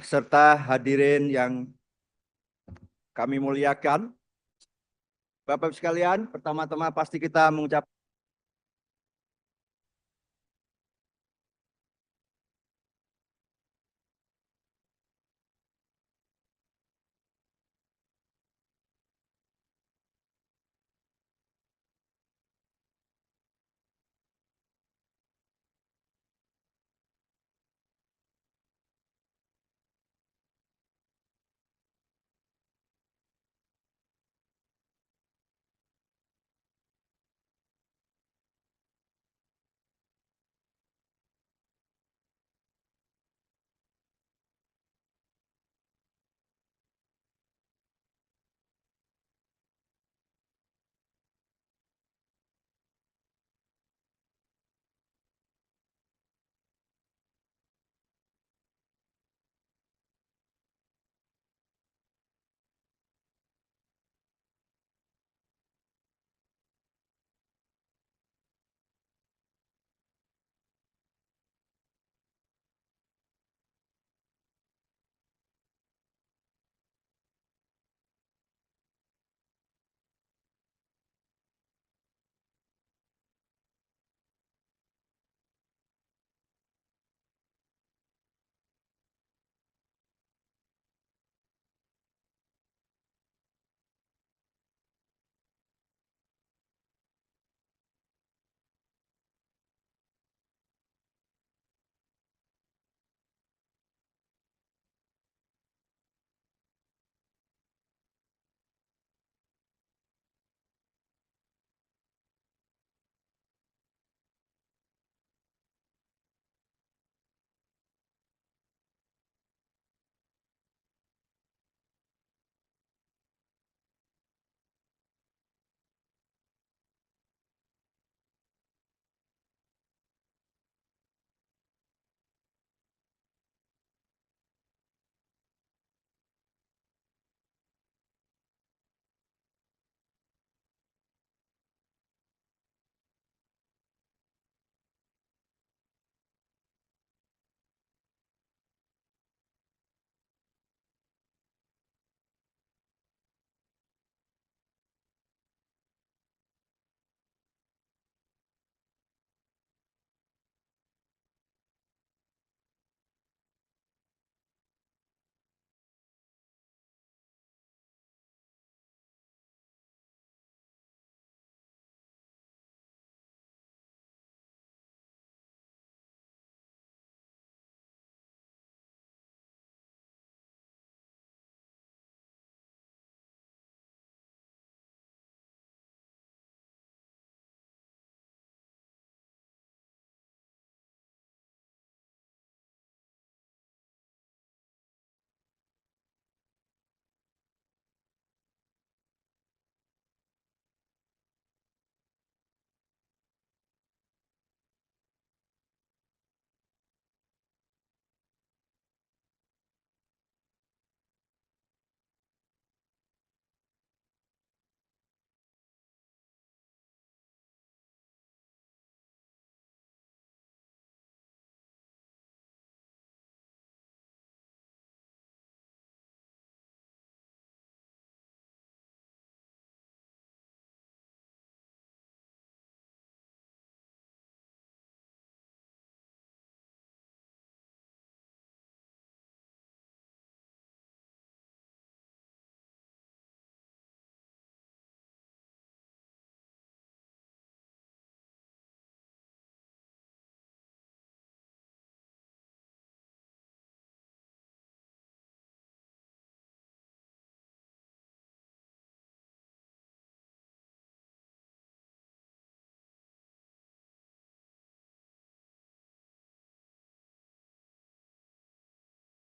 serta hadirin yang kami muliakan. Bapak Ibu sekalian, pertama-tama pasti kita mengucap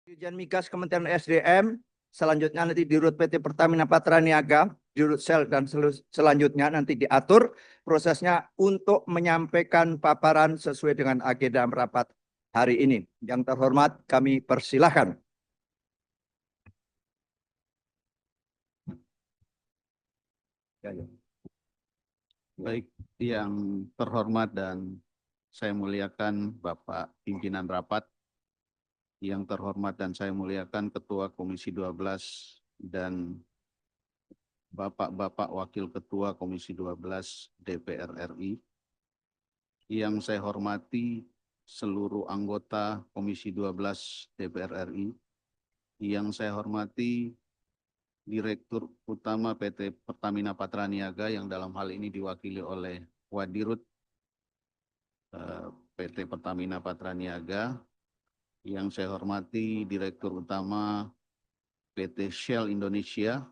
Dirjen Migas Kementerian SDM, selanjutnya nanti di Rut PT Pertamina Patraniaga, di Rut Sel dan selanjutnya nanti diatur prosesnya untuk menyampaikan paparan sesuai dengan agenda rapat hari ini. Yang terhormat, kami persilahkan. Baik, yang terhormat dan saya muliakan Bapak Pimpinan Rapat, yang terhormat dan saya muliakan Ketua Komisi 12 dan Bapak-Bapak Wakil Ketua Komisi 12 DPR RI, yang saya hormati seluruh anggota Komisi 12 DPR RI, yang saya hormati Direktur Utama PT Pertamina Patraniaga yang dalam hal ini diwakili oleh Wadirut PT Pertamina Patraniaga, yang saya hormati Direktur Utama PT Shell Indonesia,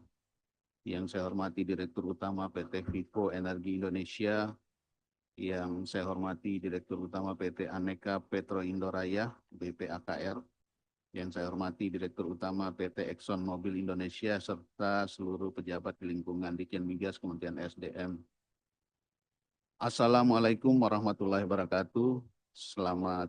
yang saya hormati Direktur Utama PT Vivo Energi Indonesia, yang saya hormati Direktur Utama PT Aneka Petro Indoraya BPAKR, yang saya hormati Direktur Utama PT Exxon Mobil Indonesia, serta seluruh pejabat di lingkungan Ditjen Migas Kementerian SDM. Assalamualaikum warahmatullahi wabarakatuh. Selamat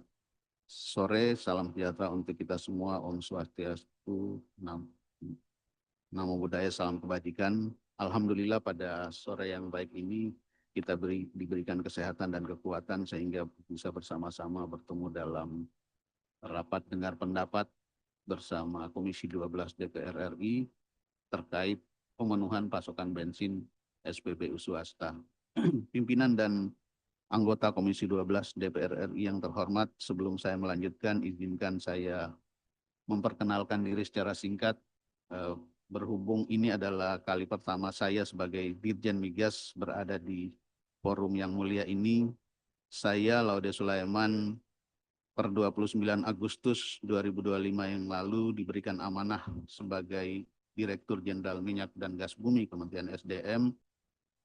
sore, salam sejahtera untuk kita semua. Om Swastiastu, Namo Buddhaya, salam kebajikan. Alhamdulillah pada sore yang baik ini kita diberikan kesehatan dan kekuatan sehingga bisa bersama-sama bertemu dalam rapat dengar pendapat bersama Komisi 12 DPR RI terkait pemenuhan pasokan bensin SPBU swasta. Pimpinan dan anggota Komisi 12 DPR RI yang terhormat, sebelum saya melanjutkan, izinkan saya memperkenalkan diri secara singkat. Berhubung ini adalah kali pertama saya sebagai Dirjen Migas berada di forum yang mulia ini, saya Laude Sulaiman per 29 Agustus 2025 yang lalu diberikan amanah sebagai Direktur Jenderal Minyak dan Gas Bumi Kementerian SDM.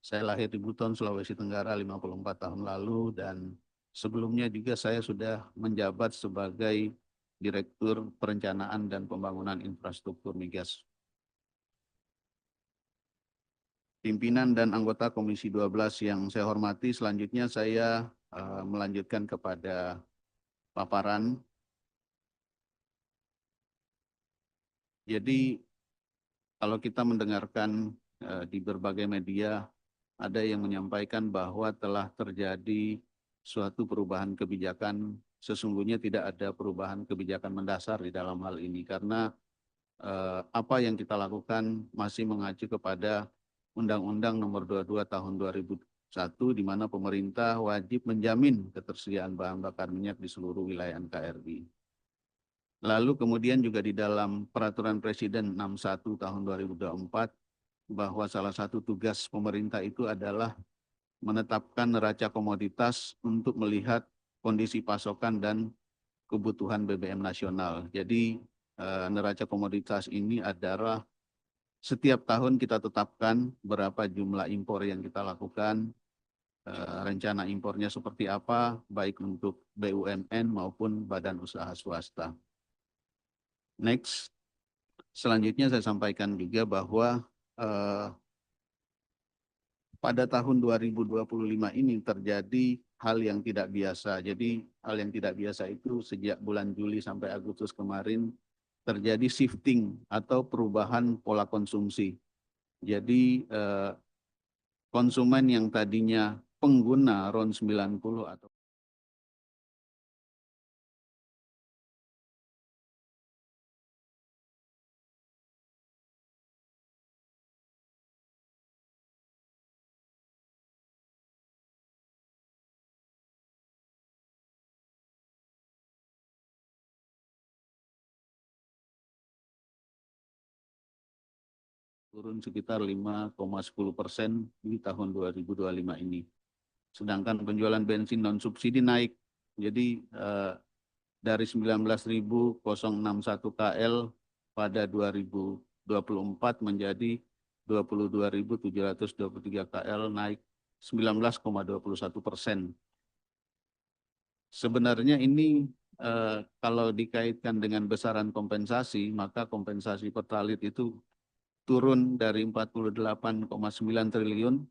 Saya lahir di Buton, Sulawesi Tenggara 54 tahun lalu, dan sebelumnya juga saya sudah menjabat sebagai Direktur Perencanaan dan Pembangunan Infrastruktur Migas. Pimpinan dan anggota Komisi 12 yang saya hormati, selanjutnya saya melanjutkan kepada paparan. Jadi kalau kita mendengarkan di berbagai media, ada yang menyampaikan bahwa telah terjadi suatu perubahan kebijakan. Sesungguhnya tidak ada perubahan kebijakan mendasar di dalam hal ini, karena apa yang kita lakukan masih mengacu kepada Undang-Undang Nomor 22 Tahun 2001, di mana pemerintah wajib menjamin ketersediaan bahan bakar minyak di seluruh wilayah NKRI. Lalu kemudian juga di dalam Peraturan Presiden 61 Tahun 2024, bahwa salah satu tugas pemerintah itu adalah menetapkan neraca komoditas untuk melihat kondisi pasokan dan kebutuhan BBM nasional. Jadi neraca komoditas ini adalah setiap tahun kita tetapkan berapa jumlah impor yang kita lakukan, rencana impornya seperti apa, baik untuk BUMN maupun badan usaha swasta. Next, selanjutnya saya sampaikan juga bahwa pada tahun 2025 ini terjadi hal yang tidak biasa. Jadi hal yang tidak biasa itu sejak bulan Juli sampai Agustus kemarin terjadi shifting atau perubahan pola konsumsi. Jadi konsumen yang tadinya pengguna RON 90 atau turun sekitar 5,10% di tahun 2025 ini. Sedangkan penjualan bensin non subsidi naik. Jadi dari 19.061 KL pada 2024 menjadi 22.723 KL, naik 19,21%. Sebenarnya ini kalau dikaitkan dengan besaran kompensasi, maka kompensasi Pertalite itu turun dari 48,9 triliun,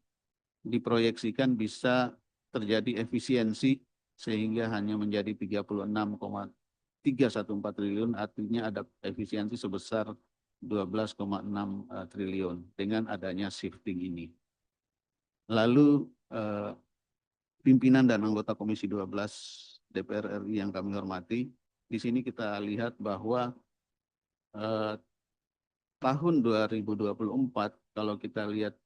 diproyeksikan bisa terjadi efisiensi sehingga hanya menjadi 36,314 triliun, artinya ada efisiensi sebesar 12,6 triliun dengan adanya shifting ini. Lalu pimpinan dan anggota Komisi 12 DPR RI yang kami hormati, di sini kita lihat bahwa tahun 2024 kalau kita lihat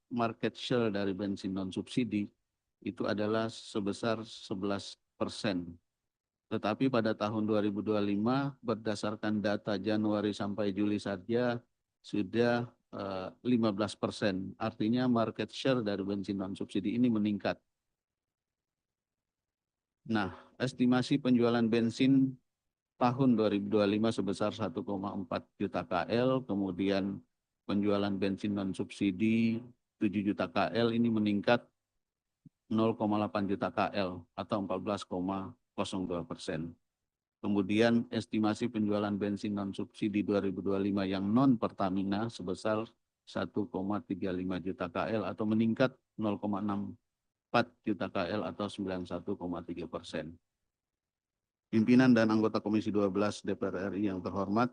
market share dari bensin non subsidi itu adalah sebesar 11%. Tetapi pada tahun 2025 berdasarkan data Januari sampai Juli saja sudah 15%. Artinya market share dari bensin non subsidi ini meningkat. Nah, estimasi penjualan bensin tahun 2025 sebesar 1,4 juta KL, kemudian penjualan bensin non subsidi 7 juta KL ini meningkat 0,8 juta KL atau 14,02%. Kemudian estimasi penjualan bensin non subsidi 2025 yang non Pertamina sebesar 1,35 juta KL atau meningkat 0,64 juta KL atau 91,3%. Pimpinan dan anggota Komisi 12 DPR RI yang terhormat,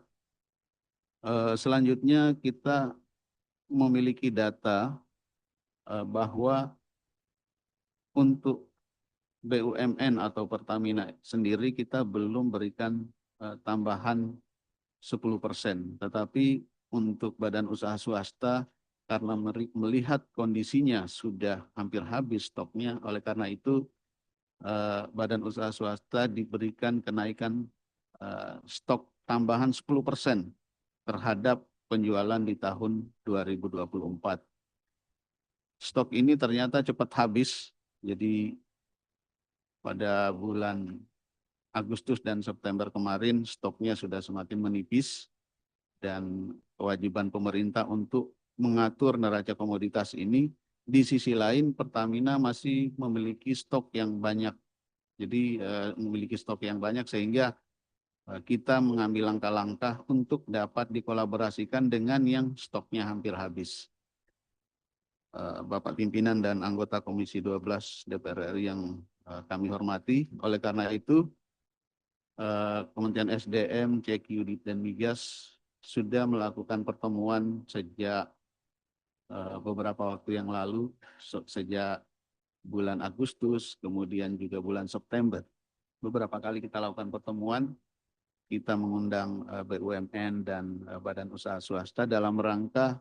selanjutnya kita memiliki data bahwa untuk BUMN atau Pertamina sendiri kita belum berikan tambahan 10%. Tetapi untuk badan usaha swasta karena melihat kondisinya sudah hampir habis stoknya, oleh karena itu badan usaha swasta diberikan kenaikan stok tambahan 10% terhadap penjualan di tahun 2024. Stok ini ternyata cepat habis, jadi pada bulan Agustus dan September kemarin stoknya sudah semakin menipis dan kewajiban pemerintah untuk mengatur neraca komoditas ini. Di sisi lain Pertamina masih memiliki stok yang banyak. Jadi memiliki stok yang banyak sehingga kita mengambil langkah-langkah untuk dapat dikolaborasikan dengan yang stoknya hampir habis. Bapak pimpinan dan anggota Komisi 12 DPR RI yang kami hormati, oleh karena itu Kementerian SDM, CQ, dan Migas sudah melakukan pertemuan sejak beberapa waktu yang lalu, sejak bulan Agustus, kemudian juga bulan September. Beberapa kali kita lakukan pertemuan, kita mengundang BUMN dan badan usaha swasta dalam rangka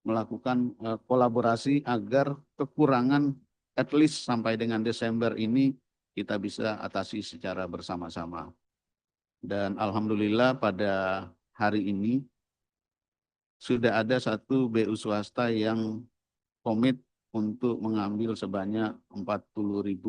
melakukan kolaborasi agar kekurangan at least sampai dengan Desember ini kita bisa atasi secara bersama-sama. Dan alhamdulillah pada hari ini sudah ada satu BU swasta yang komit untuk mengambil sebanyak 40.000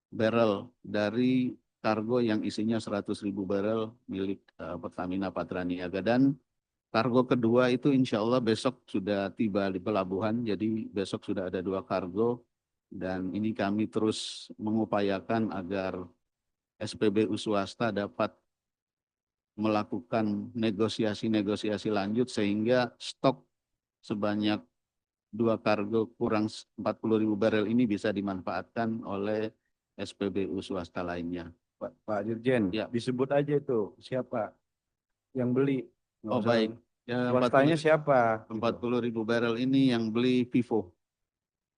barrel dari kargo yang isinya 100.000 barrel milik Pertamina Patraniaga, dan kargo kedua itu insya Allah besok sudah tiba di pelabuhan, jadi besok sudah ada 2 kargo, dan ini kami terus mengupayakan agar SPBU swasta dapat melakukan negosiasi-negosiasi lanjut sehingga stok sebanyak 2 kargo kurang 40.000 barel ini bisa dimanfaatkan oleh SPBU swasta lainnya. Pak Dirjen, Ya. disebut aja itu siapa yang beli. Oh baik. Ya, Swastanya siapa? 40.000 barel ini yang beli Vivo.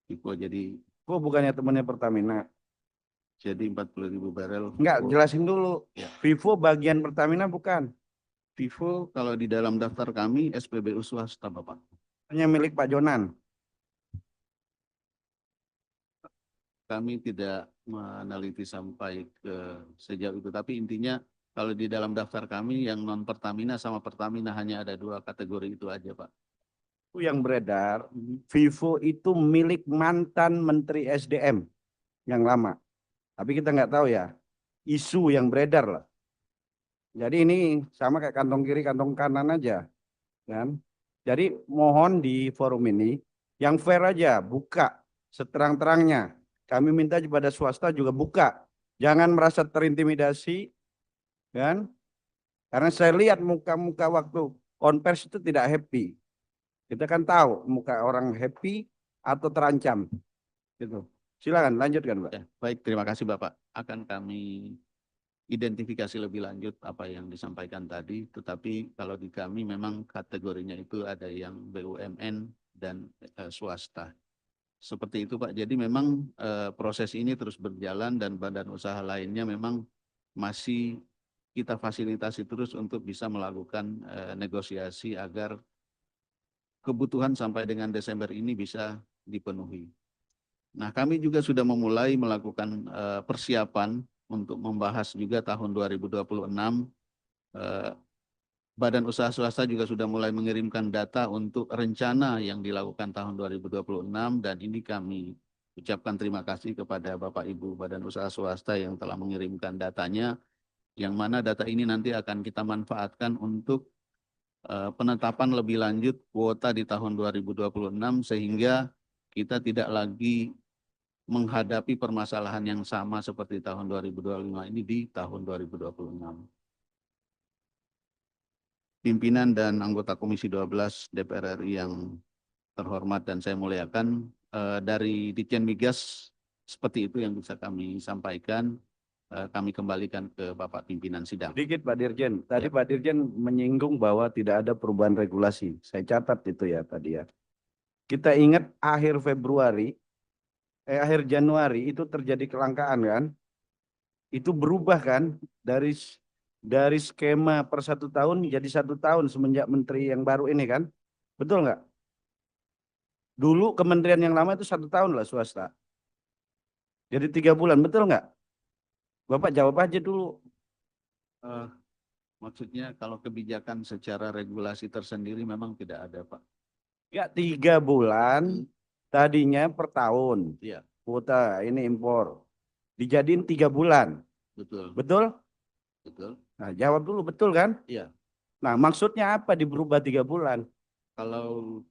Vivo jadi Kok bukannya temannya Pertamina? 40.000 barel. Enggak, Vivo. jelasin dulu. Ya. Vivo bagian Pertamina bukan? Vivo kalau di dalam daftar kami SPBU swasta, Bapak. Hanya milik Pak Jonan. Kami tidak meneliti sampai ke sejauh itu, tapi intinya kalau di dalam daftar kami yang non Pertamina sama Pertamina hanya ada 2 kategori itu aja, Pak. Itu yang beredar, Vivo itu milik mantan Menteri SDM yang lama. Tapi kita nggak tahu ya, isu yang beredar lah. Jadi ini sama kayak kantong kiri, kantong kanan aja. Kan? Jadi mohon di forum ini, yang fair aja, buka seterang-terangnya. Kami minta kepada swasta juga buka. Jangan merasa terintimidasi, kan? Karena saya lihat muka-muka waktu konvers itu tidak happy. Kita kan tahu muka orang happy atau terancam. Gitu. Silakan lanjutkan, Pak. Ya, baik, terima kasih Bapak. Akan kami identifikasi lebih lanjut apa yang disampaikan tadi, tetapi kalau di kami memang kategorinya itu ada yang BUMN dan swasta. Seperti itu Pak. Jadi memang proses ini terus berjalan dan badan usaha lainnya memang masih kita fasilitasi terus untuk bisa melakukan negosiasi agar kebutuhan sampai dengan Desember ini bisa dipenuhi. Nah, kami juga sudah memulai melakukan persiapan untuk membahas juga tahun 2026. Badan usaha swasta juga sudah mulai mengirimkan data untuk rencana yang dilakukan tahun 2026 dan ini kami ucapkan terima kasih kepada Bapak Ibu Badan Usaha Swasta yang telah mengirimkan datanya, yang mana data ini nanti akan kita manfaatkan untuk penetapan lebih lanjut kuota di tahun 2026 sehingga kita tidak lagi menghadapi permasalahan yang sama seperti tahun 2025 ini di tahun 2026. Pimpinan dan anggota Komisi 12 DPR RI yang terhormat dan saya muliakan, dari Ditjen Migas seperti itu yang bisa kami sampaikan. Kami kembalikan ke Bapak Pimpinan Sidang. Sedikit Pak Dirjen, tadi Ya. Pak Dirjen menyinggung bahwa tidak ada perubahan regulasi. Saya catat itu ya tadi ya. Kita ingat akhir Januari itu terjadi kelangkaan kan? Itu berubah kan dari skema per 1 tahun jadi 1 tahun semenjak menteri yang baru ini kan? Betul nggak? Dulu kementerian yang lama itu 1 tahun lah swasta. Jadi 3 bulan, betul nggak? Bapak jawab aja dulu. Maksudnya kalau kebijakan secara regulasi tersendiri memang tidak ada, Pak. Ya 3 bulan, tadinya per tahun. Iya, Kuota ini impor. Dijadiin 3 bulan. betul, Betul? betul. Nah, jawab dulu, betul kan? Iya, Nah, maksudnya apa berubah 3 bulan? kalau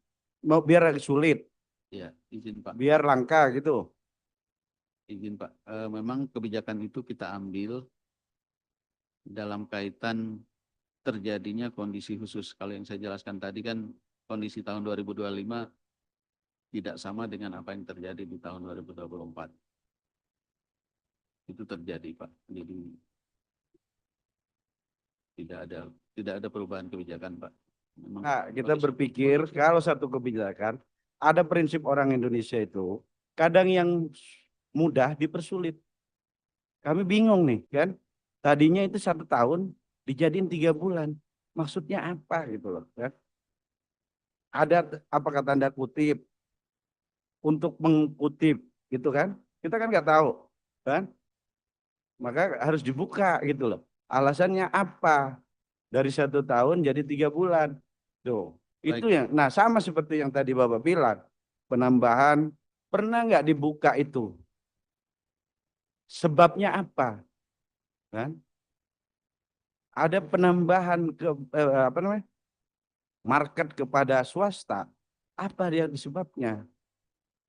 Mau biar sulit, ya izin Pak, biar langka gitu. izin Pak. Memang kebijakan itu kita ambil dalam kaitan terjadinya kondisi khusus. Kalau yang saya jelaskan tadi kan kondisi tahun 2025 tidak sama dengan apa yang terjadi di tahun 2024. Itu terjadi, Pak. Jadi tidak ada perubahan kebijakan, Pak. Memang Nah, kita kondisi- berpikir kalau satu kebijakan, ada prinsip orang Indonesia itu, kadang yang mudah dipersulit. Kami bingung nih kan, tadinya itu 1 tahun, dijadiin 3 bulan. Maksudnya apa gitu loh. Kan? Ada apakah tanda kutip, untuk mengutip gitu kan? Kita kan nggak tahu kan? Maka harus dibuka gitu loh. Alasannya apa? Dari 1 tahun jadi 3 bulan. Tuh, itu Baik. yang. Nah, sama seperti yang tadi Bapak bilang, penambahan pernah nggak dibuka itu? Sebabnya apa? Kan? Ada penambahan apa namanya? Market kepada swasta. Apa dia sebabnya?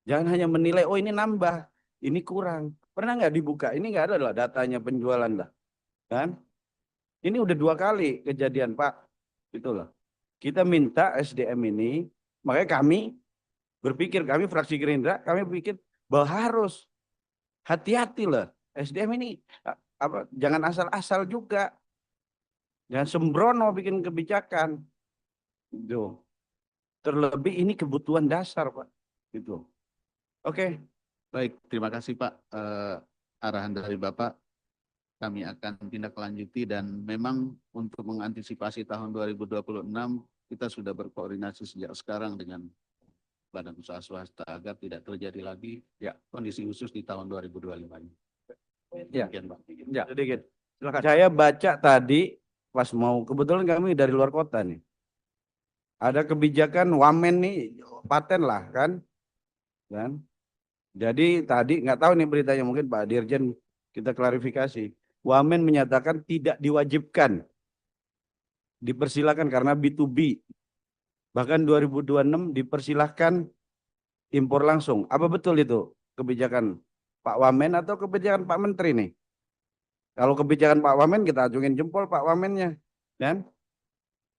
Jangan hanya menilai, oh ini nambah, ini kurang. Pernah nggak dibuka? Ini nggak ada lah datanya penjualan lah, kan? Ini udah 2 kali kejadian Pak, itulah. Kita minta SDM ini, makanya kami berpikir, kami fraksi Gerindra, kami pikir bahwa harus hati-hati lah. SDM ini jangan asal-asal juga, jangan sembrono bikin kebijakan. Itu. Terlebih ini kebutuhan dasar Pak, gitu. Oke. Baik, terima kasih Pak. Arahan dari Bapak kami akan tindak lanjuti dan memang untuk mengantisipasi tahun 2026 kita sudah berkoordinasi sejak sekarang dengan Badan Usaha Swasta agar tidak terjadi lagi kondisi khusus di tahun 2025 ini. Ya. Demikian, Pak. Ya, sedikit. Silakan. Saya baca tadi pas mau, kebetulan kami dari luar kota nih. Ada kebijakan wamen nih, paten lah kan. Jadi tadi nggak tahu nih beritanya, mungkin Pak Dirjen kita klarifikasi. Wamen menyatakan tidak diwajibkan. Dipersilakan karena B2B. Bahkan 2026 dipersilahkan impor langsung. Apa betul itu kebijakan Pak Wamen atau kebijakan Pak Menteri nih? Kalau kebijakan Pak Wamen kita acungin jempol Pak Wamennya, dan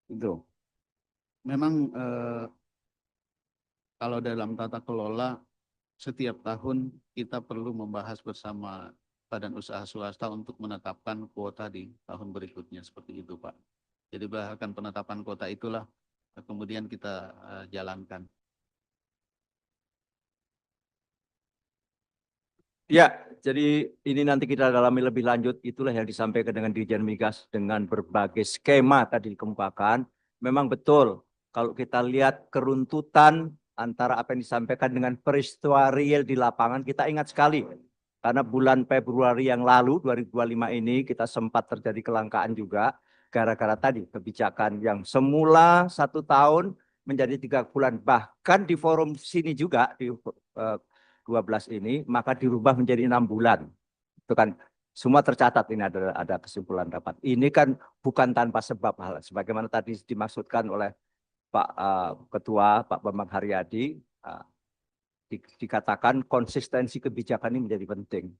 itu. Memang kalau dalam tata kelola setiap tahun kita perlu membahas bersama Badan Usaha Swasta untuk menetapkan kuota di tahun berikutnya seperti itu, Pak. Jadi berdasarkan penetapan kuota itulah kemudian kita jalankan. Ya, jadi ini nanti kita dalami lebih lanjut. Itulah yang disampaikan dengan Dirjen Migas dengan berbagai skema tadi dikemukakan. Memang betul, kalau kita lihat keruntutan antara apa yang disampaikan dengan peristiwa real di lapangan, kita ingat sekali. Karena bulan Februari yang lalu, 2025 ini, kita sempat terjadi kelangkaan juga. Gara-gara tadi kebijakan yang semula 1 tahun menjadi 3 bulan. Bahkan di forum sini juga, di 12 ini, maka dirubah menjadi 6 bulan. Itu kan semua tercatat, ini ada kesimpulan rapat. Ini kan bukan tanpa sebab hal, sebagaimana tadi dimaksudkan oleh Pak Ketua, Pak Bambang Haryadi, dikatakan konsistensi kebijakan ini menjadi penting.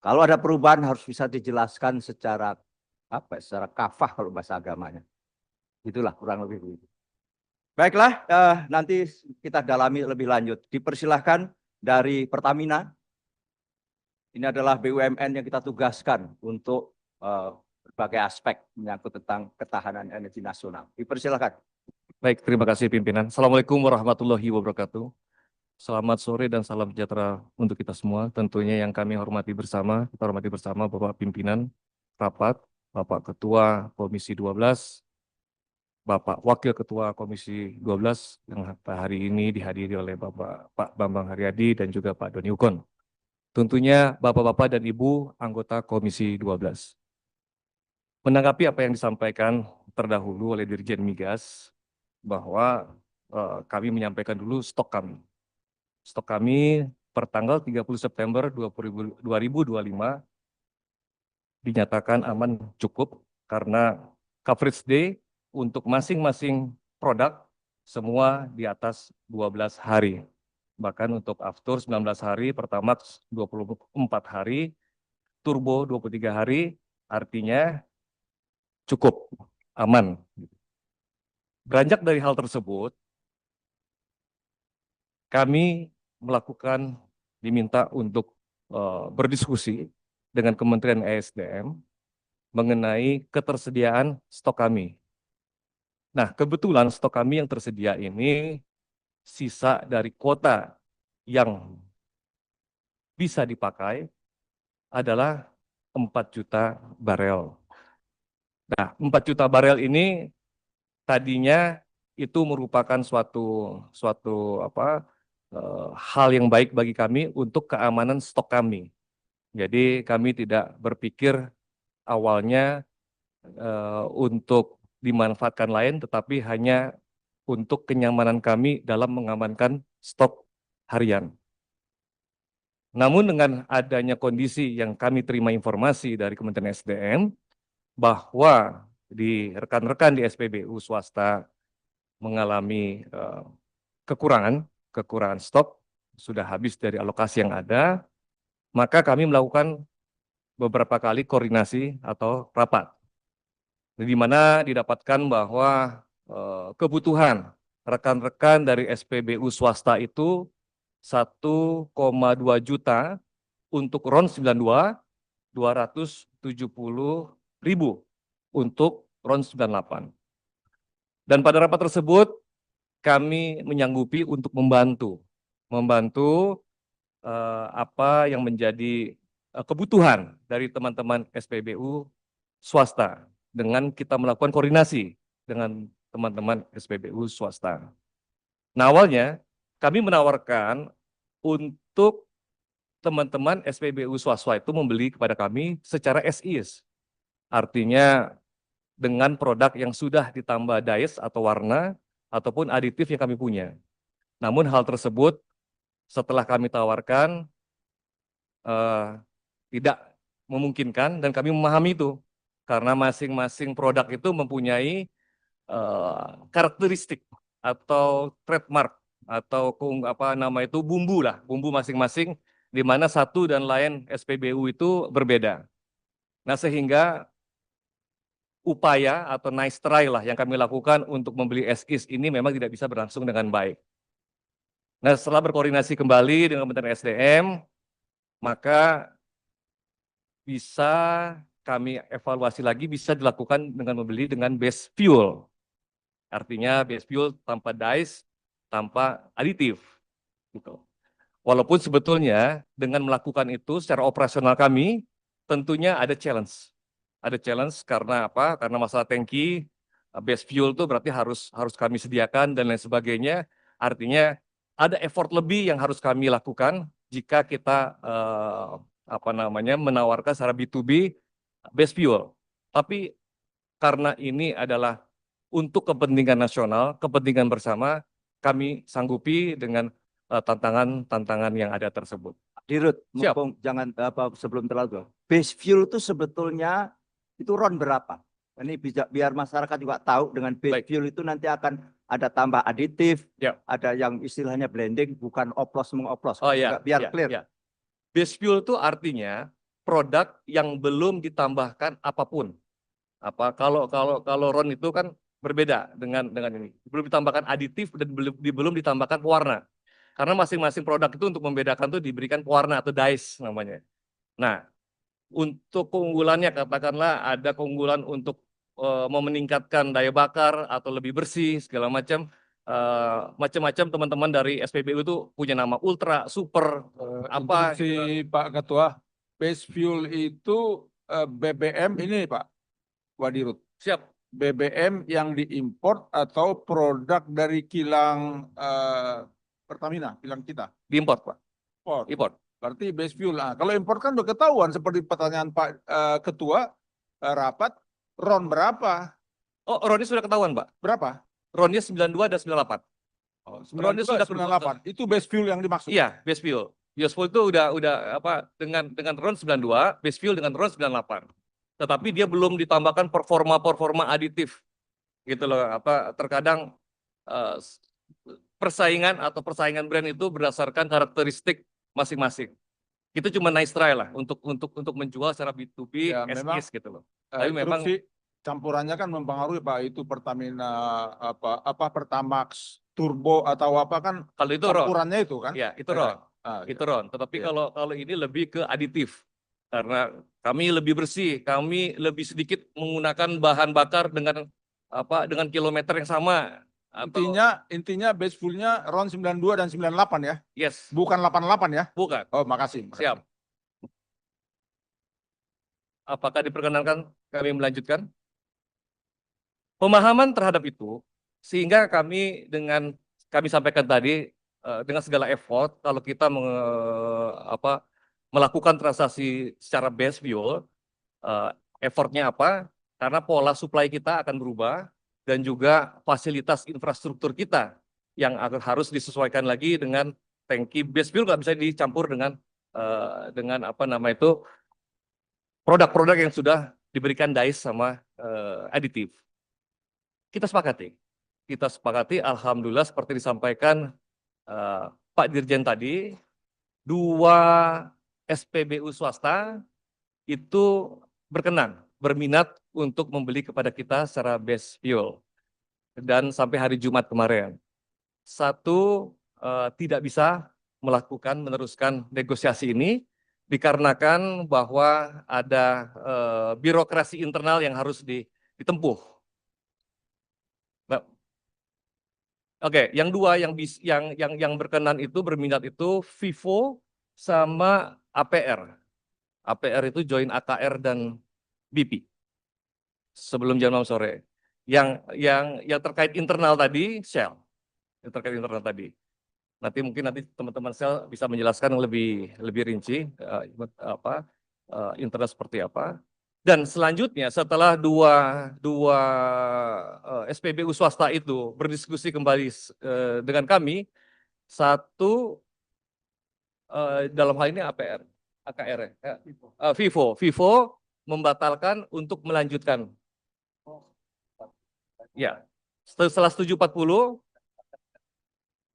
Kalau ada perubahan harus bisa dijelaskan secara secara kafah kalau bahasa agamanya. Itulah kurang lebih begitu. Baiklah, nanti kita dalami lebih lanjut. Dipersilahkan dari Pertamina. Ini adalah BUMN yang kita tugaskan untuk berbagai aspek menyangkut tentang ketahanan energi nasional. Dipersilakan. Baik, terima kasih pimpinan. Assalamualaikum warahmatullahi wabarakatuh. Selamat sore dan salam sejahtera untuk kita semua. Tentunya yang kami hormati bersama, kita hormati bersama Bapak Pimpinan Rapat, Bapak Ketua Komisi 12, Bapak Wakil Ketua Komisi 12 yang hari ini dihadiri oleh Pak Bambang Haryadi dan juga Pak Doni Ukon. Tentunya Bapak-Bapak dan Ibu anggota Komisi 12. Menanggapi apa yang disampaikan terdahulu oleh Dirjen Migas, bahwa kami menyampaikan dulu stok kami. Stok kami per tanggal 30 September 2025 dinyatakan aman cukup karena coverage day untuk masing-masing produk semua di atas 12 hari. Bahkan untuk Aftur 19 hari, Pertamax 24 hari, Turbo 23 hari, artinya cukup aman. Beranjak dari hal tersebut, kami diminta untuk berdiskusi dengan Kementerian ESDM mengenai ketersediaan stok kami. Nah, kebetulan stok kami yang tersedia ini sisa dari kuota yang bisa dipakai adalah 4 juta barel. Nah, 4 juta barel ini tadinya itu merupakan suatu hal yang baik bagi kami untuk keamanan stok kami. Jadi kami tidak berpikir awalnya untuk dimanfaatkan lain, tetapi hanya untuk kenyamanan kami dalam mengamankan stok harian. Namun dengan adanya kondisi yang kami terima informasi dari Kementerian SDM, bahwa di rekan-rekan di SPBU swasta mengalami kekurangan stok, sudah habis dari alokasi yang ada, maka kami melakukan beberapa kali koordinasi atau rapat, di mana didapatkan bahwa kebutuhan rekan-rekan dari SPBU swasta itu 1,2 juta untuk RON 92, 270.000 untuk RON 98. Dan pada rapat tersebut kami menyanggupi untuk membantu apa yang menjadi kebutuhan dari teman-teman SPBU swasta dengan kita melakukan koordinasi dengan teman-teman SPBU swasta. Nah, awalnya kami menawarkan untuk teman-teman SPBU swasta itu membeli kepada kami secara SIS. Artinya dengan produk yang sudah ditambah dies atau warna ataupun aditif yang kami punya. Namun hal tersebut setelah kami tawarkan tidak memungkinkan dan kami memahami itu karena masing-masing produk itu mempunyai karakteristik atau trademark atau bumbu masing-masing di mana satu dan lain SPBU itu berbeda. Nah, sehingga upaya atau nice try lah yang kami lakukan untuk membeli SIS ini memang tidak bisa berlangsung dengan baik. Nah, setelah berkoordinasi kembali dengan Kementerian SDM, maka bisa kami evaluasi lagi, bisa dilakukan dengan membeli dengan base fuel. Artinya base fuel tanpa dies, tanpa aditif. Gitu. Walaupun sebetulnya dengan melakukan itu secara operasional kami tentunya ada challenge. Ada challenge karena apa? Karena masalah tangki, base fuel itu berarti harus kami sediakan dan lain sebagainya. Artinya ada effort lebih yang harus kami lakukan jika kita menawarkan secara B2B base fuel. Tapi karena ini adalah untuk kepentingan nasional, kepentingan bersama, kami sanggupi dengan tantangan-tantangan yang ada tersebut. Dirut, Siap. mumpung jangan sebelum terlalu. Base fuel itu sebetulnya itu RON berapa? Ini bisa biar masyarakat juga tahu dengan base Baik. fuel itu nanti akan ada tambah aditif, Ya. ada yang istilahnya blending, bukan oplos mengoplos. Oh ya, Biar clear. Ya. Base fuel itu artinya produk yang belum ditambahkan apapun. Kalau RON itu kan berbeda dengan ini. Belum ditambahkan aditif dan belum ditambahkan pewarna. Karena masing-masing produk itu untuk membedakan tuh diberikan pewarna atau dyes namanya. Nah, untuk keunggulannya katakanlah ada keunggulan untuk meningkatkan daya bakar atau lebih bersih segala macam. Macam-macam teman-teman dari SPBU itu punya nama ultra, super, apa. Instruksi Pak Ketua, base fuel itu BBM ini Pak Wadirut. Siap. BBM yang diimpor atau produk dari kilang Pertamina, kilang kita. Diimport, Pak. Import. Import. Berarti base fuel. Nah, kalau import kan udah ketahuan seperti pertanyaan Pak Ketua rapat, RON berapa? Oh, RON-nya sudah ketahuan, Pak. Berapa? RON-nya 92 dan 98. Oh, RON-nya sudah 98. Itu base fuel yang dimaksud. Iya, base fuel. Base fuel itu udah dengan RON 92, base fuel dengan RON 98. Tetapi dia belum ditambahkan performa aditif. Gitu loh, terkadang persaingan brand itu berdasarkan karakteristik masing-masing. Itu cuma nice try lah untuk menjual secara B2B Ya, as memang, is gitu loh. Tapi memang instruksi campurannya kan mempengaruhi Pak, itu Pertamina Pertamax turbo atau apa kan kalau itu RON, campurannya itu kan. ya itu RON. Ah, Itu RON. Tetapi Iya. kalau ini lebih ke aditif. Karena kami lebih bersih, kami lebih sedikit menggunakan bahan bakar dengan kilometer yang sama. Intinya base fuelnya RON 92 dan 98 ya, Yes, bukan 88 ya. bukan. Oh, makasih. Siap. Apakah diperkenankan kami melanjutkan? Pemahaman terhadap itu, sehingga kami sampaikan tadi, dengan segala effort, kalau kita melakukan transaksi secara base fuel, effortnya apa? Karena pola supply kita akan berubah dan juga fasilitas infrastruktur kita yang harus disesuaikan lagi dengan tangki base fuel, nggak bisa dicampur dengan produk-produk yang sudah diberikan dyes sama aditif. Kita sepakati, alhamdulillah seperti disampaikan Pak Dirjen tadi, 2 SPBU swasta itu berminat untuk membeli kepada kita secara base fuel. Dan sampai hari Jumat kemarin, 1 tidak bisa meneruskan negosiasi ini dikarenakan bahwa ada birokrasi internal yang harus ditempuh. Nah, oke, yang 2 yang berminat itu Vivo sama APR. APR itu join AKR dan BP. Sebelum jam 6 sore. Yang terkait internal tadi Shell. Yang terkait internal tadi. Mungkin teman-teman Shell bisa menjelaskan lebih rinci internal seperti apa. Dan selanjutnya setelah dua SPBU swasta itu berdiskusi kembali dengan kami, 1 dalam hal ini AKR ya, Vivo membatalkan untuk melanjutkan. Ya, setelah 740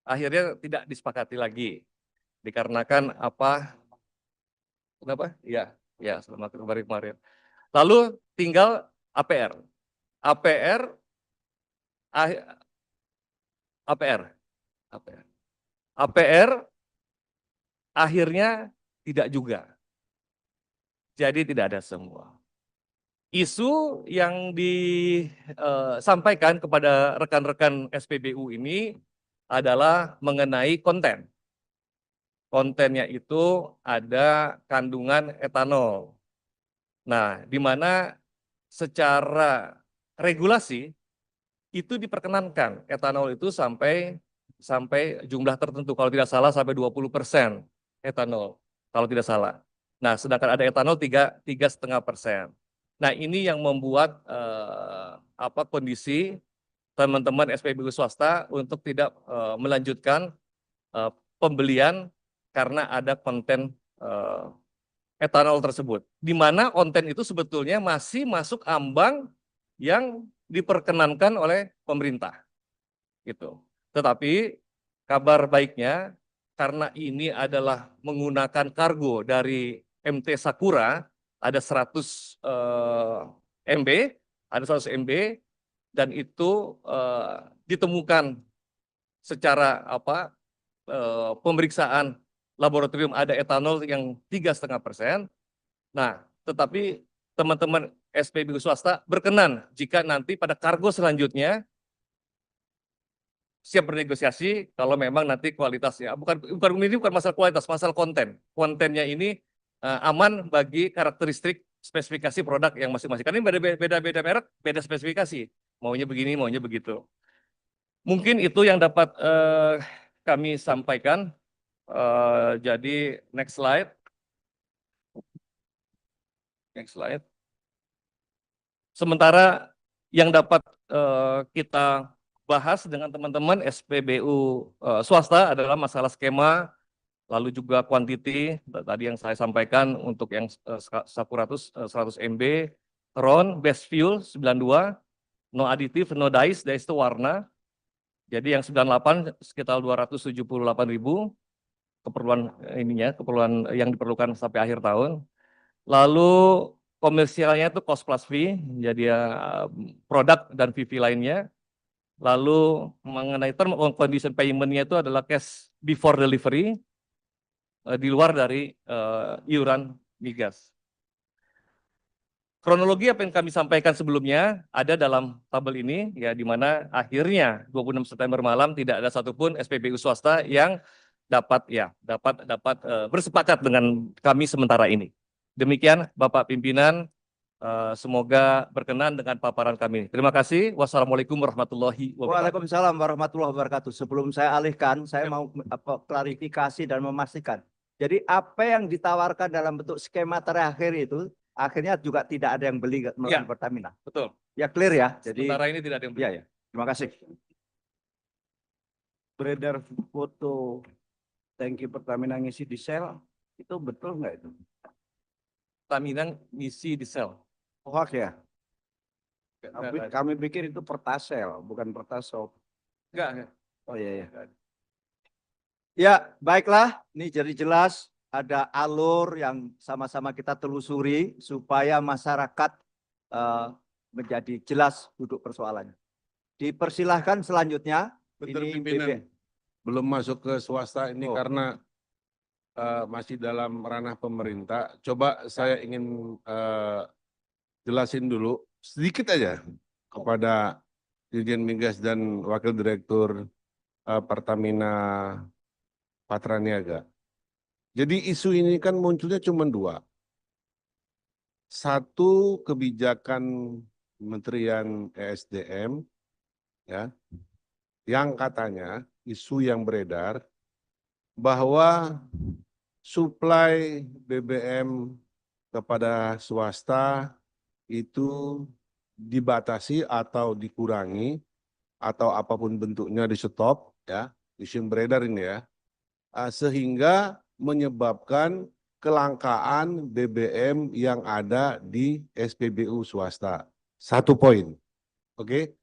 akhirnya tidak disepakati lagi dikarenakan kenapa? Ya, selama kemarin. Lalu tinggal APR akhirnya tidak juga. Jadi tidak ada semua. Isu yang disampaikan kepada rekan-rekan SPBU ini adalah mengenai konten. kontennya itu ada kandungan etanol. Nah, di mana secara regulasi itu diperkenankan etanol itu sampai jumlah tertentu, kalau tidak salah sampai 20% etanol, kalau tidak salah. Nah, sedangkan ada etanol 3,5%. Nah, ini yang membuat kondisi teman-teman SPBU swasta untuk tidak melanjutkan pembelian karena ada konten etanol tersebut. Di mana konten itu sebetulnya masih masuk ambang yang diperkenankan oleh pemerintah. Gitu. Tetapi kabar baiknya karena ini adalah menggunakan kargo dari MT Sakura, ada 100 MB, ada 100 MB, dan itu ditemukan secara pemeriksaan laboratorium ada etanol yang 3,5%. Nah, tetapi teman-teman SPBU swasta berkenan jika nanti pada kargo selanjutnya siap bernegosiasi kalau memang nanti kualitasnya bukan masalah kualitas, masalah konten. Kontennya ini aman bagi karakteristik spesifikasi produk yang masing-masing. Karena ini beda-beda merek, beda spesifikasi. Maunya begini, maunya begitu. Mungkin itu yang dapat kami sampaikan. Jadi next slide. Next slide. Sementara yang dapat kita bahas dengan teman-teman SPBU swasta adalah masalah skema, lalu juga quantity, tadi yang saya sampaikan untuk yang 100 MB, RON, best fuel 92, no additive, no dyes itu warna. Jadi yang 98 sekitar 278.000 keperluan keperluan yang diperlukan sampai akhir tahun. Lalu komersialnya itu cost plus fee, jadi produk dan fee lainnya. Lalu mengenai term condition payment-nya itu adalah cash before delivery, di luar dari iuran migas. Kronologi apa yang kami sampaikan sebelumnya ada dalam tabel ini, ya, di mana akhirnya 26 September malam tidak ada satupun SPBU swasta yang dapat bersepakat dengan kami sementara ini. Demikian Bapak Pimpinan, semoga berkenan dengan paparan kami. Terima kasih. Wassalamualaikum warahmatullahi wabarakatuh. Waalaikumsalam warahmatullahi wabarakatuh. Sebelum saya alihkan, saya mau klarifikasi dan memastikan. Jadi apa yang ditawarkan dalam bentuk skema terakhir itu akhirnya juga tidak ada yang beli melalui Pertamina. Betul. Ya clear ya. Jadi Sementara ini tidak ada yang beli. ya. Terima kasih. Beredar foto tangki Pertamina ngisi di sel, itu betul nggak itu? Pertamina ngisi di sel. Hoax ya? Kami pikir itu Pertasel, bukan Pertasop. Enggak. Oh iya ya. Ya, baiklah. Ini jadi jelas ada alur yang sama-sama kita telusuri supaya masyarakat menjadi jelas duduk persoalannya. Dipersilahkan selanjutnya. Bentar Ini pimpinan, belum masuk ke swasta ini Oh. karena masih dalam ranah pemerintah. Coba saya ingin jelasin dulu sedikit aja kepada Dirjen Migas dan Wakil Direktur Pertamina Patraniaga. Jadi isu ini kan munculnya cuma dua. Satu, kebijakan Kementerian ESDM, ya, yang katanya isu yang beredar bahwa suplai BBM kepada swasta itu dibatasi atau dikurangi atau apapun bentuknya di stop, ya, isu yang beredar ini ya, sehingga menyebabkan kelangkaan BBM yang ada di SPBU swasta. Satu poin, oke?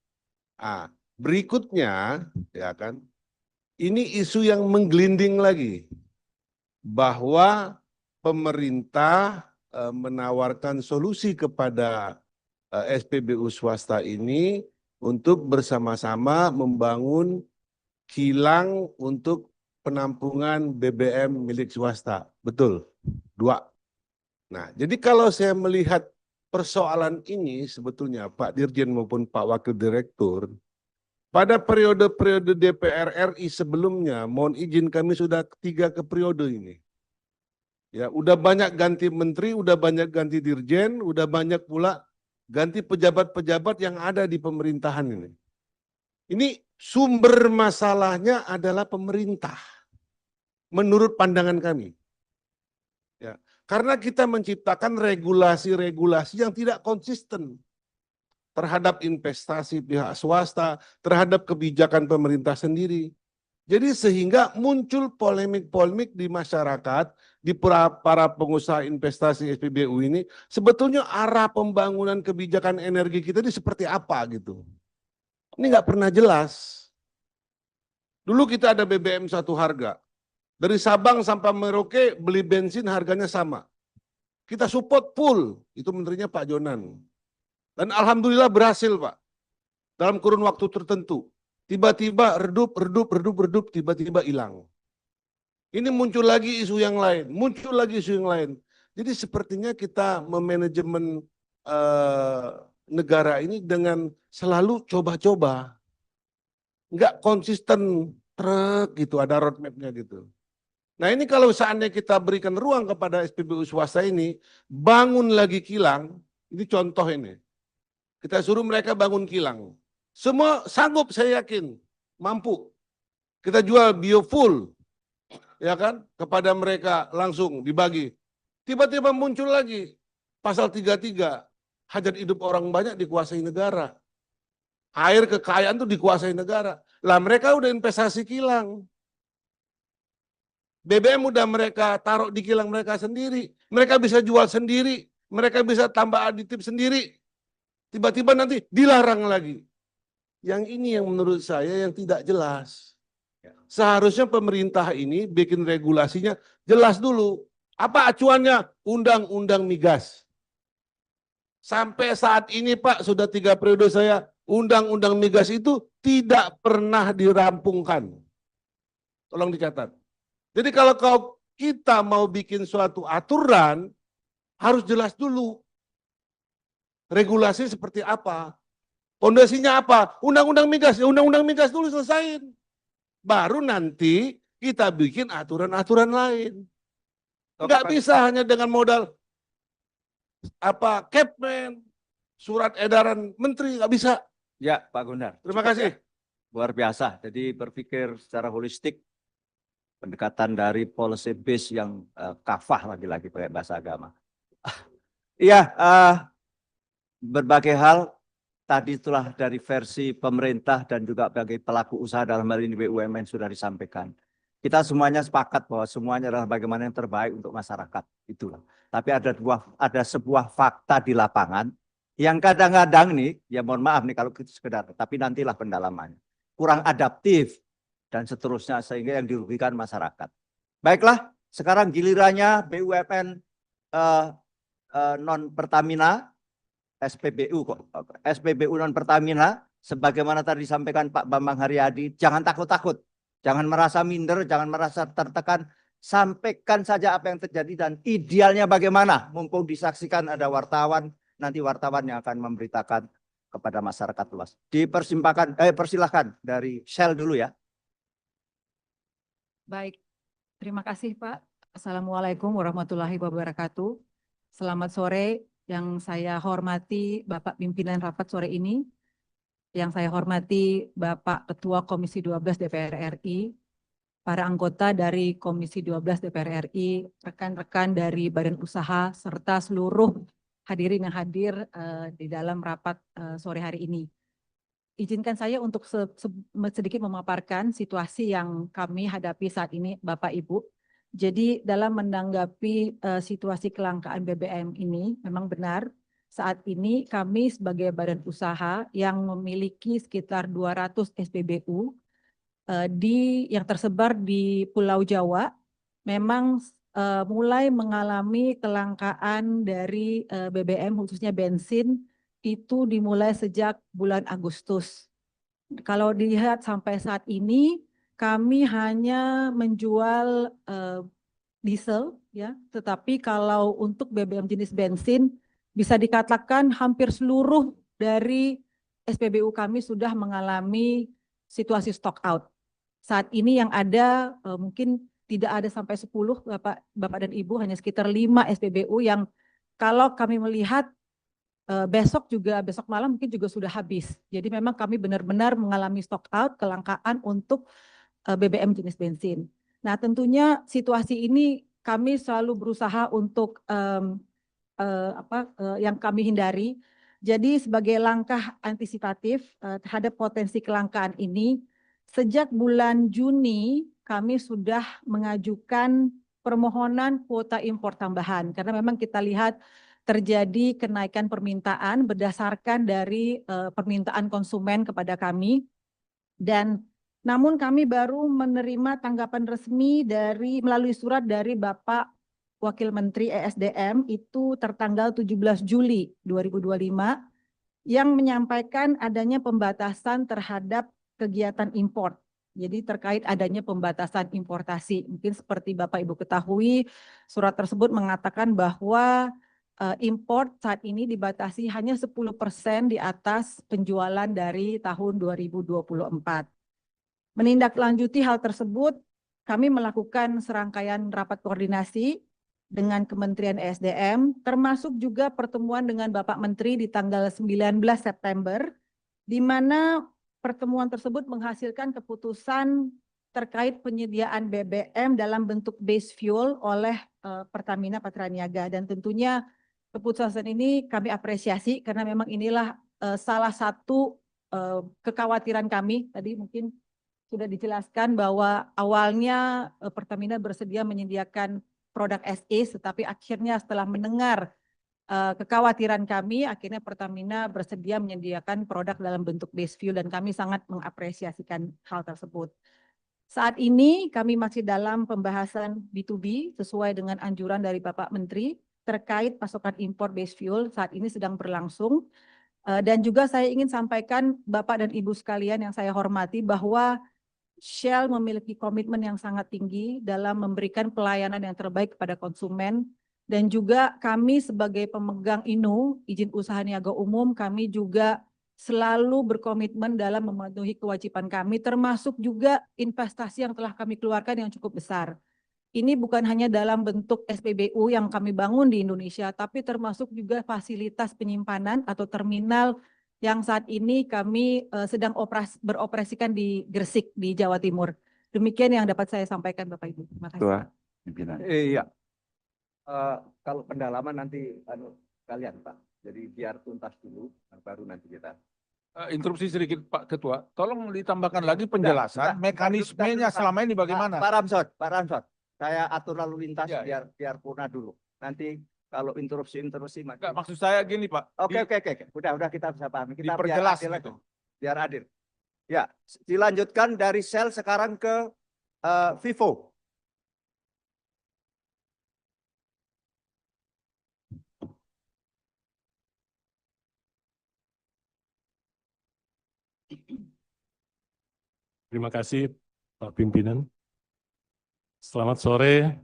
Berikutnya, ya kan, ini isu yang menggelinding lagi bahwa pemerintah menawarkan solusi kepada SPBU swasta ini untuk bersama-sama membangun kilang untuk penampungan BBM milik swasta. Betul, dua. Nah, jadi kalau saya melihat persoalan ini sebetulnya Pak Dirjen maupun Pak Wakil Direktur, pada periode-periode DPR RI sebelumnya, mohon izin kami sudah 3 periode ini. Ya, udah banyak ganti menteri, udah banyak ganti dirjen, udah banyak pula ganti pejabat-pejabat yang ada di pemerintahan ini. Ini sumber masalahnya adalah pemerintah, menurut pandangan kami. Ya, karena kita menciptakan regulasi-regulasi yang tidak konsisten terhadap investasi pihak swasta, terhadap kebijakan pemerintah sendiri. Jadi sehingga muncul polemik-polemik di masyarakat, di para pengusaha investasi SPBU ini, sebetulnya arah pembangunan kebijakan energi kita ini seperti apa gitu. Ini nggak pernah jelas. Dulu kita ada BBM satu harga. Dari Sabang sampai Merauke beli bensin harganya sama. Kita support full, itu menterinya Pak Jonan. Dan alhamdulillah berhasil Pak. Dalam kurun waktu tertentu. Tiba-tiba redup, tiba-tiba hilang. Ini muncul lagi isu yang lain, Jadi sepertinya kita memanajemen negara ini dengan selalu coba-coba. Nggak konsisten, gitu, ada roadmap-nya gitu. Nah ini kalau seandainya kita berikan ruang kepada SPBU swasta ini, bangun lagi kilang, ini contoh ini. Kita suruh mereka bangun kilang. Semua sanggup, saya yakin, mampu. Kita jual biofuel, ya kan, kepada mereka langsung dibagi. Tiba-tiba muncul lagi pasal 33, hajat hidup orang banyak dikuasai negara. Air kekayaan itu dikuasai negara. Lah mereka udah investasi kilang. BBM udah mereka taruh di kilang mereka sendiri. Mereka bisa jual sendiri. Mereka bisa tambah aditif sendiri. Tiba-tiba nanti dilarang lagi. Yang ini yang menurut saya yang tidak jelas. Seharusnya pemerintah ini bikin regulasinya jelas dulu. Apa acuannya? Undang-undang migas. Sampai saat ini Pak, sudah 3 periode saya, undang-undang migas itu tidak pernah dirampungkan. Tolong dicatat. Jadi kalau kita mau bikin suatu aturan, harus jelas dulu. Regulasi seperti apa? Fondasinya apa? Undang-undang migas. Ya undang-undang migas dulu selesain. Baru nanti kita bikin aturan-aturan lain. Nggak bisa hanya dengan modal Kepmen, surat edaran menteri, nggak bisa. Ya, Pak Gundar. Terima kasih. Luar biasa. Jadi berpikir secara holistik, pendekatan dari policy base yang kafah lagi-lagi pakai bahasa agama. Iya, berbagai hal tadi itulah dari versi pemerintah dan juga bagi pelaku usaha dalam hal ini BUMN sudah disampaikan. Kita semuanya sepakat bahwa semuanya adalah bagaimana yang terbaik untuk masyarakat. Itulah. Tapi ada sebuah fakta di lapangan yang kadang-kadang nih, ya mohon maaf nih kalau itu sekedar, tapi nantilah pendalamannya. Kurang adaptif dan seterusnya sehingga yang dirugikan masyarakat. Baiklah, sekarang gilirannya BUMN non Pertamina, SPBU non Pertamina, sebagaimana tadi disampaikan Pak Bambang Haryadi, jangan takut-takut. Jangan merasa minder, jangan merasa tertekan. Sampaikan saja apa yang terjadi dan idealnya bagaimana. Mumpung disaksikan ada wartawan, nanti wartawan yang akan memberitakan kepada masyarakat luas. Persilahkan dari Shell dulu ya. Baik, terima kasih Pak. Assalamualaikum warahmatullahi wabarakatuh. Selamat sore yang saya hormati Bapak Pimpinan Rapat sore ini. Yang saya hormati Bapak Ketua Komisi 12 DPR RI, para anggota dari Komisi 12 DPR RI, rekan-rekan dari Badan Usaha, serta seluruh hadirin yang hadir di dalam rapat sore hari ini. Izinkan saya untuk sedikit memaparkan situasi yang kami hadapi saat ini, Bapak Ibu. Jadi dalam menanggapi situasi kelangkaan BBM ini, memang benar saat ini kami sebagai badan usaha yang memiliki sekitar 200 SPBU yang tersebar di Pulau Jawa, memang mulai mengalami kelangkaan dari BBM khususnya bensin itu dimulai sejak bulan Agustus. Kalau dilihat sampai saat ini kami hanya menjual diesel ya, tetapi kalau untuk BBM jenis bensin bisa dikatakan hampir seluruh dari SPBU kami sudah mengalami situasi stock out. Saat ini yang ada mungkin tidak ada sampai 10 Bapak dan Ibu, hanya sekitar 5 SPBU yang kalau kami melihat besok malam mungkin juga sudah habis. Jadi memang kami benar-benar mengalami stock out, kelangkaan untuk BBM jenis bensin. Nah, tentunya situasi ini kami selalu berusaha untuk yang kami hindari. Jadi sebagai langkah antisipatif terhadap potensi kelangkaan ini, sejak bulan Juni kami sudah mengajukan permohonan kuota impor tambahan karena memang kita lihat terjadi kenaikan permintaan berdasarkan dari permintaan konsumen kepada kami, dan namun kami baru menerima tanggapan resmi melalui surat dari Bapak Wakil Menteri ESDM itu tertanggal 17 Juli 2025 yang menyampaikan adanya pembatasan terhadap kegiatan impor. Jadi terkait adanya pembatasan importasi. Mungkin seperti Bapak Ibu ketahui, surat tersebut mengatakan bahwa impor saat ini dibatasi hanya 10% di atas penjualan dari tahun 2024. Menindaklanjuti hal tersebut, kami melakukan serangkaian rapat koordinasi dengan Kementerian ESDM, termasuk juga pertemuan dengan Bapak Menteri di tanggal 19 September, di mana pertemuan tersebut menghasilkan keputusan terkait penyediaan BBM dalam bentuk base fuel oleh Pertamina Patraniaga. Dan tentunya keputusan ini kami apresiasi karena memang inilah salah satu kekhawatiran kami. Tadi mungkin sudah dijelaskan bahwa awalnya Pertamina bersedia menyediakan produk SE, tetapi akhirnya setelah mendengar kekhawatiran kami, akhirnya Pertamina bersedia menyediakan produk dalam bentuk base fuel dan kami sangat mengapresiasikan hal tersebut. Saat ini kami masih dalam pembahasan B2B sesuai dengan anjuran dari Bapak Menteri terkait pasokan impor base fuel saat ini sedang berlangsung. Dan juga saya ingin sampaikan Bapak dan Ibu sekalian yang saya hormati bahwa Shell memiliki komitmen yang sangat tinggi dalam memberikan pelayanan yang terbaik kepada konsumen. Dan juga kami sebagai pemegang INU, izin usaha niaga umum, kami juga selalu berkomitmen dalam memenuhi kewajiban kami, termasuk juga investasi yang telah kami keluarkan yang cukup besar. Ini bukan hanya dalam bentuk SPBU yang kami bangun di Indonesia, tapi termasuk juga fasilitas penyimpanan atau terminal yang saat ini kami sedang beroperasikan di Gresik, di Jawa Timur. Demikian yang dapat saya sampaikan Bapak Ibu. Terima kasih. Ketua Pimpinan. Iya. Kalau pendalaman nanti kalian Pak. Jadi biar tuntas dulu, baru nanti kita. Interupsi sedikit Pak Ketua, tolong ditambahkan lagi penjelasan mekanismenya selama ini bagaimana? Pak Ramsot, saya atur lalu lintas Ya, biar purna dulu. Nanti kalau interupsi Enggak, maksud saya gini Pak. Oke. Udah kita bisa pahami. Kita Diperjelas biar adil gitu. Biar adil. Ya, dilanjutkan dari Shell sekarang ke Vivo. Terima kasih Pak Pimpinan. Selamat sore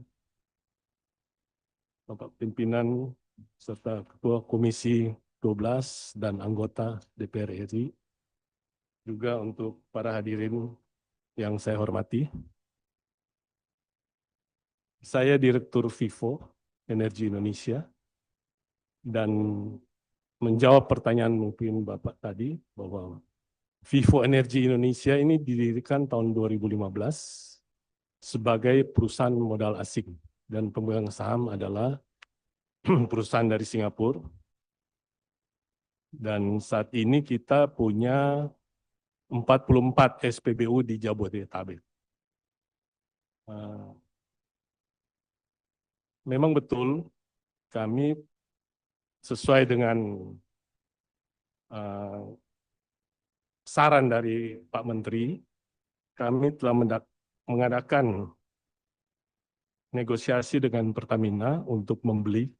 Bapak Pimpinan serta Ketua Komisi 12 dan anggota DPR RI. Juga untuk para hadirin yang saya hormati. Saya Direktur Vivo Energi Indonesia dan menjawab pertanyaan mungkin Bapak tadi bahwa Vivo Energi Indonesia ini didirikan tahun 2015 sebagai perusahaan modal asing dan pemegang saham adalah perusahaan dari Singapura. Dan saat ini kita punya 44 SPBU di Jabodetabek. Memang betul kami sesuai dengan saran dari Pak Menteri, kami telah mengadakan negosiasi dengan Pertamina untuk membeli,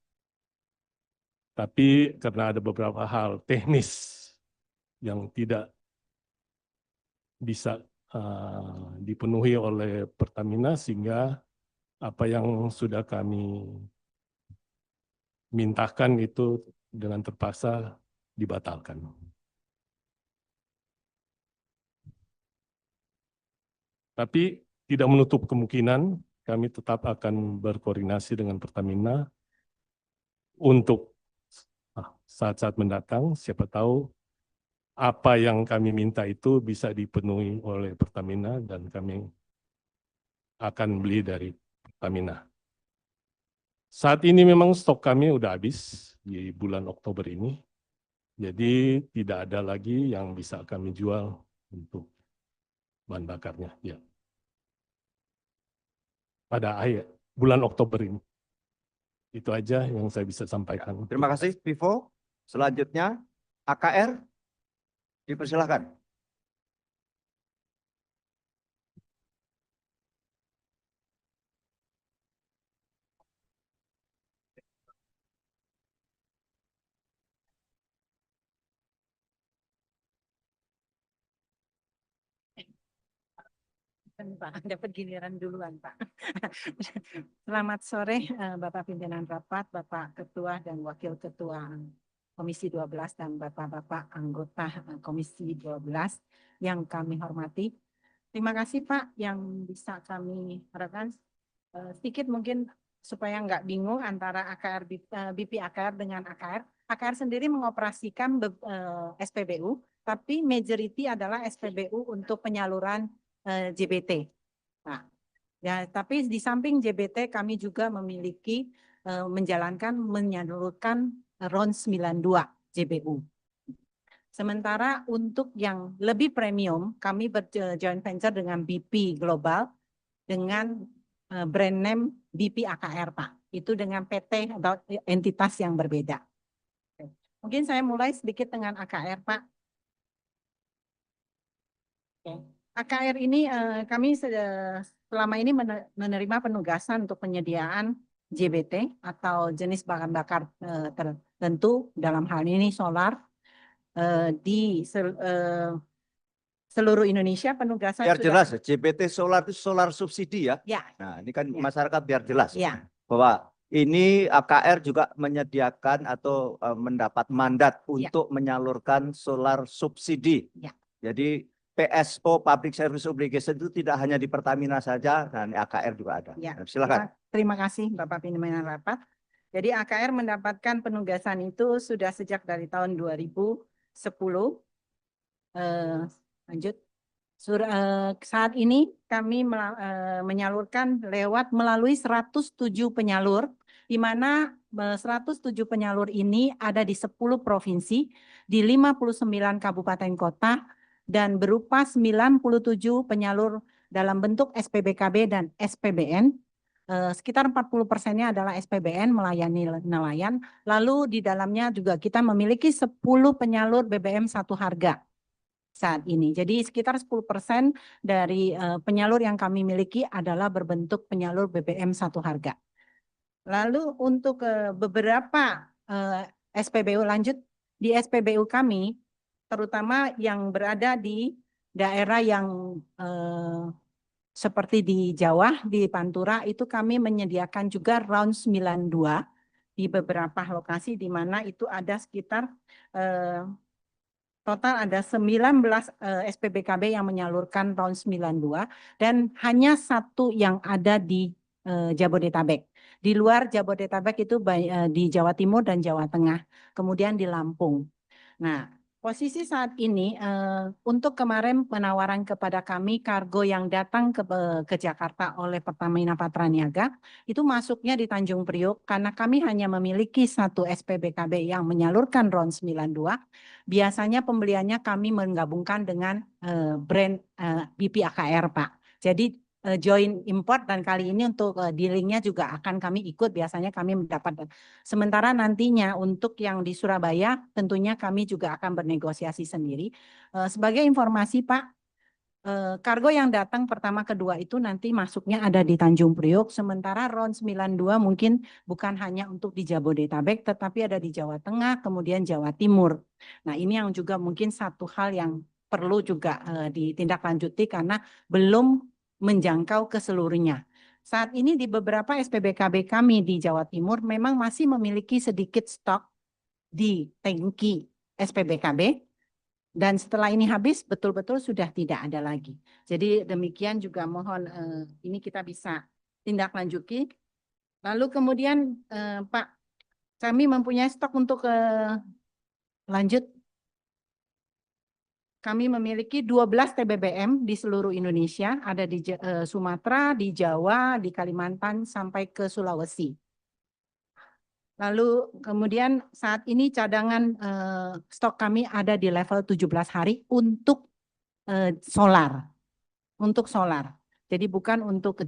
tapi karena ada beberapa hal teknis yang tidak bisa dipenuhi oleh Pertamina, sehingga apa yang sudah kami mintakan itu dengan terpaksa dibatalkan. Tapi tidak menutup kemungkinan kami tetap akan berkoordinasi dengan Pertamina untuk saat-saat mendatang, siapa tahu apa yang kami minta itu bisa dipenuhi oleh Pertamina dan kami akan beli dari Pertamina. Saat ini memang stok kami udah habis di bulan Oktober ini, jadi tidak ada lagi yang bisa kami jual untuk bahan bakarnya. Ya. Pada akhir bulan Oktober ini. Itu aja yang saya bisa sampaikan. Terima kasih, Vivo. Selanjutnya, AKR, dipersilahkan. Pak, dapat giliran duluan, Pak. Selamat sore, Bapak Pimpinan Rapat, Bapak Ketua dan Wakil Ketua Komisi 12 dan Bapak-Bapak anggota Komisi 12 yang kami hormati. Terima kasih Pak yang bisa kami harapkan sedikit mungkin supaya nggak bingung antara AKR BP AKR dengan AKR. AKR sendiri mengoperasikan SPBU, tapi majority adalah SPBU untuk penyaluran JBT. Nah, ya, tapi di samping JBT kami juga memiliki menyalurkan RON 92 JBU. Sementara untuk yang lebih premium, kami berjoint venture dengan BP Global dengan brand name BP AKR, Pak. Itu dengan PT atau entitas yang berbeda. Mungkin saya mulai sedikit dengan AKR, Pak. Oke. AKR ini kami selama ini menerima penugasan untuk penyediaan JBT atau jenis bahan bakar tertentu, dalam hal ini solar, di seluruh Indonesia. Penugasan Biar sudah jelas, JBT solar itu solar subsidi ya. ya, Nah, ini kan Ya. masyarakat biar jelas ya, bahwa ini AKR juga menyediakan atau mendapat mandat Ya. untuk menyalurkan solar subsidi. Ya. Jadi PSO Public Service Obligation itu tidak hanya di Pertamina saja, dan AKR juga ada. Ya. Nah, silakan. Terima kasih Bapak Pimpinan Rapat. Jadi AKR mendapatkan penugasan itu sudah sejak dari tahun 2010. Lanjut. Saat ini kami menyalurkan melalui 107 penyalur, di mana 107 penyalur ini ada di 10 provinsi, di 59 kabupaten kota, dan berupa 97 penyalur dalam bentuk SPBKB dan SPBN. Sekitar 40%-nya adalah SPBN melayani nelayan. Lalu di dalamnya juga kita memiliki 10 penyalur BBM satu harga saat ini. Jadi sekitar 10% dari penyalur yang kami miliki adalah berbentuk penyalur BBM satu harga. Lalu untuk beberapa SPBU lanjut, di SPBU kami, terutama yang berada di daerah yang seperti di Jawa, di Pantura, itu kami menyediakan juga RON 92 di beberapa lokasi, di mana itu ada sekitar total ada 19 SPBKB yang menyalurkan RON 92 dan hanya satu yang ada di Jabodetabek. Di luar Jabodetabek itu di Jawa Timur dan Jawa Tengah, kemudian di Lampung. Nah, posisi saat ini untuk kemarin penawaran kepada kami kargo yang datang ke Jakarta oleh Pertamina Patraniaga itu masuknya di Tanjung Priok karena kami hanya memiliki satu SPBKB yang menyalurkan RON 92. Biasanya pembeliannya kami menggabungkan dengan brand BP AKR, Pak. Jadi joint import dan kali ini untuk dealingnya juga akan kami ikut, biasanya kami mendapat. Sementara nantinya untuk yang di Surabaya tentunya kami juga akan bernegosiasi sendiri. Sebagai informasi Pak, kargo yang datang pertama kedua itu nanti masuknya ada di Tanjung Priok, sementara RON 92 mungkin bukan hanya untuk di Jabodetabek tetapi ada di Jawa Tengah kemudian Jawa Timur. Nah ini yang juga mungkin satu hal yang perlu juga ditindaklanjuti karena belum menjangkau ke seluruhnya. Saat ini di beberapa SPBKB kami di Jawa Timur memang masih memiliki sedikit stok di tangki SPBKB. Dan setelah ini habis betul-betul sudah tidak ada lagi. Jadi demikian juga mohon ini kita bisa tindak lanjuti. Lalu kemudian Pak, kami mempunyai stok untuk lanjut. Kami memiliki 12 TBBM di seluruh Indonesia, ada di Sumatera, di Jawa, di Kalimantan, sampai ke Sulawesi. Lalu kemudian saat ini cadangan stok kami ada di level 17 hari untuk solar. Untuk solar. Jadi bukan untuk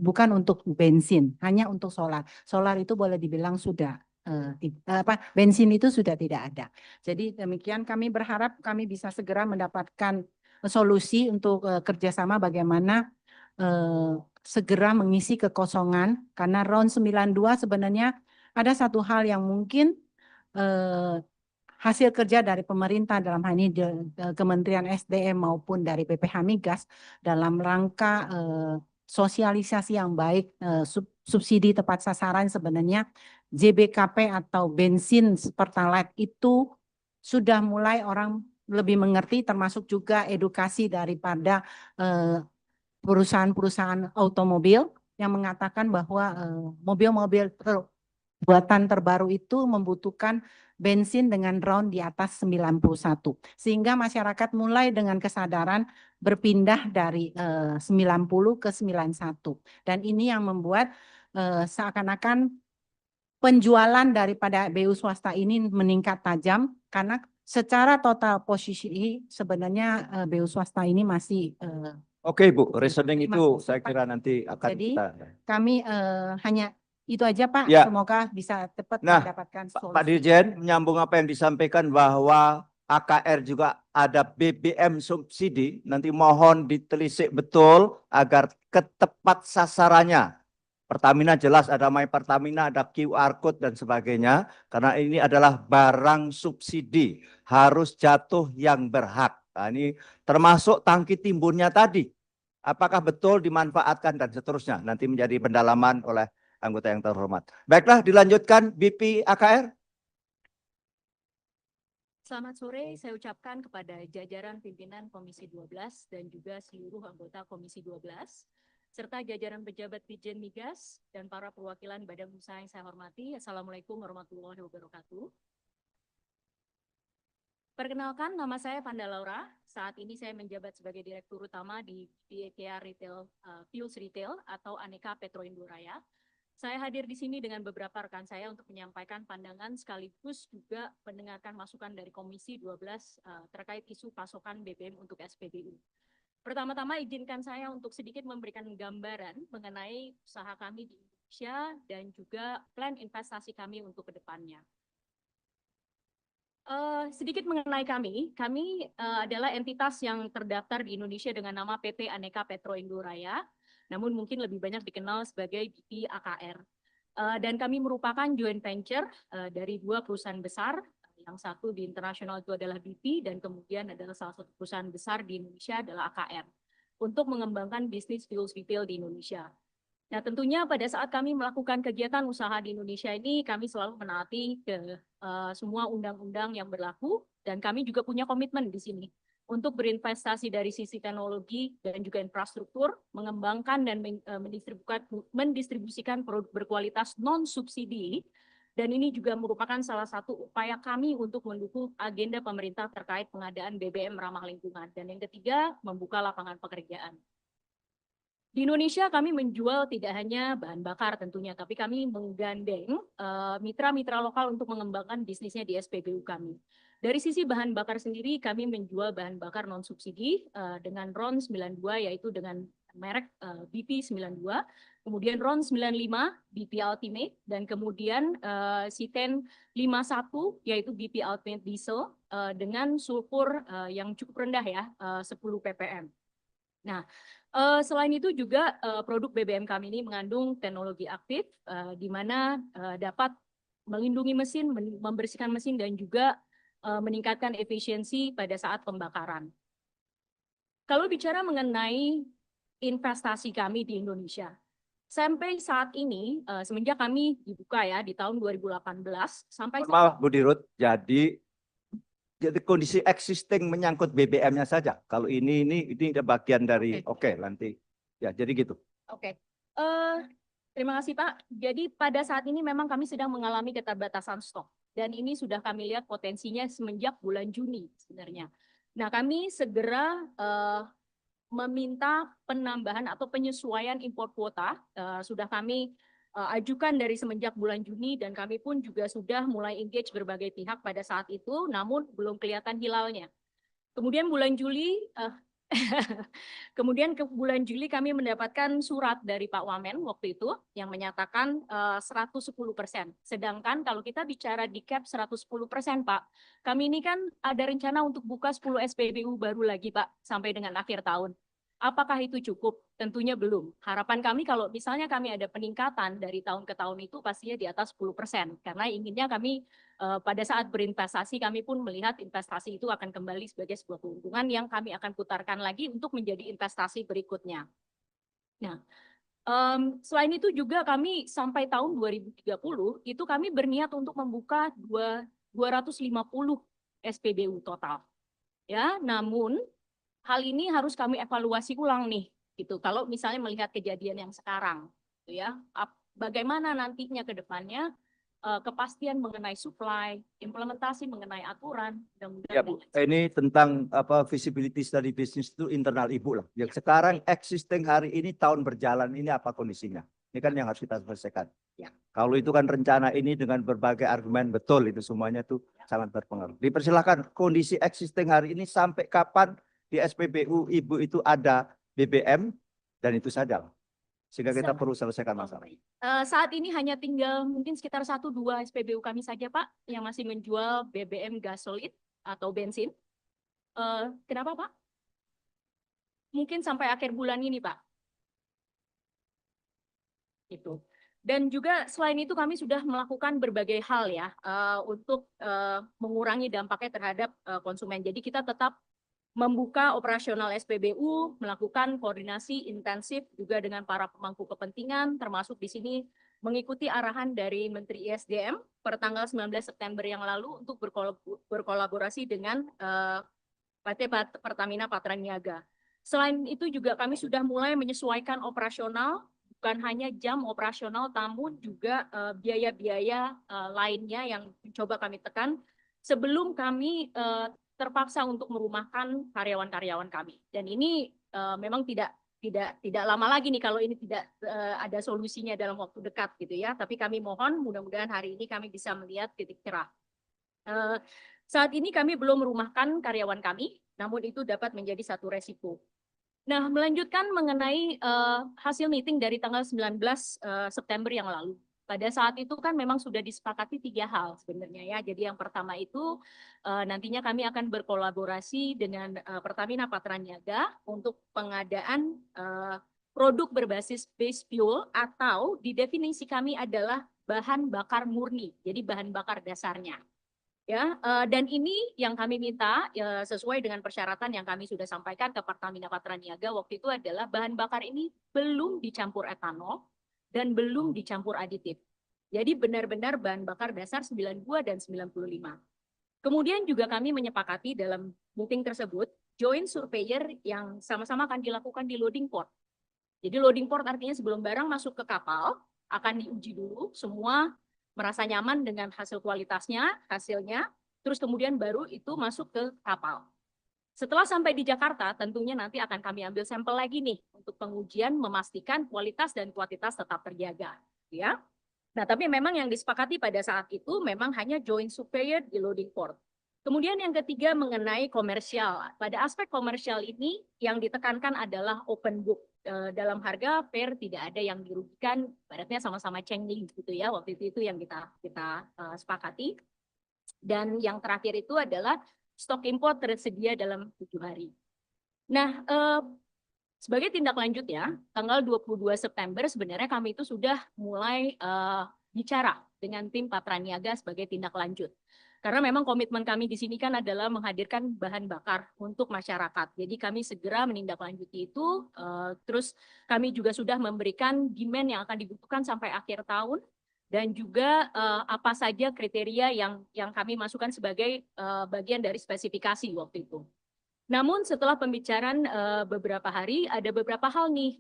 bukan untuk bensin, hanya untuk solar. Solar itu boleh dibilang sudah bensin itu sudah tidak ada. Jadi demikian kami berharap kami bisa segera mendapatkan solusi untuk kerjasama bagaimana segera mengisi kekosongan, karena round 92 sebenarnya ada satu hal yang mungkin hasil kerja dari pemerintah dalam hal ini Kementerian SDM maupun dari PPH Migas dalam rangka sosialisasi yang baik, subsidi tepat sasaran sebenarnya JBKP atau bensin Pertalite itu sudah mulai orang lebih mengerti, termasuk juga edukasi daripada perusahaan-perusahaan automobil yang mengatakan bahwa mobil-mobil buatan terbaru itu membutuhkan bensin dengan round di atas 91. Sehingga masyarakat mulai dengan kesadaran berpindah dari 90 ke 91. Dan ini yang membuat seakan-akan penjualan daripada BU swasta ini meningkat tajam, karena secara total posisi sebenarnya BU swasta ini masih Oke Bu, reasoning itu Mas, saya kira nanti akan jadi kita. kami hanya itu aja Pak, Ya. semoga bisa cepat Nah, mendapatkan Pak solusi. Dirjen menyambung apa yang disampaikan bahwa AKR juga ada BBM subsidi, nanti mohon ditelisik betul agar ketepat sasarannya. Pertamina jelas ada My Pertamina, ada QR Code dan sebagainya, karena ini adalah barang subsidi, harus jatuh yang berhak. Nah, ini termasuk tangki timbunnya tadi. Apakah betul dimanfaatkan dan seterusnya, nanti menjadi pendalaman oleh anggota yang terhormat. Baiklah, dilanjutkan BP AKR. Selamat sore, saya ucapkan kepada jajaran pimpinan Komisi 12 dan juga seluruh anggota Komisi 12, serta jajaran pejabat Ditjen Migas dan para perwakilan badan usaha yang saya hormati. Assalamualaikum warahmatullahi wabarakatuh. Perkenalkan, nama saya Panda Laura. Saat ini saya menjabat sebagai Direktur Utama di BKR Retail, Fuels Retail atau Aneka Petro Indoraya. Saya hadir di sini dengan beberapa rekan saya untuk menyampaikan pandangan sekaligus juga mendengarkan masukan dari Komisi 12 terkait isu pasokan BBM untuk SPBU. Pertama-tama izinkan saya untuk sedikit memberikan gambaran mengenai usaha kami di Indonesia dan juga plan investasi kami untuk ke depannya. Sedikit mengenai kami adalah entitas yang terdaftar di Indonesia dengan nama PT Aneka Petro Indoraya, namun mungkin lebih banyak dikenal sebagai BP AKR. Dan kami merupakan joint venture dari dua perusahaan besar. Yang satu di internasional itu adalah BP dan kemudian adalah salah satu perusahaan besar di Indonesia adalah AKR untuk mengembangkan bisnis fuels retail di Indonesia. Nah, tentunya pada saat kami melakukan kegiatan usaha di Indonesia ini, kami selalu menaati ke semua undang-undang yang berlaku dan kami juga punya komitmen di sini untuk berinvestasi dari sisi teknologi dan juga infrastruktur, mengembangkan dan mendistribusikan produk berkualitas non-subsidi. Dan ini juga merupakan salah satu upaya kami untuk mendukung agenda pemerintah terkait pengadaan BBM ramah lingkungan. Dan yang ketiga, membuka lapangan pekerjaan. Di Indonesia kami menjual tidak hanya bahan bakar tentunya, tapi kami menggandeng mitra-mitra lokal untuk mengembangkan bisnisnya di SPBU kami. Dari sisi bahan bakar sendiri, kami menjual bahan bakar non-subsidi dengan RON 92, yaitu dengan merek BP 92. Kemudian RON 95 BP Ultimate dan kemudian Citen 51 yaitu BP Ultimate Diesel dengan sulfur yang cukup rendah ya 10 ppm. Nah, selain itu juga produk BBM kami ini mengandung teknologi aktif di mana dapat melindungi mesin, membersihkan mesin dan juga meningkatkan efisiensi pada saat pembakaran. Kalau bicara mengenai investasi kami di Indonesia, sampai saat ini, semenjak kami dibuka ya di tahun 2018 sampai Maaf Bu Dirut, jadi jadi kondisi existing menyangkut BBM-nya saja. Kalau ini ada bagian dari oke nanti ya jadi gitu. Oke. Terima kasih Pak. Jadi pada saat ini memang kami sedang mengalami keterbatasan stok. Dan ini sudah kami lihat potensinya semenjak bulan Juni sebenarnya. Nah kami segera meminta penambahan atau penyesuaian impor kuota. Sudah kami ajukan dari semenjak bulan Juni dan kami pun juga sudah mulai engage berbagai pihak pada saat itu, namun belum kelihatan hilalnya. Kemudian bulan Juli, ke bulan Juli kami mendapatkan surat dari Pak Wamen waktu itu yang menyatakan 110%. Sedangkan kalau kita bicara di cap 110% Pak, kami ini kan ada rencana untuk buka 10 SPBU baru lagi Pak sampai dengan akhir tahun. Apakah itu cukup? Tentunya belum. Harapan kami kalau misalnya kami ada peningkatan dari tahun ke tahun itu pastinya di atas 10%. Karena inginnya kami pada saat berinvestasi kami pun melihat investasi itu akan kembali sebagai sebuah keuntungan yang kami akan putarkan lagi untuk menjadi investasi berikutnya. Nah, selain itu juga kami sampai tahun 2030 itu kami berniat untuk membuka 250 SPBU total. Ya, namun hal ini harus kami evaluasi ulang nih, gitu. Kalau misalnya melihat kejadian yang sekarang, gitu ya, bagaimana nantinya ke depannya kepastian mengenai supply, implementasi mengenai aturan, Ya Bu, ini tentang visibility study bisnis itu internal Ibu lah. Yang sekarang existing hari ini tahun berjalan ini apa kondisinya? Ini kan yang harus kita selesaikan. Ya. Kalau itu kan rencana ini dengan berbagai argumen betul itu semuanya tuh sangat berpengaruh. Dipersilakan kondisi existing hari ini sampai kapan di SPBU Ibu itu ada BBM dan itu saja. Sehingga kita perlu selesaikan masalah. Saat ini hanya tinggal mungkin sekitar 1-2 SPBU kami saja Pak yang masih menjual BBM gasolin atau bensin. Kenapa Pak? Mungkin sampai akhir bulan ini Pak. Itu. Dan juga selain itu kami sudah melakukan berbagai hal ya untuk mengurangi dampaknya terhadap konsumen. Jadi kita tetap membuka operasional SPBU, melakukan koordinasi intensif juga dengan para pemangku kepentingan, termasuk di sini mengikuti arahan dari Menteri ISDM per tanggal 19 September yang lalu untuk berkolaborasi dengan PT Pertamina Patraniaga. Selain itu juga kami sudah mulai menyesuaikan operasional, bukan hanya jam operasional, namun juga biaya-biaya lainnya yang coba kami tekan sebelum kami terpaksa untuk merumahkan karyawan-karyawan kami. Dan ini memang tidak lama lagi nih kalau ini tidak ada solusinya dalam waktu dekat gitu ya. Tapi kami mohon mudah-mudahan hari ini kami bisa melihat titik cerah. Saat ini kami belum merumahkan karyawan kami, namun itu dapat menjadi satu resiko. Nah, melanjutkan mengenai hasil meeting dari tanggal 19 September yang lalu. Pada saat itu kan memang sudah disepakati 3 hal sebenarnya ya. Jadi yang pertama itu nantinya kami akan berkolaborasi dengan Pertamina Patraniaga untuk pengadaan produk berbasis base fuel atau di definisi kami adalah bahan bakar murni. Jadi bahan bakar dasarnya. Ya, dan ini yang kami minta sesuai dengan persyaratan yang kami sudah sampaikan ke Pertamina Patraniaga waktu itu adalah bahan bakar ini belum dicampur etanol dan belum dicampur aditif. Jadi benar-benar bahan bakar dasar 92 dan 95. Kemudian juga kami menyepakati dalam meeting tersebut joint surveyor yang sama-sama akan dilakukan di loading port. Jadi loading port artinya sebelum barang masuk ke kapal akan diuji dulu, semua merasa nyaman dengan hasil kualitasnya, hasilnya, terus kemudian baru itu masuk ke kapal. Setelah sampai di Jakarta, tentunya nanti akan kami ambil sampel lagi nih untuk pengujian memastikan kualitas dan kuantitas tetap terjaga, ya. Nah, tapi memang yang disepakati pada saat itu memang hanya joint surveyor di loading port. Kemudian yang ketiga mengenai komersial. Pada aspek komersial ini yang ditekankan adalah open book. Dalam harga fair tidak ada yang dirugikan, ibaratnya sama-sama cengling gitu ya. Waktu itu yang kita sepakati. Dan yang terakhir itu adalah stok impor tersedia dalam 7 hari. Nah, sebagai tindak lanjut ya, tanggal 22 September sebenarnya kami itu sudah mulai bicara dengan tim Patraniaga sebagai tindak lanjut. Karena memang komitmen kami di sini kan adalah menghadirkan bahan bakar untuk masyarakat. Jadi kami segera menindaklanjuti itu, terus kami juga sudah memberikan demand yang akan dibutuhkan sampai akhir tahun. dan juga apa saja kriteria yang kami masukkan sebagai bagian dari spesifikasi waktu itu. Namun setelah pembicaraan beberapa hari, ada beberapa hal nih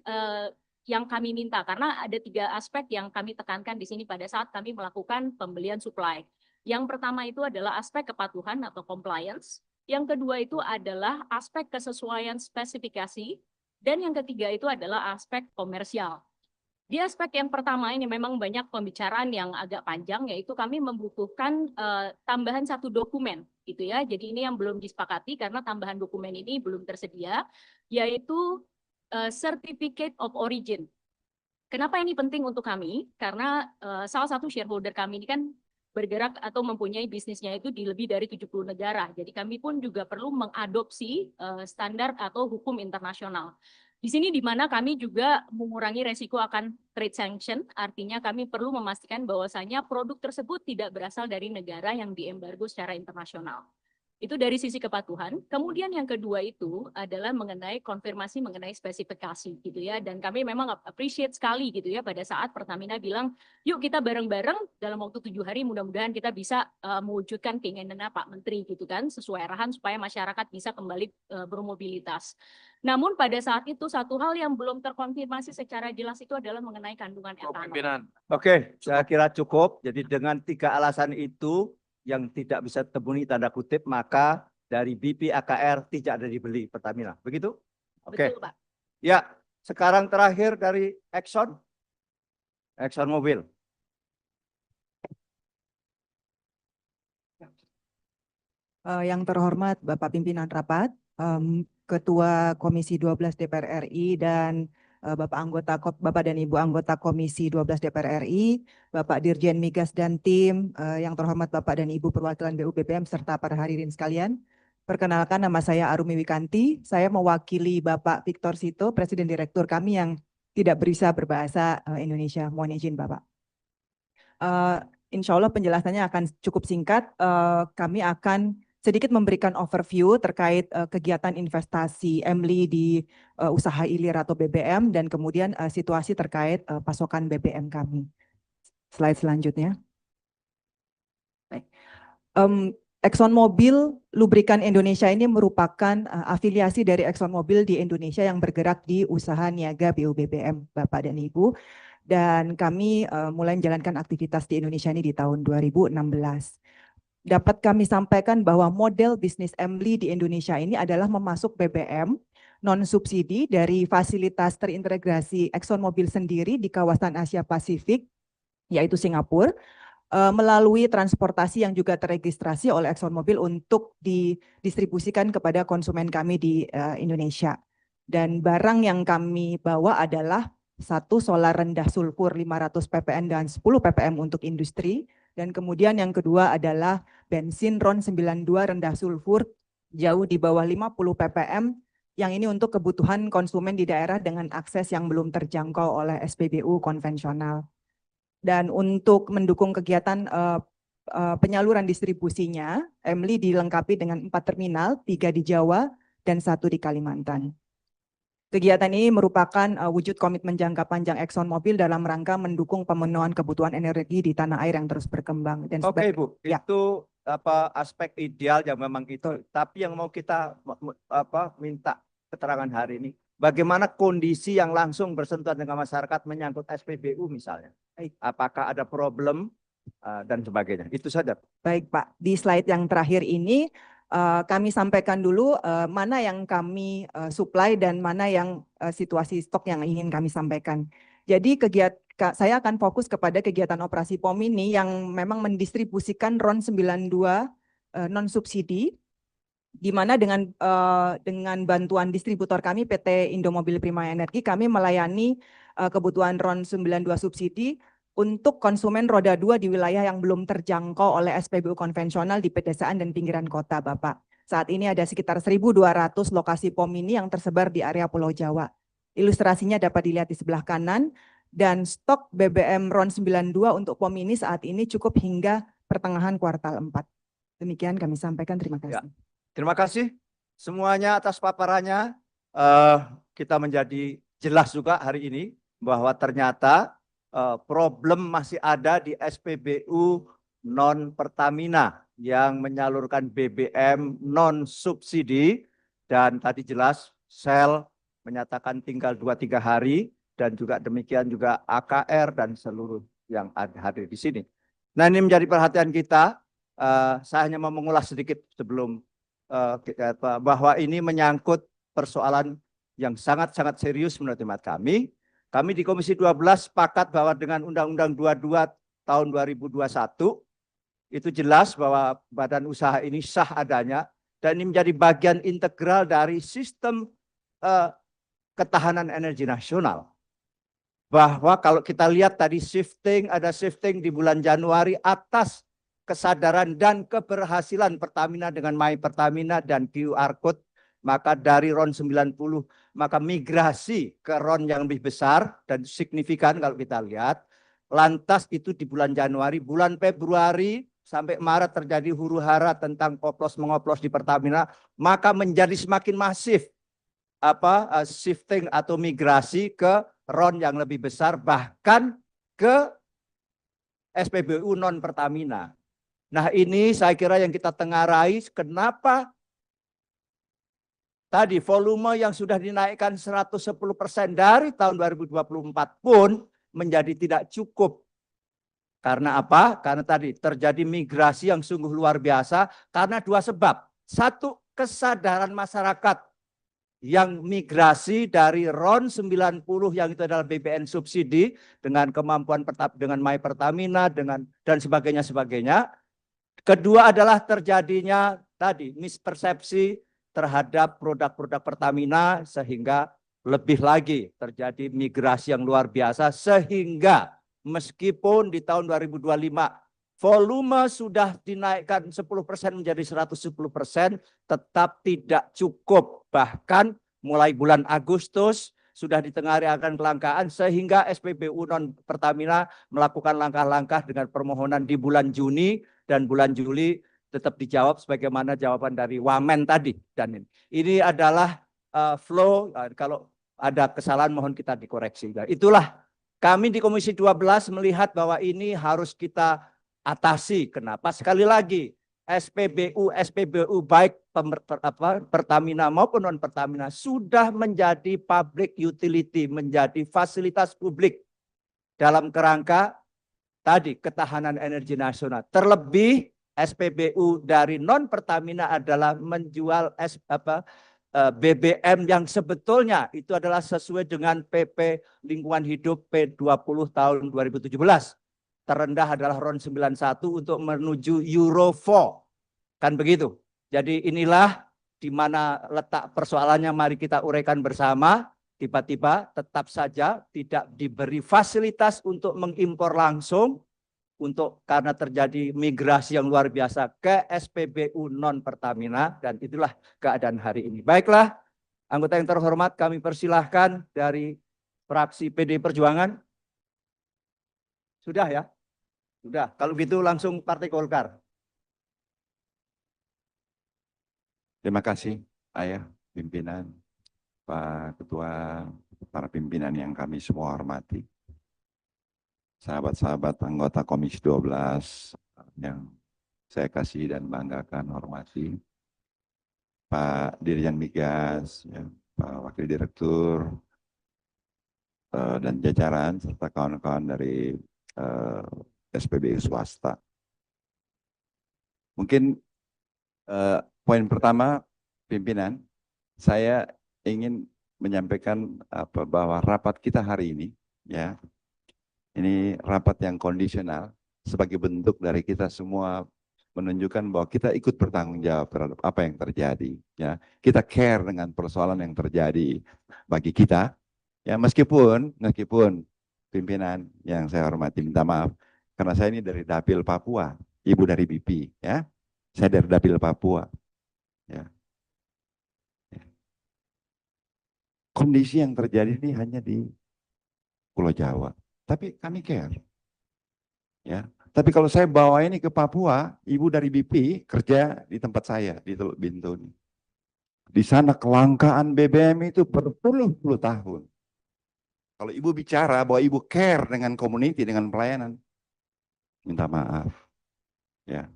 yang kami minta, karena ada 3 aspek yang kami tekankan di sini pada saat kami melakukan pembelian supply. Yang pertama itu adalah aspek kepatuhan atau compliance, yang kedua itu adalah aspek kesesuaian spesifikasi, dan yang ketiga itu adalah aspek komersial. Di aspek yang pertama ini memang banyak pembicaraan yang agak panjang, yaitu kami membutuhkan tambahan 1 dokumen, gitu ya. Jadi ini yang belum disepakati karena tambahan dokumen ini belum tersedia, yaitu Certificate of Origin. Kenapa ini penting untuk kami? Karena salah satu shareholder kami ini kan bergerak atau mempunyai bisnisnya itu di lebih dari 70 negara. Jadi kami pun juga perlu mengadopsi standar atau hukum internasional. Di sini di mana kami juga mengurangi resiko akan trade sanction, artinya kami perlu memastikan bahwasanya produk tersebut tidak berasal dari negara yang diembargo secara internasional. Itu dari sisi kepatuhan. Kemudian yang kedua itu adalah mengenai konfirmasi mengenai spesifikasi gitu ya. Dan kami memang appreciate sekali gitu ya pada saat Pertamina bilang, yuk kita bareng-bareng dalam waktu 7 hari mudah-mudahan kita bisa mewujudkan keinginannya Pak Menteri gitu kan, sesuai arahan supaya masyarakat bisa kembali bermobilitas. Namun pada saat itu satu hal yang belum terkonfirmasi secara jelas itu adalah mengenai kandungan etanol. Oke, saya kira cukup. Jadi dengan 3 alasan itu yang tidak bisa terpenuhi tanda kutip, maka dari BP AKR tidak ada dibeli Pertamina. Begitu? Oke. Betul, Pak. Ya, sekarang terakhir dari Exxon Mobil. Yang terhormat Bapak Pimpinan Rapat, Ketua Komisi 12 DPR RI dan Bapak dan Ibu anggota Komisi 12 DPR RI, Bapak Dirjen Migas dan tim, yang terhormat Bapak dan Ibu perwakilan BUBPM serta para hadirin sekalian. Perkenalkan, nama saya Arumi Wikanti. Saya mewakili Bapak Victor Sito, Presiden Direktur kami yang tidak bisa berbahasa Indonesia. Mohon izin Bapak. Insya Allah penjelasannya akan cukup singkat. Kami akan sedikit memberikan overview terkait kegiatan investasi Emli di usaha hilir atau BBM dan kemudian situasi terkait pasokan BBM kami. Slide selanjutnya. Baik. ExxonMobil Lubrikan Indonesia ini merupakan afiliasi dari ExxonMobil di Indonesia yang bergerak di usaha niaga BUBBM, Bapak dan Ibu. Dan kami mulai menjalankan aktivitas di Indonesia ini di tahun 2016. Dapat kami sampaikan bahwa model bisnis Emli di Indonesia ini adalah memasuk BBM non-subsidi dari fasilitas terintegrasi ExxonMobil sendiri di kawasan Asia Pasifik, yaitu Singapura, melalui transportasi yang juga terregistrasi oleh ExxonMobil untuk didistribusikan kepada konsumen kami di Indonesia. Dan barang yang kami bawa adalah 1 solar rendah sulfur 500 ppm dan 10 ppm untuk industri. Dan kemudian yang kedua adalah bensin RON 92 rendah sulfur jauh di bawah 50 ppm. Yang ini untuk kebutuhan konsumen di daerah dengan akses yang belum terjangkau oleh SPBU konvensional. Dan untuk mendukung kegiatan penyaluran distribusinya, Emli dilengkapi dengan 4 terminal, 3 di Jawa dan 1 di Kalimantan. Kegiatan ini merupakan wujud komitmen jangka panjang ExxonMobil dalam rangka mendukung pemenuhan kebutuhan energi di tanah air yang terus berkembang. Dan Oke Bu, ya. itu aspek ideal yang memang itu. Tapi yang mau kita minta keterangan hari ini, bagaimana kondisi yang langsung bersentuhan dengan masyarakat menyangkut SPBU misalnya? Apakah ada problem dan sebagainya? Itu saja. Baik Pak, di slide yang terakhir ini kami sampaikan dulu mana yang kami supply dan mana yang situasi stok yang ingin kami sampaikan. Jadi saya akan fokus kepada kegiatan operasi POM ini yang memang mendistribusikan RON 92 non subsidi, di mana dengan bantuan distributor kami PT Indomobil Prima Energi kami melayani kebutuhan RON 92 subsidi untuk konsumen roda 2 di wilayah yang belum terjangkau oleh SPBU konvensional di pedesaan dan pinggiran kota, Bapak. Saat ini ada sekitar 1.200 lokasi POM ini yang tersebar di area Pulau Jawa. Ilustrasinya dapat dilihat di sebelah kanan, dan stok BBM RON 92 untuk POM ini saat ini cukup hingga pertengahan kuartal 4. Demikian kami sampaikan, terima kasih. Ya, terima kasih semuanya atas paparannya. Kita menjadi jelas juga hari ini bahwa ternyata problem masih ada di SPBU non Pertamina yang menyalurkan BBM non subsidi, dan tadi jelas Shell menyatakan tinggal 2-3 hari, dan juga demikian juga AKR dan seluruh yang hadir di sini. Nah, ini menjadi perhatian kita. Saya hanya mau mengulas sedikit sebelum bahwa ini menyangkut persoalan yang sangat-sangat serius menurut hemat kami. Kami di Komisi 12 sepakat bahwa dengan Undang-Undang 22 tahun 2021 itu jelas bahwa badan usaha ini sah adanya, dan ini menjadi bagian integral dari sistem ketahanan energi nasional. Bahwa kalau kita lihat tadi ada shifting di bulan Januari atas kesadaran dan keberhasilan Pertamina dengan My Pertamina dan QR Code, maka dari RON 90, maka migrasi ke RON yang lebih besar dan signifikan kalau kita lihat. Lantas itu di bulan Januari, bulan Februari sampai Maret terjadi huru-hara tentang oplos-mengoplos di Pertamina, maka menjadi semakin masif shifting atau migrasi ke RON yang lebih besar, bahkan ke SPBU non Pertamina. Nah, ini saya kira yang kita tengarai kenapa tadi volume yang sudah dinaikkan 110% dari tahun 2024 pun menjadi tidak cukup. Karena apa? Karena tadi terjadi migrasi yang sungguh luar biasa karena dua sebab. Satu, kesadaran masyarakat yang migrasi dari RON 90 yang itu adalah BBM subsidi dengan kemampuan dengan My Pertamina dan sebagainya. Kedua adalah terjadinya tadi mispersepsi terhadap produk-produk Pertamina, sehingga lebih lagi terjadi migrasi yang luar biasa, sehingga meskipun di tahun 2025 volume sudah dinaikkan 10% menjadi 110%, tetap tidak cukup. Bahkan mulai bulan Agustus sudah ditengahari akan kelangkaan, sehingga SPBU non Pertamina melakukan langkah-langkah dengan permohonan di bulan Juni, dan bulan Juli tetap dijawab sebagaimana jawaban dari Wamen tadi. Dan ini adalah flow, kalau ada kesalahan mohon kita dikoreksi. Nah, itulah kami di Komisi 12 melihat bahwa ini harus kita atasi. Kenapa? Sekali lagi, SPBU baik Pertamina maupun non Pertamina sudah menjadi public utility, menjadi fasilitas publik dalam kerangka tadi ketahanan energi nasional. Terlebih SPBU dari non Pertamina adalah menjual BBM yang sebetulnya itu adalah sesuai dengan PP Lingkungan Hidup P20 tahun 2017. Terendah adalah RON 91 untuk menuju Euro 4. Kan begitu. Jadi inilah di mana letak persoalannya, mari kita uraikan bersama. Tiba-tiba tetap saja tidak diberi fasilitas untuk mengimpor langsung karena terjadi migrasi yang luar biasa ke SPBU non Pertamina, dan itulah keadaan hari ini. Baiklah, anggota yang terhormat, kami persilahkan dari fraksi PD Perjuangan. Sudah ya? Sudah. Kalau gitu langsung Partai Golkar. Terima kasih, Ayah, pimpinan, Pak Ketua, para pimpinan yang kami semua hormati. Sahabat-sahabat anggota Komisi 12 yang saya kasih dan banggakan, hormati. Pak Dirjen Migas, ya, Pak Wakil Direktur, dan jajaran, serta kawan-kawan dari SPBU swasta. Mungkin poin pertama, pimpinan, saya ingin menyampaikan bahwa rapat kita hari ini, ya, ini rapat yang kondisional sebagai bentuk dari kita semua menunjukkan bahwa kita ikut bertanggung jawab terhadap apa yang terjadi. Ya, kita care dengan persoalan yang terjadi bagi kita. Ya, meskipun pimpinan yang saya hormati minta maaf karena saya ini dari Dapil Papua, ibu dari BP. Ya, saya dari Dapil Papua. Ya. Kondisi yang terjadi ini hanya di Pulau Jawa. Tapi kami care. Ya. Tapi kalau saya bawa ini ke Papua, ibu dari BP kerja di tempat saya, di Teluk Bintun. Di sana kelangkaan BBM itu berpuluh-puluh tahun. Kalau Ibu bicara bahwa Ibu care dengan community, dengan pelayanan, minta maaf. Ya.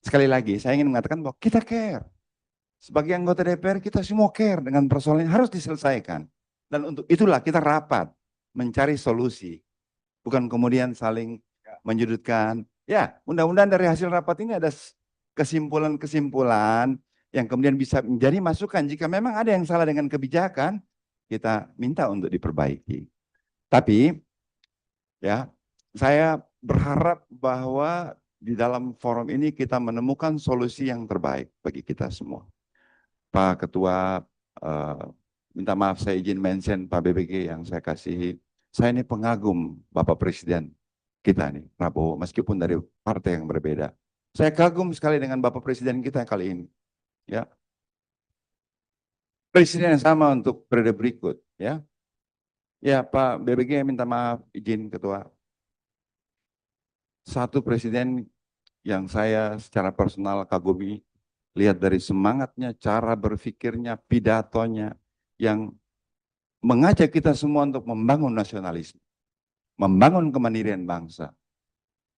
Sekali lagi, saya ingin mengatakan bahwa kita care. Sebagai anggota DPR, kita semua care dengan persoalan yang harus diselesaikan. Dan untuk itulah kita rapat, mencari solusi. Bukan kemudian saling menyudutkan. Ya, mudah-mudahan dari hasil rapat ini ada kesimpulan-kesimpulan yang kemudian bisa menjadi masukan. Jika memang ada yang salah dengan kebijakan, kita minta untuk diperbaiki. Tapi, ya, saya berharap bahwa di dalam forum ini kita menemukan solusi yang terbaik bagi kita semua. Pak Ketua, minta maaf saya izin mention Pak BBG yang saya kasihi. Saya ini pengagum Bapak Presiden kita nih, Prabowo, meskipun dari partai yang berbeda. Saya kagum sekali dengan Bapak Presiden kita kali ini. Ya, Presiden yang sama untuk periode berikut. Ya, ya Pak BBG minta maaf izin Ketua. Satu presiden yang saya secara personal kagumi, lihat dari semangatnya, cara berpikirnya, pidatonya, yang mengajak kita semua untuk membangun nasionalisme, membangun kemandirian bangsa.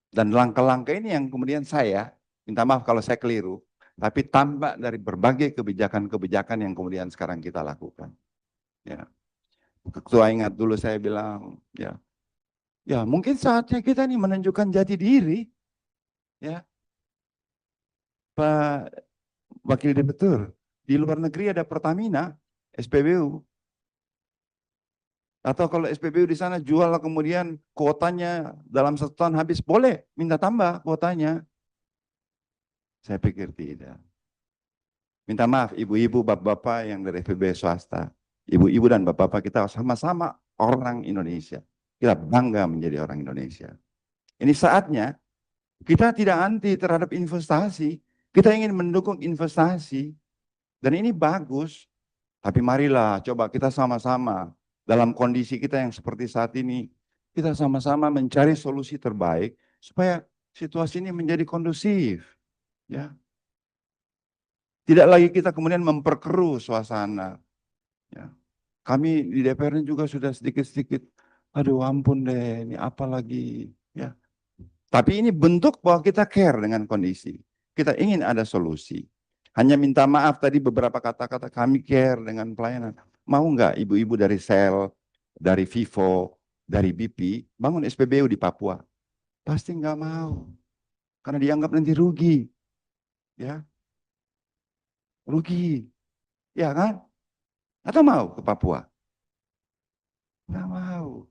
Dan langkah-langkah ini yang kemudian saya, minta maaf kalau saya keliru, tapi tampak dari berbagai kebijakan-kebijakan yang kemudian sekarang kita lakukan. Ya. Ketua ingat dulu saya bilang, ya mungkin saatnya kita ini menunjukkan jati diri. Ya, Pak Wakil Direktur, di luar negeri ada Pertamina, SPBU. Atau kalau SPBU di sana jual kemudian kuotanya dalam 1 tahun habis, boleh minta tambah kuotanya. Saya pikir tidak. Minta maaf ibu-ibu, bapak-bapak yang dari FEB swasta. Ibu-ibu dan bapak-bapak kita sama-sama orang Indonesia. Kita bangga menjadi orang Indonesia. Ini saatnya kita tidak anti terhadap investasi. Kita ingin mendukung investasi. Dan ini bagus. Tapi marilah coba kita sama-sama dalam kondisi kita yang seperti saat ini. Kita sama-sama mencari solusi terbaik supaya situasi ini menjadi kondusif. Ya. Tidak lagi kita kemudian memperkeruh suasana. Ya. Kami di DPR ini juga sudah sedikit-sedikit, aduh ampun deh, ini apa lagi. Ya. Tapi ini bentuk bahwa kita care dengan kondisi. Kita ingin ada solusi. Hanya minta maaf tadi beberapa kata-kata kami care dengan pelayanan. Mau nggak ibu-ibu dari SEL, dari Vivo, dari BP, bangun SPBU di Papua? Pasti nggak mau. Karena dianggap nanti rugi. Ya, rugi. Ya kan? Atau mau ke Papua? Nggak mau.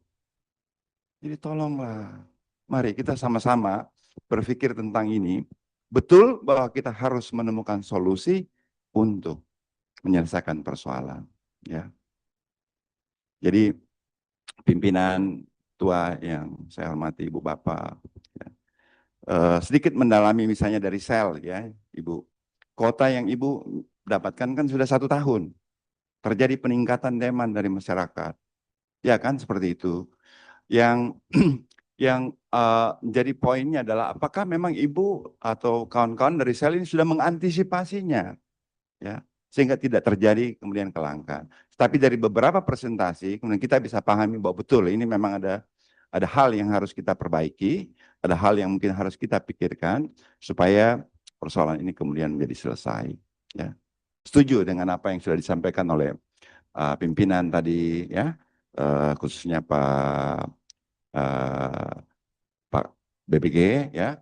Jadi tolonglah. Mari kita sama-sama berpikir tentang ini. Betul bahwa kita harus menemukan solusi untuk menyelesaikan persoalan. Ya. Jadi pimpinan tua yang saya hormati Ibu Bapak, ya. Sedikit mendalami misalnya dari SEL ya Ibu. Kota yang Ibu dapatkan kan sudah 1 tahun. Terjadi peningkatan demand dari masyarakat. Ya kan seperti itu. Yang menjadi poinnya adalah apakah memang Ibu atau kawan-kawan dari SEL ini sudah mengantisipasinya, ya, sehingga tidak terjadi kemudian kelangkaan. Tapi dari beberapa presentasi kemudian kita bisa pahami bahwa betul ini memang ada hal yang harus kita perbaiki, ada hal yang mungkin harus kita pikirkan supaya persoalan ini kemudian menjadi selesai. Ya. Setuju dengan apa yang sudah disampaikan oleh pimpinan tadi, ya, khususnya Pak BBG, ya,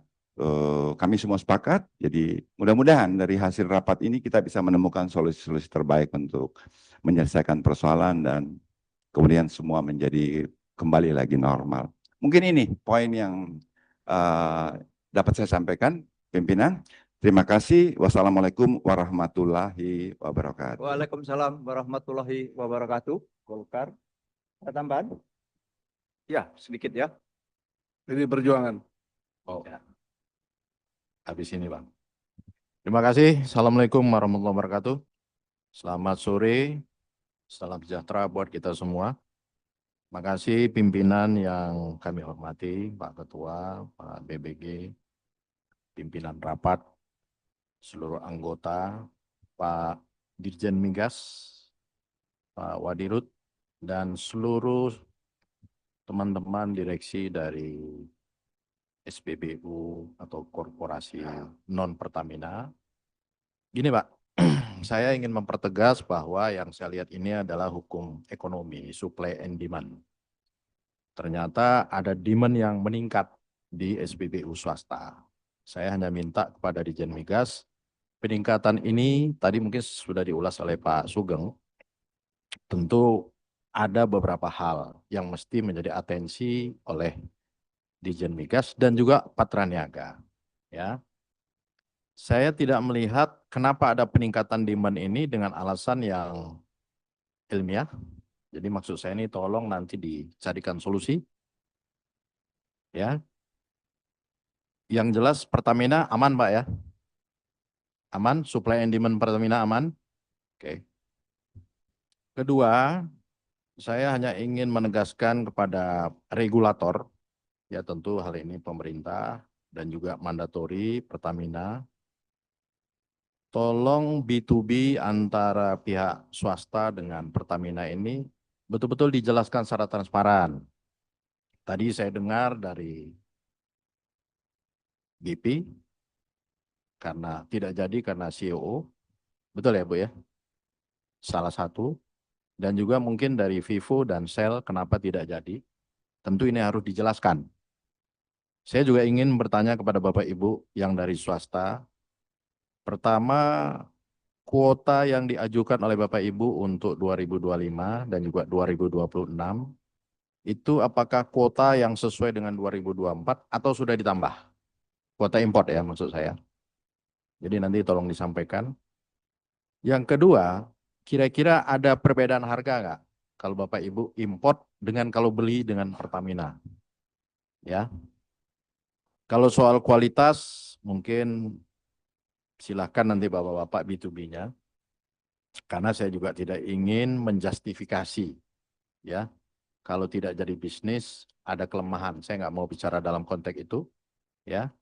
kami semua sepakat. Jadi mudah-mudahan dari hasil rapat ini kita bisa menemukan solusi-solusi terbaik untuk menyelesaikan persoalan dan kemudian semua menjadi kembali lagi normal. Mungkin ini poin yang dapat saya sampaikan, pimpinan. Terima kasih. Wassalamualaikum warahmatullahi wabarakatuh. Waalaikumsalam warahmatullahi wabarakatuh. Golkar. Ada tambahan? Ya, sedikit ya. Jadi perjuangan. Oh. Ya. Habis ini Bang. Terima kasih. Assalamualaikum warahmatullahi wabarakatuh. Selamat sore. Salam sejahtera buat kita semua. Terima kasih pimpinan yang kami hormati, Pak Ketua, Pak BBG, pimpinan rapat, seluruh anggota, Pak Dirjen Migas, Pak Wadirut, dan seluruh teman-teman direksi dari SPBU atau korporasi non Pertamina. Gini Pak, saya ingin mempertegas bahwa yang saya lihat ini adalah hukum ekonomi, supply and demand. Ternyata ada demand yang meningkat di SPBU swasta. Saya hanya minta kepada Ditjen Migas, peningkatan ini tadi mungkin sudah diulas oleh Pak Sugeng, tentu ada beberapa hal yang mesti menjadi atensi oleh Ditjen Migas dan juga Patra Niaga. Ya, saya tidak melihat kenapa ada peningkatan demand ini dengan alasan yang ilmiah. Jadi maksud saya ini tolong nanti dicarikan solusi. Ya, yang jelas Pertamina aman Pak ya, aman, supply and demand Pertamina aman. Oke. Kedua, saya hanya ingin menegaskan kepada regulator, ya tentu hal ini pemerintah dan juga mandatori Pertamina, tolong B2B antara pihak swasta dengan Pertamina ini betul-betul dijelaskan secara transparan. Tadi saya dengar dari BP, karena tidak jadi karena COO, betul ya Bu ya? Salah satu, dan juga mungkin dari Vivo dan Shell kenapa tidak jadi, tentu ini harus dijelaskan. Saya juga ingin bertanya kepada Bapak Ibu yang dari swasta, pertama, kuota yang diajukan oleh Bapak Ibu untuk 2025 dan juga 2026, itu apakah kuota yang sesuai dengan 2024 atau sudah ditambah? Kuota import ya maksud saya. Jadi nanti tolong disampaikan. Yang kedua, kira-kira ada perbedaan harga nggak kalau Bapak Ibu import dengan kalau beli dengan Pertamina? Ya. Kalau soal kualitas mungkin silahkan nanti Bapak-Bapak B2B-nya. Karena saya juga tidak ingin menjustifikasi ya. Kalau tidak jadi bisnis ada kelemahan. Saya nggak mau bicara dalam konteks itu ya.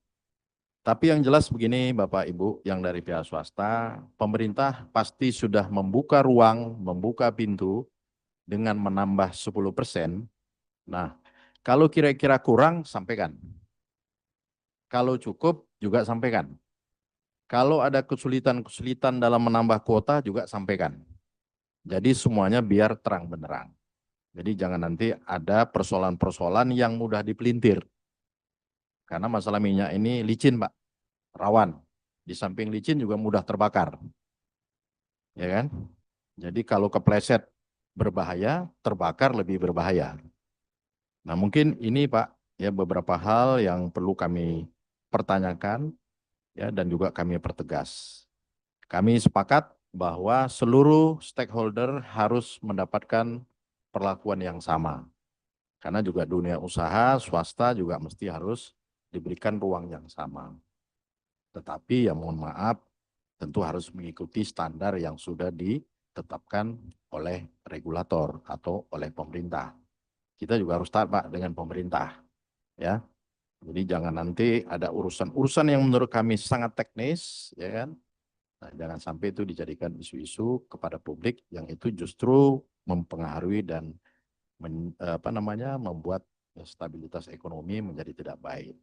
Tapi yang jelas begini Bapak Ibu yang dari pihak swasta, pemerintah pasti sudah membuka ruang, membuka pintu dengan menambah 10%. Nah, kalau kira-kira kurang sampaikan. Kalau cukup juga sampaikan. Kalau ada kesulitan-kesulitan dalam menambah kuota juga sampaikan. Jadi semuanya biar terang benderang. Jadi jangan nanti ada persoalan-persoalan yang mudah dipelintir. Karena masalah minyak ini licin Pak, rawan. Di samping licin juga mudah terbakar. Ya kan? Jadi kalau kepleset berbahaya, terbakar lebih berbahaya. Nah mungkin ini Pak, ya beberapa hal yang perlu kami pertanyakan ya dan juga kami pertegas. Kami sepakat bahwa seluruh stakeholder harus mendapatkan perlakuan yang sama. Karena juga dunia usaha, swasta juga mesti harus diberikan ruang yang sama. Tetapi ya mohon maaf, tentu harus mengikuti standar yang sudah ditetapkan oleh regulator atau oleh pemerintah. Kita juga harus taat Pak dengan pemerintah. Ya. Jadi jangan nanti ada urusan-urusan yang menurut kami sangat teknis, ya kan? Nah, jangan sampai itu dijadikan isu-isu kepada publik yang itu justru mempengaruhi dan membuat stabilitas ekonomi menjadi tidak baik.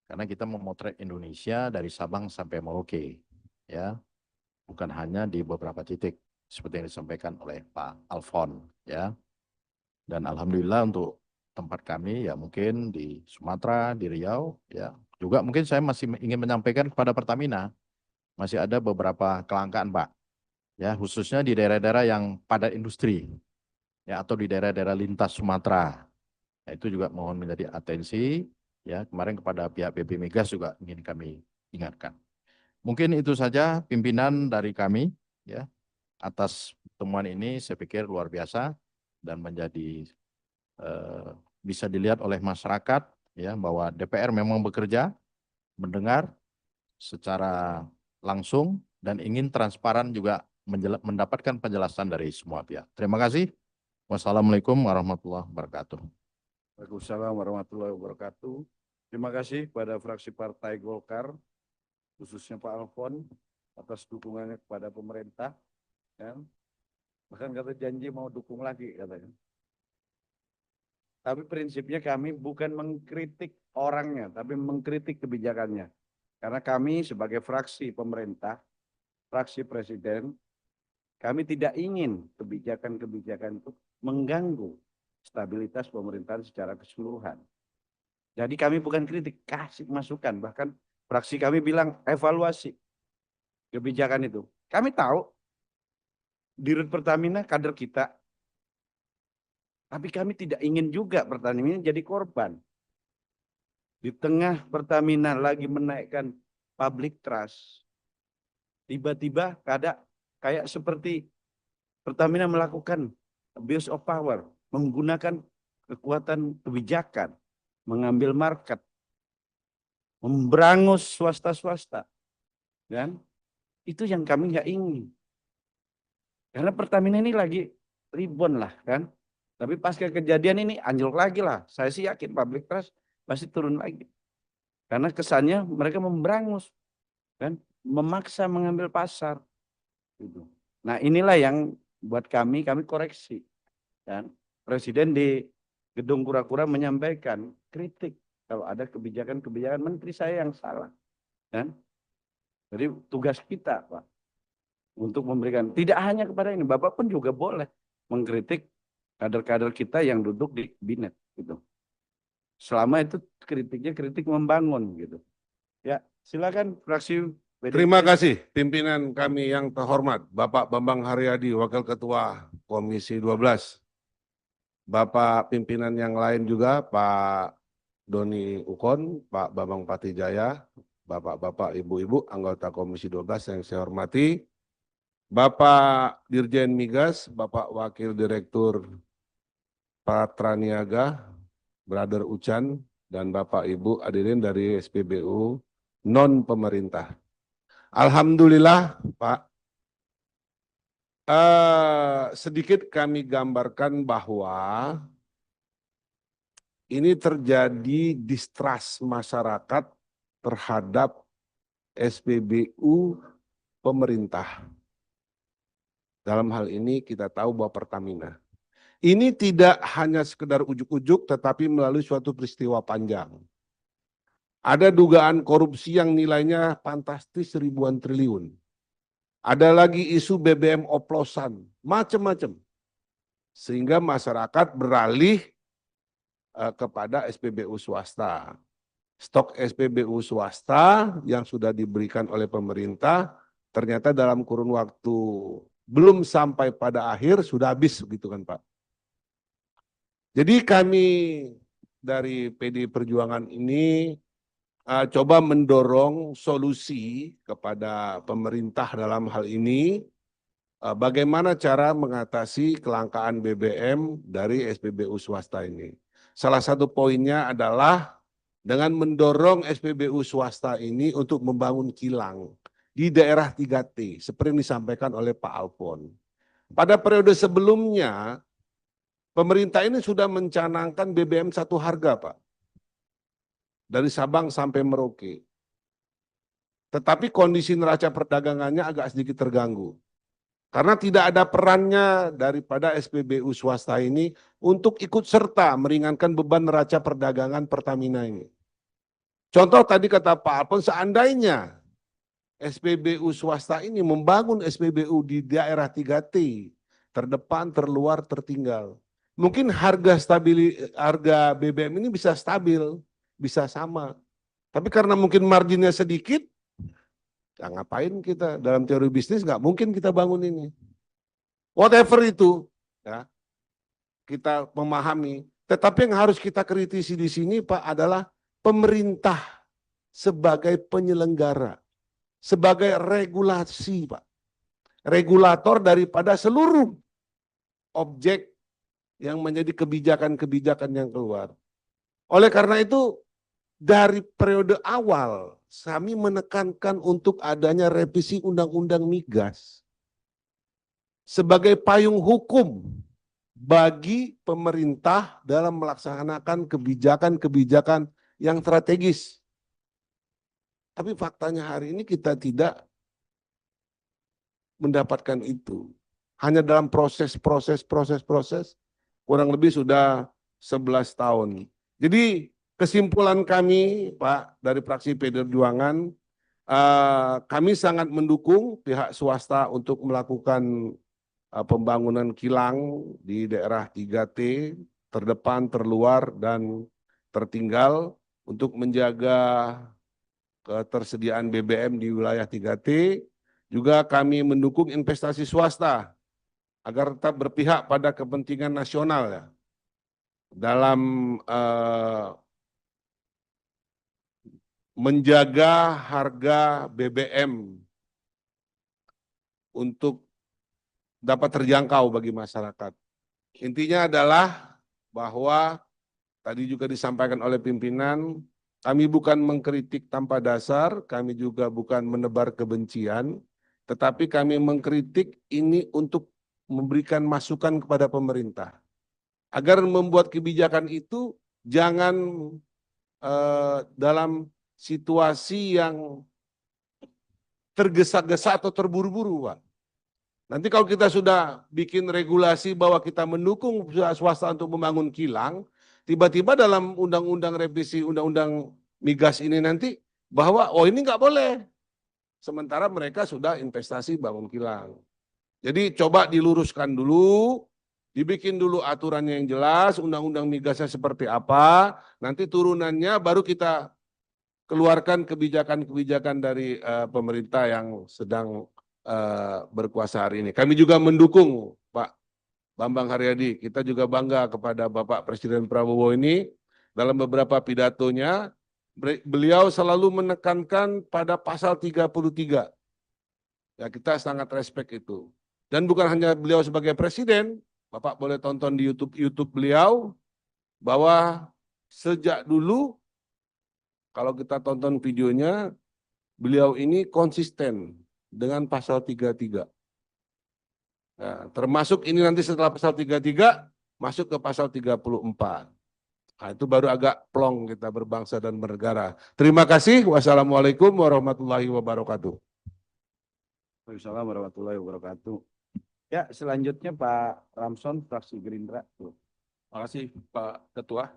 Karena kita memotret Indonesia dari Sabang sampai Merauke, ya, bukan hanya di beberapa titik seperti yang disampaikan oleh Pak Alfon, ya. Dan alhamdulillah untuk tempat kami ya mungkin di Sumatera, di Riau, ya. Juga mungkin saya masih ingin menyampaikan kepada Pertamina, masih ada beberapa kelangkaan Pak, ya khususnya di daerah-daerah yang padat industri, ya atau di daerah-daerah lintas Sumatera. Nah, itu juga mohon menjadi atensi, ya kemarin kepada pihak BP Migas juga ingin kami ingatkan. Mungkin itu saja pimpinan dari kami, ya atas pertemuan ini saya pikir luar biasa dan menjadi bisa dilihat oleh masyarakat ya bahwa DPR memang bekerja, mendengar secara langsung dan ingin transparan juga mendapatkan penjelasan dari semua pihak. Terima kasih. Wassalamualaikum warahmatullahi wabarakatuh. Waalaikumsalam warahmatullahi wabarakatuh. Terima kasih kepada fraksi Partai Golkar, khususnya Pak Alfon, atas dukungannya kepada pemerintah. Ya. Bahkan kata janji mau dukung lagi katanya. Tapi prinsipnya kami bukan mengkritik orangnya, tapi mengkritik kebijakannya. Karena kami sebagai fraksi pemerintah, fraksi presiden, kami tidak ingin kebijakan-kebijakan itu mengganggu stabilitas pemerintahan secara keseluruhan. Jadi kami bukan kritik, kasih masukan. Bahkan fraksi kami bilang evaluasi kebijakan itu. Kami tahu Dirut Pertamina kader kita, tapi kami tidak ingin juga Pertamina jadi korban. Di tengah Pertamina lagi menaikkan public trust, tiba-tiba kayak seperti Pertamina melakukan abuse of power, menggunakan kekuatan kebijakan, mengambil market, memberangus swasta-swasta. Dan itu yang kami nggak ingin. Karena Pertamina ini lagi rebound lah kan. Tapi pasca kejadian ini anjlok lagi lah. Saya sih yakin public trust pasti turun lagi. Karena kesannya mereka memberangus, kan, memaksa mengambil pasar. Gitu. Nah inilah yang buat kami koreksi. Dan Presiden di Gedung Kura-Kura menyampaikan kritik kalau ada kebijakan-kebijakan menteri saya yang salah. Dan jadi tugas kita, Pak, untuk memberikan, tidak hanya kepada ini, Bapak pun juga boleh mengkritik kader-kader kita yang duduk di kabinet gitu. Selama itu kritiknya kritik membangun gitu. Ya, silakan fraksi PDIP. Terima kasih pimpinan kami yang terhormat, Bapak Bambang Haryadi, Wakil Ketua Komisi 12. Bapak pimpinan yang lain juga, Pak Doni Ukon, Pak Bambang Patijaya, Bapak-bapak, Ibu-ibu, anggota Komisi 12 yang saya hormati. Bapak Dirjen Migas, Bapak Wakil Direktur Patraniaga, Brother Ucan, dan Bapak Ibu hadirin dari SPBU non pemerintah. Alhamdulillah, Pak. Sedikit kami gambarkan bahwa ini terjadi distrust masyarakat terhadap SPBU pemerintah. Dalam hal ini kita tahu bahwa Pertamina. Ini tidak hanya sekedar ujuk-ujuk, tetapi melalui suatu peristiwa panjang. Ada dugaan korupsi yang nilainya fantastis ribuan triliun. Ada lagi isu BBM oplosan, macam-macam. Sehingga masyarakat beralih kepada SPBU swasta. Stok SPBU swasta yang sudah diberikan oleh pemerintah, ternyata dalam kurun waktu belum sampai pada akhir sudah habis, begitu kan Pak. Jadi kami dari PD Perjuangan ini coba mendorong solusi kepada pemerintah dalam hal ini, bagaimana cara mengatasi kelangkaan BBM dari SPBU swasta ini. Salah satu poinnya adalah dengan mendorong SPBU swasta ini untuk membangun kilang di daerah 3T, seperti yang disampaikan oleh Pak Alfon. Pada periode sebelumnya, pemerintah ini sudah mencanangkan BBM satu harga, Pak. Dari Sabang sampai Merauke. Tetapi kondisi neraca perdagangannya agak sedikit terganggu. Karena tidak ada perannya daripada SPBU swasta ini untuk ikut serta meringankan beban neraca perdagangan Pertamina ini. Contoh tadi kata Pak Alfon, seandainya SPBU swasta ini membangun SPBU di daerah 3T, terdepan, terluar, tertinggal. Mungkin harga BBM ini bisa stabil, bisa sama. Tapi karena mungkin marginnya sedikit, ya ngapain kita dalam teori bisnis nggak mungkin kita bangun ini. Whatever itu, ya kita memahami. Tetapi yang harus kita kritisi di sini Pak adalah pemerintah sebagai penyelenggara, sebagai regulasi Pak, regulator daripada seluruh objek yang menjadi kebijakan-kebijakan yang keluar. Oleh karena itu, dari periode awal, kami menekankan untuk adanya revisi Undang-Undang Migas sebagai payung hukum bagi pemerintah dalam melaksanakan kebijakan-kebijakan yang strategis. Tapi faktanya hari ini kita tidak mendapatkan itu. Hanya dalam proses, kurang lebih sudah 11 tahun. Jadi kesimpulan kami, Pak, dari fraksi PD Perjuangan, kami sangat mendukung pihak swasta untuk melakukan pembangunan kilang di daerah 3T, terdepan, terluar, dan tertinggal untuk menjaga ketersediaan BBM di wilayah 3T. Juga kami mendukung investasi swasta agar tetap berpihak pada kepentingan nasional ya, dalam menjaga harga BBM untuk dapat terjangkau bagi masyarakat. Intinya adalah bahwa tadi juga disampaikan oleh pimpinan, kami bukan mengkritik tanpa dasar, kami juga bukan menebar kebencian, tetapi kami mengkritik ini untuk memberikan masukan kepada pemerintah. Agar membuat kebijakan itu jangan dalam situasi yang tergesa-gesa atau terburu-buru, Pak. Nanti kalau kita sudah bikin regulasi bahwa kita mendukung swasta untuk membangun kilang, tiba-tiba dalam undang-undang revisi undang-undang migas ini nanti bahwa oh ini nggak boleh. Sementara mereka sudah investasi bangun kilang. Jadi coba diluruskan dulu, dibikin dulu aturannya yang jelas, undang-undang migasnya seperti apa, nanti turunannya baru kita keluarkan kebijakan-kebijakan dari pemerintah yang sedang berkuasa hari ini. Kami juga mendukung Pak Bambang Haryadi. Kita juga bangga kepada Bapak Presiden Prabowo ini. Dalam beberapa pidatonya, beliau selalu menekankan pada pasal 33. Ya, kita sangat respect itu. Dan bukan hanya beliau sebagai presiden, Bapak boleh tonton di YouTube beliau, bahwa sejak dulu, kalau kita tonton videonya, beliau ini konsisten dengan pasal 33. Nah, termasuk ini nanti setelah pasal 33, masuk ke pasal 34. Nah, itu baru agak plong kita berbangsa dan bernegara. Terima kasih. Wassalamualaikum warahmatullahi wabarakatuh. Waalaikumsalam warahmatullahi wabarakatuh. Ya, selanjutnya Pak Ramson, fraksi Gerindra. Terima kasih Pak Ketua.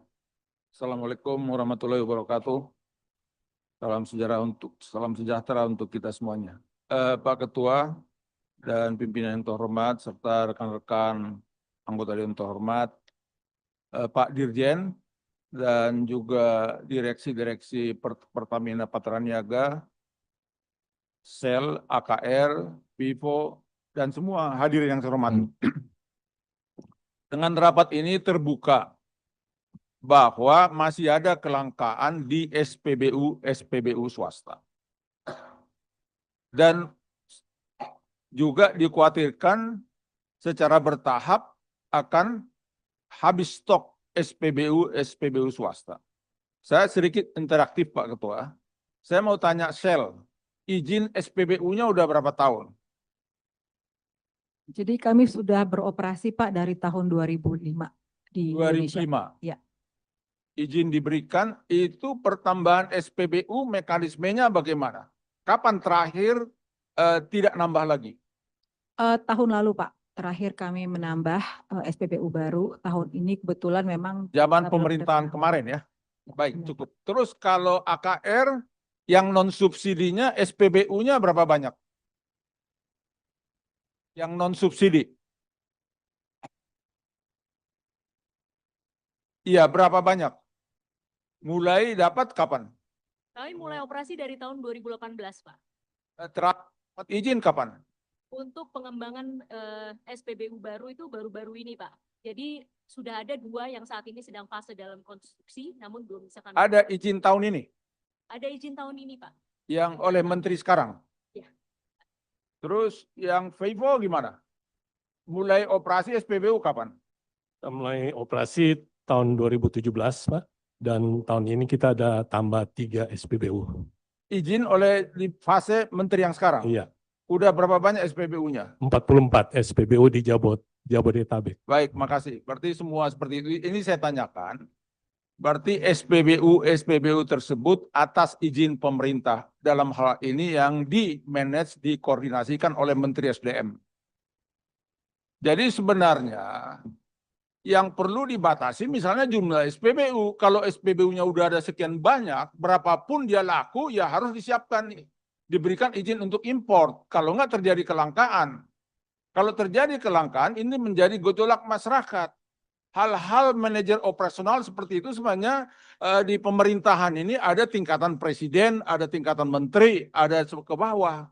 Assalamualaikum warahmatullahi wabarakatuh. Salam sejahtera untuk kita semuanya. Pak Ketua dan pimpinan yang terhormat serta rekan-rekan anggota Dewan terhormat, Pak Dirjen dan juga direksi-direksi Pertamina Patraniaga, Shell, AKR, Vivo, dan semua hadirin yang saya hormati. Dengan rapat ini terbuka bahwa masih ada kelangkaan di SPBU swasta. Dan juga dikhawatirkan secara bertahap akan habis stok SPBU swasta. Saya sedikit interaktif Pak Ketua. Saya mau tanya Shell, izin SPBU-nya udah berapa tahun? Jadi kami sudah beroperasi Pak dari tahun 2005 di 2005. Indonesia. Ya. Izin diberikan, itu pertambahan SPBU mekanismenya bagaimana? Kapan terakhir tidak nambah lagi? Tahun lalu Pak, terakhir kami menambah SPBU baru. Tahun ini kebetulan memang Zaman pemerintahan kemarin ya. Baik, cukup. Terus kalau AKR yang non subsidinya SPBU-nya berapa banyak? Yang non subsidi. Iya, berapa banyak? Mulai dapat kapan? Kami mulai operasi dari tahun 2018, Pak. Dapat izin kapan? Untuk pengembangan SPBU baru itu baru-baru ini, Pak. Jadi sudah ada 2 yang saat ini sedang fase dalam konstruksi, namun belum bisa kami. Ada izin tahun ini? Ada izin tahun ini, Pak. Yang oleh Menteri sekarang? Ya. Terus yang Vivo gimana? Mulai operasi SPBU kapan? Kita mulai operasi tahun 2017, Pak. Dan tahun ini kita ada tambah 3 SPBU. Izin oleh di fase Menteri yang sekarang? Iya. Udah berapa banyak SPBU-nya? 44 SPBU di Jabodetabek. Baik, makasih. Berarti semua seperti itu. Ini saya tanyakan. Berarti SPBU tersebut atas izin pemerintah dalam hal ini yang di-manage, dikoordinasikan oleh Menteri SDM. Jadi sebenarnya yang perlu dibatasi misalnya jumlah SPBU. Kalau SPBU-nya udah ada sekian banyak, berapapun dia laku, ya harus disiapkan, diberikan izin untuk impor. Kalau nggak terjadi kelangkaan. Kalau terjadi kelangkaan, ini menjadi gejolak masyarakat. Hal-hal manajer operasional seperti itu sebenarnya di pemerintahan ini ada tingkatan presiden, ada tingkatan menteri, ada ke bawah.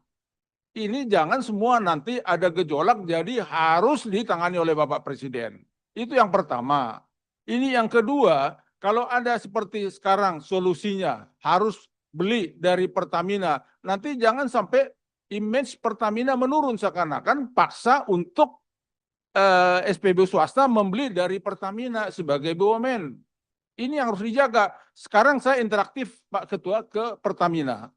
Ini jangan semua nanti ada gejolak jadi harus ditangani oleh Bapak Presiden. Itu yang pertama. Ini yang kedua, kalau ada seperti sekarang solusinya harus beli dari Pertamina, nanti jangan sampai image Pertamina menurun seakan-akan paksa untuk SPBU swasta membeli dari Pertamina sebagai BUMN. Ini yang harus dijaga. Sekarang saya interaktif Pak Ketua ke Pertamina.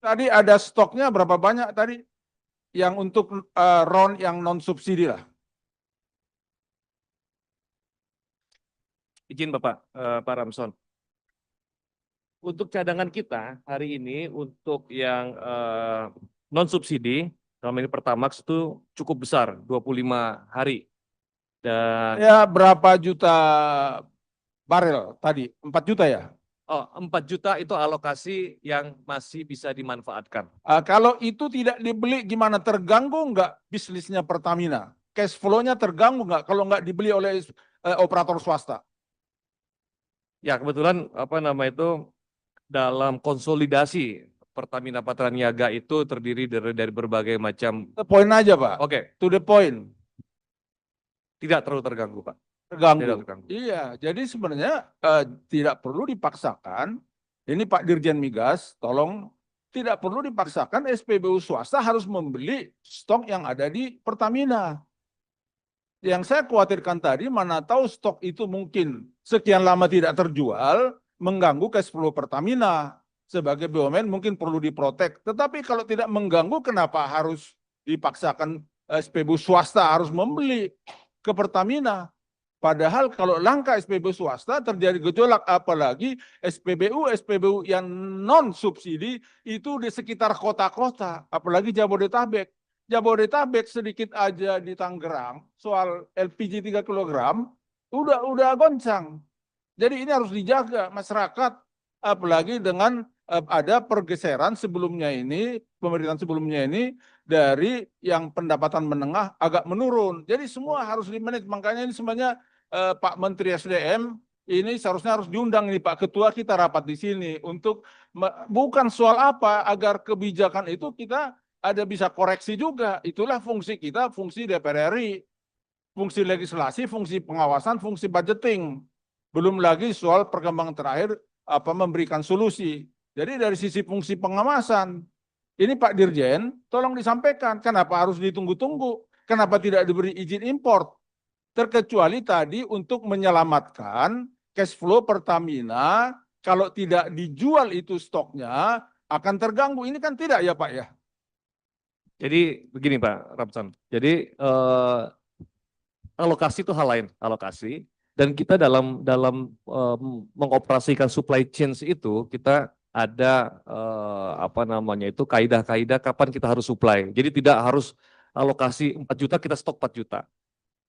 Tadi ada stoknya berapa banyak tadi? Yang untuk RON yang non subsidi lah. Izin Bapak, Pak Ramson. Untuk cadangan kita hari ini untuk yang non subsidi, dalam ini Pertamax itu cukup besar, 25 hari. Dan Ya berapa juta barel tadi? 4 juta ya? 4 juta itu alokasi yang masih bisa dimanfaatkan. Kalau itu tidak dibeli gimana? Terganggu nggak bisnisnya Pertamina? Cash flow-nya terganggu nggak kalau nggak dibeli oleh operator swasta? Ya kebetulan dalam konsolidasi Pertamina Patraniaga itu terdiri dari berbagai macam. Poin aja Pak. Oke, To the point. tidak terlalu terganggu Pak. Terganggu. Tidak terganggu. Iya, jadi sebenarnya tidak perlu dipaksakan. Ini Pak Dirjen Migas, tolong tidak perlu dipaksakan SPBU swasta harus membeli stok yang ada di Pertamina. Yang saya khawatirkan tadi, mana tahu stok itu mungkin sekian lama tidak terjual, mengganggu cash flow Pertamina. Sebagai BUMN mungkin perlu diprotek. Tetapi kalau tidak mengganggu, kenapa harus dipaksakan SPBU swasta harus membeli ke Pertamina? Padahal kalau langka SPBU swasta terjadi gejolak, apalagi SPBU yang non subsidi itu di sekitar kota-kota, apalagi Jabodetabek. Jabodetabek sedikit aja di Tangerang soal LPG 3 kg udah goncang. Jadi ini harus dijaga masyarakat, apalagi dengan ada pergeseran sebelumnya ini, pemerintahan sebelumnya ini dari yang pendapatan menengah agak menurun. Jadi semua harus di-manage. Makanya ini sebenarnya Pak Menteri SDM ini seharusnya harus diundang ini Pak Ketua, kita rapat di sini untuk bukan soal apa, agar kebijakan itu kita ada bisa koreksi juga. Itulah fungsi kita, fungsi DPR RI, fungsi legislasi, fungsi pengawasan, fungsi budgeting. Belum lagi soal perkembangan terakhir memberikan solusi. Jadi dari sisi fungsi pengawasan, ini Pak Dirjen, tolong disampaikan kenapa harus ditunggu-tunggu, kenapa tidak diberi izin impor, terkecuali tadi untuk menyelamatkan cash flow Pertamina. Kalau tidak dijual itu stoknya akan terganggu. Ini kan tidak ya Pak ya? Jadi begini Pak Ramson, jadi alokasi itu hal lain, alokasi. Dan kita dalam mengoperasikan supply chain itu kita ada kaidah-kaidah kapan kita harus supply. Jadi tidak harus alokasi 4 juta kita stok 4 juta.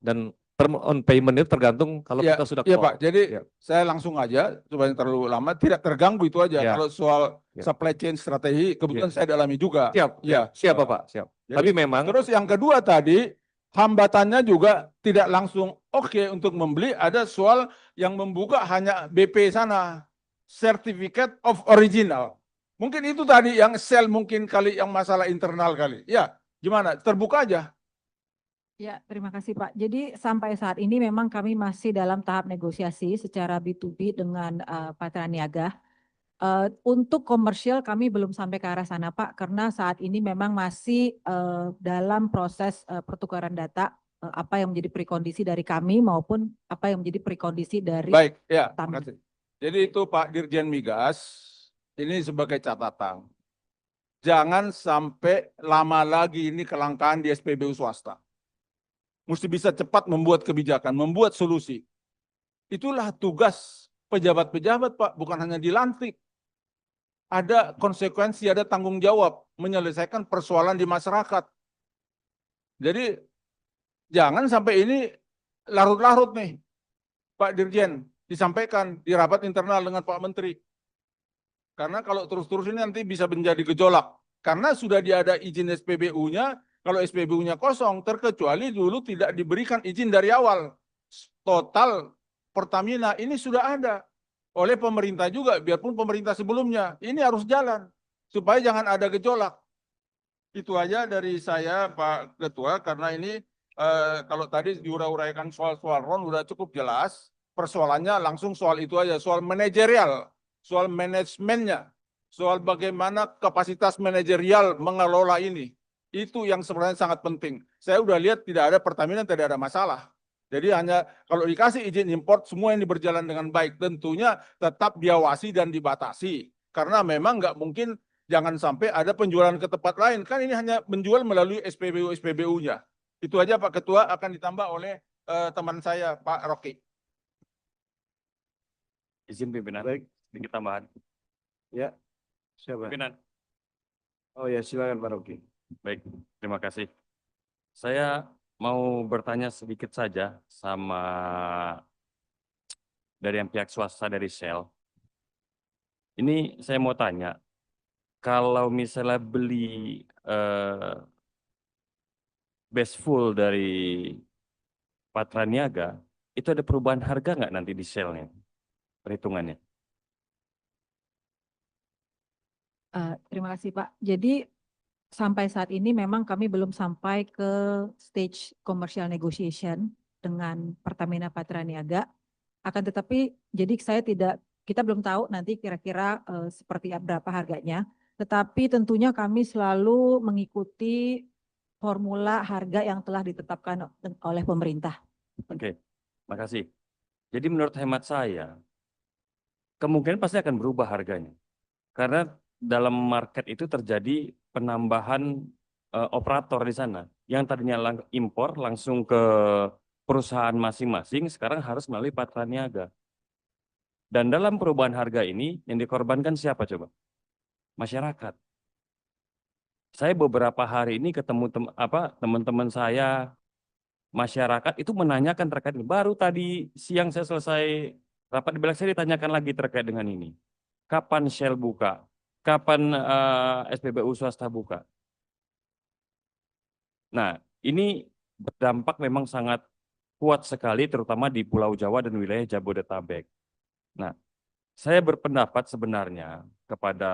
Dan term on payment itu tergantung kalau kita sudah Iya keluar. Pak, jadi saya langsung aja supaya terlalu lama tidak terganggu itu aja. Kalau soal supply chain strategi kebetulan saya dalami juga. Siap, ya. siap Bapak, siap. Jadi, tapi memang terus yang kedua tadi hambatannya juga tidak langsung oke untuk membeli, ada soal yang membuka hanya BP sana, Certificate of Original. Mungkin itu tadi yang sell mungkin kali yang masalah internal kali. Ya, gimana? Terbuka aja. Ya, terima kasih Pak. Jadi sampai saat ini memang kami masih dalam tahap negosiasi secara B2B dengan Patraniaga. Untuk komersial kami belum sampai ke arah sana Pak, karena saat ini memang masih dalam proses pertukaran data, apa yang menjadi prekondisi dari kami maupun apa yang menjadi prekondisi dari Baik, ya, terima kasih. Jadi itu Pak Dirjen Migas, ini sebagai catatan. Jangan sampai lama lagi ini kelangkaan di SPBU swasta. Mesti bisa cepat membuat kebijakan, membuat solusi. Itulah tugas pejabat-pejabat Pak, bukan hanya dilantik. Ada konsekuensi, ada tanggung jawab menyelesaikan persoalan di masyarakat. Jadi jangan sampai ini larut-larut nih, Pak Dirjen, disampaikan di rapat internal dengan Pak Menteri. Karena kalau terus-terus ini nanti bisa menjadi gejolak. Karena sudah ada izin SPBU-nya, kalau SPBU-nya kosong, terkecuali dulu tidak diberikan izin dari awal. Total Pertamina ini sudah ada oleh pemerintah juga, biarpun pemerintah sebelumnya. Ini harus jalan, supaya jangan ada gejolak. Itu aja dari saya, Pak Ketua, karena ini kalau tadi diurai-uraikan soal-soal RON udah cukup jelas. Persoalannya langsung soal itu aja, soal manajerial, soal manajemennya, soal bagaimana kapasitas manajerial mengelola ini. Itu yang sebenarnya sangat penting. Saya udah lihat tidak ada Pertamina, tidak ada masalah. Jadi hanya kalau dikasih izin import, semua ini berjalan dengan baik. Tentunya tetap diawasi dan dibatasi. Karena memang nggak mungkin jangan sampai ada penjualan ke tempat lain. Kan ini hanya menjual melalui SPBU-SPBU-nya. Itu aja Pak Ketua, akan ditambah oleh teman saya Pak Rocky. Izin pimpinan, sedikit tambahan. Ya, siapa? Pimpinan, Oh ya, silakan Pak Rocky. baik, terima kasih. Saya mau bertanya sedikit saja sama dari yang pihak swasta dari Shell. Ini saya mau tanya, kalau misalnya beli base full dari Patra Niaga, itu ada perubahan harga nggak nanti di Shell-nya? Perhitungannya. Terima kasih Pak. Jadi sampai saat ini memang kami belum sampai ke stage commercial negotiation dengan Pertamina Patra Niaga. Akan tetapi jadi kita belum tahu nanti kira-kira seperti berapa harganya. Tetapi tentunya kami selalu mengikuti formula harga yang telah ditetapkan oleh pemerintah. Oke, makasih. Jadi menurut hemat saya, kemungkinan pasti akan berubah harganya. Karena dalam market itu terjadi penambahan operator di sana. Yang tadinya impor langsung ke perusahaan masing-masing, sekarang harus melalui Patra Niaga. Dan dalam perubahan harga ini, yang dikorbankan siapa coba? Masyarakat. Saya beberapa hari ini ketemu teman-teman saya, masyarakat itu menanyakan terkait ini. Baru tadi siang saya selesai rapat di belakang, saya ditanyakan lagi terkait dengan ini. Kapan Shell buka? Kapan SPBU swasta buka? Nah, ini berdampak memang sangat kuat sekali, terutama di Pulau Jawa dan wilayah Jabodetabek. Nah, saya berpendapat sebenarnya kepada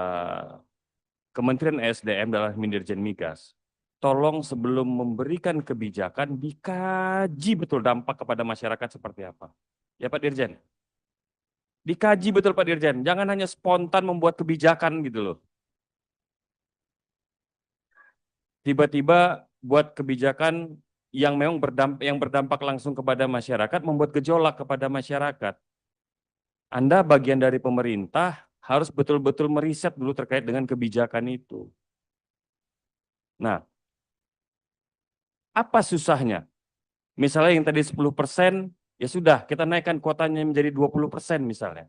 Kementerian ESDM dalam Dirjen Migas, tolong sebelum memberikan kebijakan dikaji betul dampak kepada masyarakat seperti apa. Ya Pak Dirjen? Dikaji betul Pak Dirjen, jangan hanya spontan membuat kebijakan gitu loh. Tiba-tiba buat kebijakan yang memang berdampak langsung kepada masyarakat, membuat gejolak kepada masyarakat. Anda bagian dari pemerintah harus betul-betul meriset dulu terkait dengan kebijakan itu. Nah, apa susahnya? Misalnya yang tadi 10%, ya sudah kita naikkan kuotanya menjadi 20% misalnya.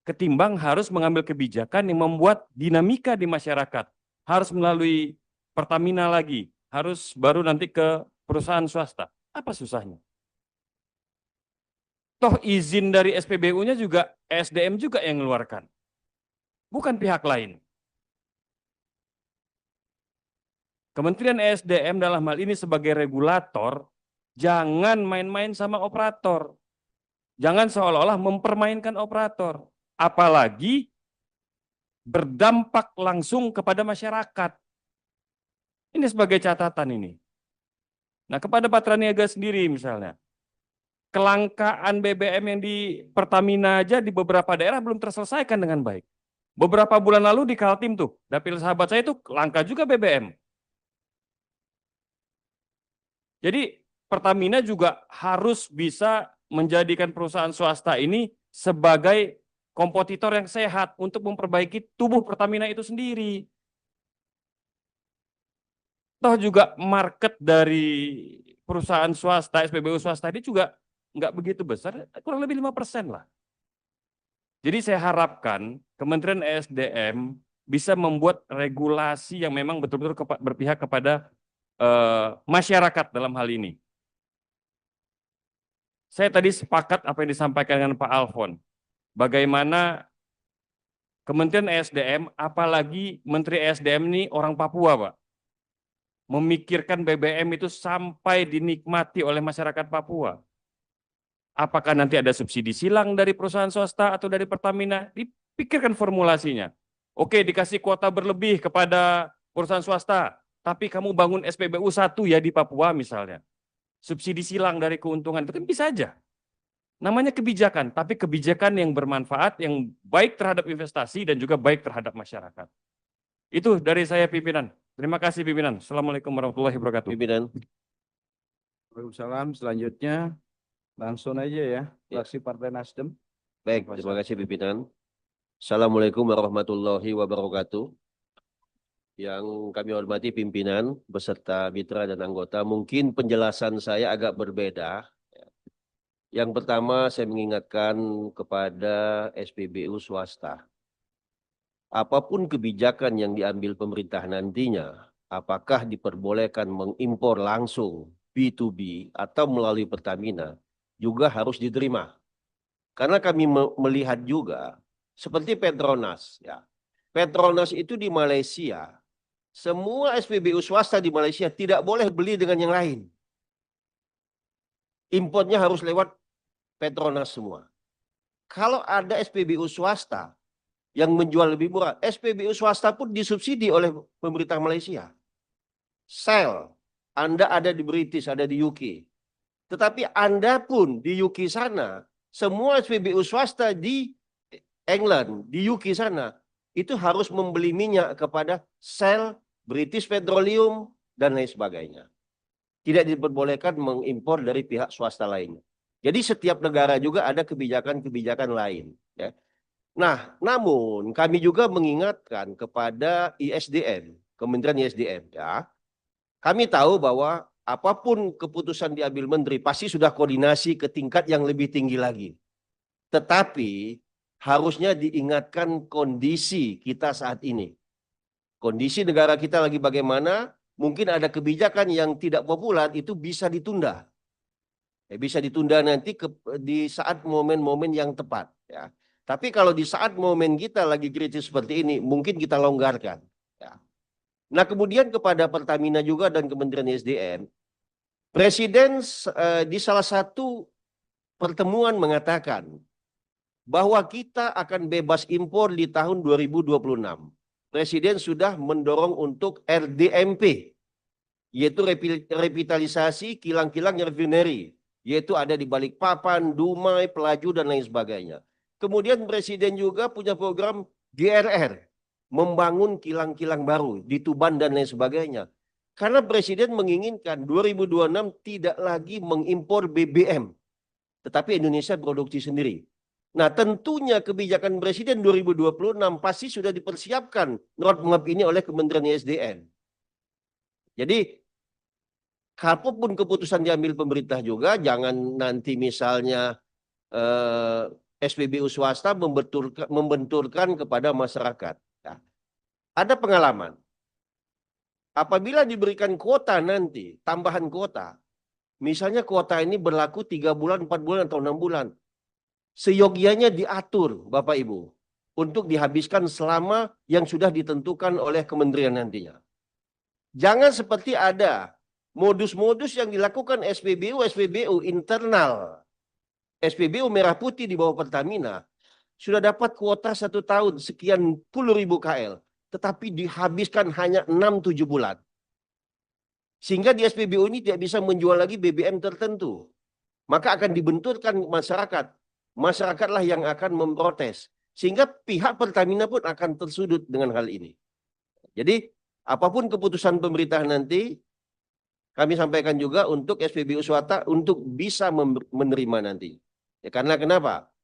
Ketimbang harus mengambil kebijakan yang membuat dinamika di masyarakat. Harus melalui Pertamina lagi, harus baru nanti ke perusahaan swasta. Apa susahnya? Toh izin dari SPBU-nya juga ESDM juga yang mengeluarkan. Bukan pihak lain. Kementerian ESDM dalam hal ini sebagai regulator, jangan main-main sama operator. Jangan seolah-olah mempermainkan operator. Apalagi berdampak langsung kepada masyarakat. Ini sebagai catatan ini. Nah, kepada Patra Niaga sendiri misalnya, kelangkaan BBM yang di Pertamina aja di beberapa daerah belum terselesaikan dengan baik. Beberapa bulan lalu di Kaltim tuh, dapil sahabat saya itu langka juga BBM. Jadi Pertamina juga harus bisa menjadikan perusahaan swasta ini sebagai kompetitor yang sehat untuk memperbaiki tubuh Pertamina itu sendiri. Toh juga market dari perusahaan swasta, SPBU swasta ini juga nggak begitu besar, kurang lebih 5% lah. Jadi saya harapkan Kementerian ESDM bisa membuat regulasi yang memang betul-betul berpihak kepada masyarakat dalam hal ini. saya tadi sepakat apa yang disampaikan dengan Pak Alfon. Bagaimana Kementerian ESDM, apalagi Menteri ESDM ini orang Papua, Pak. Memikirkan BBM itu sampai dinikmati oleh masyarakat Papua. Apakah nanti ada subsidi silang dari perusahaan swasta atau dari Pertamina? Dipikirkan formulasinya. Oke, dikasih kuota berlebih kepada perusahaan swasta, tapi kamu bangun SPBU 1 ya di Papua misalnya. Subsidi silang dari keuntungan, itu kan bisa aja. Namanya kebijakan, tapi kebijakan yang bermanfaat, yang baik terhadap investasi dan juga baik terhadap masyarakat. Itu dari saya pimpinan. Terima kasih pimpinan. Assalamualaikum warahmatullahi wabarakatuh. Pimpinan. Waalaikumsalam. Selanjutnya langsung aja ya, fraksi Partai Nasdem. Baik, terima kasih pimpinan. Assalamualaikum warahmatullahi wabarakatuh. Yang kami hormati pimpinan beserta mitra dan anggota, mungkin penjelasan saya agak berbeda. Yang pertama saya mengingatkan kepada SPBU swasta. Apapun kebijakan yang diambil pemerintah nantinya, apakah diperbolehkan mengimpor langsung B2B atau melalui Pertamina, juga harus diterima. Karena kami melihat juga seperti Petronas, ya. Petronas itu di Malaysia, semua SPBU swasta di Malaysia tidak boleh beli dengan yang lain. Importnya harus lewat Petronas semua. Kalau ada SPBU swasta yang menjual lebih murah, SPBU swasta pun disubsidi oleh pemerintah Malaysia. Shell, Anda ada di British, ada di UK. Tetapi Anda pun di UK sana, semua SPBU swasta di England, di UK sana, itu harus membeli minyak kepada Shell, British Petroleum, dan lain sebagainya. Tidak diperbolehkan mengimpor dari pihak swasta lainnya. Jadi setiap negara juga ada kebijakan-kebijakan lain. Ya. Nah, namun kami juga mengingatkan kepada ISDN, Kementerian ISDN. Ya. Kami tahu bahwa apapun keputusan diambil menteri pasti sudah koordinasi ke tingkat yang lebih tinggi lagi. Tetapi harusnya diingatkan kondisi kita saat ini. Kondisi negara kita lagi bagaimana, mungkin ada kebijakan yang tidak populer itu bisa ditunda. Bisa ditunda nanti di saat momen-momen yang tepat. Ya. Tapi kalau di saat momen kita lagi kritis seperti ini, mungkin kita longgarkan. Ya. Nah, kemudian kepada Pertamina juga dan Kementerian SDM, Presiden di salah satu pertemuan mengatakan bahwa kita akan bebas impor di tahun 2026. Presiden sudah mendorong untuk RDMP, yaitu revitalisasi kilang-kilang refinery, yaitu ada di Balikpapan, Dumai, Pelaju, dan lain sebagainya. Kemudian Presiden juga punya program GRR, membangun kilang-kilang baru di Tuban dan lain sebagainya. Karena Presiden menginginkan 2026 tidak lagi mengimpor BBM, tetapi Indonesia produksi sendiri. Nah, tentunya kebijakan Presiden 2026 pasti sudah dipersiapkan roadmap ini oleh Kementerian SDM. Jadi, apapun keputusan diambil pemerintah juga, jangan nanti misalnya SPBU swasta membenturkan kepada masyarakat. Ya. Ada pengalaman. Apabila diberikan kuota nanti, tambahan kuota, misalnya kuota ini berlaku 3 bulan, 4 bulan, atau 6 bulan. Seyogianya diatur, Bapak Ibu, untuk dihabiskan selama yang sudah ditentukan oleh kementerian nantinya. Jangan seperti ada modus-modus yang dilakukan SPBU internal. SPBU Merah Putih di bawah Pertamina sudah dapat kuota 1 tahun sekian puluh ribu KL, tetapi dihabiskan hanya 6-7 bulan. Sehingga di SPBU ini tidak bisa menjual lagi BBM tertentu. Maka akan dibenturkan masyarakat. Masyarakatlah yang akan memprotes. Sehingga pihak Pertamina pun akan tersudut dengan hal ini. Jadi apapun keputusan pemerintah nanti, kami sampaikan juga untuk SPBU swasta untuk bisa menerima nanti. Ya, karena kenapa?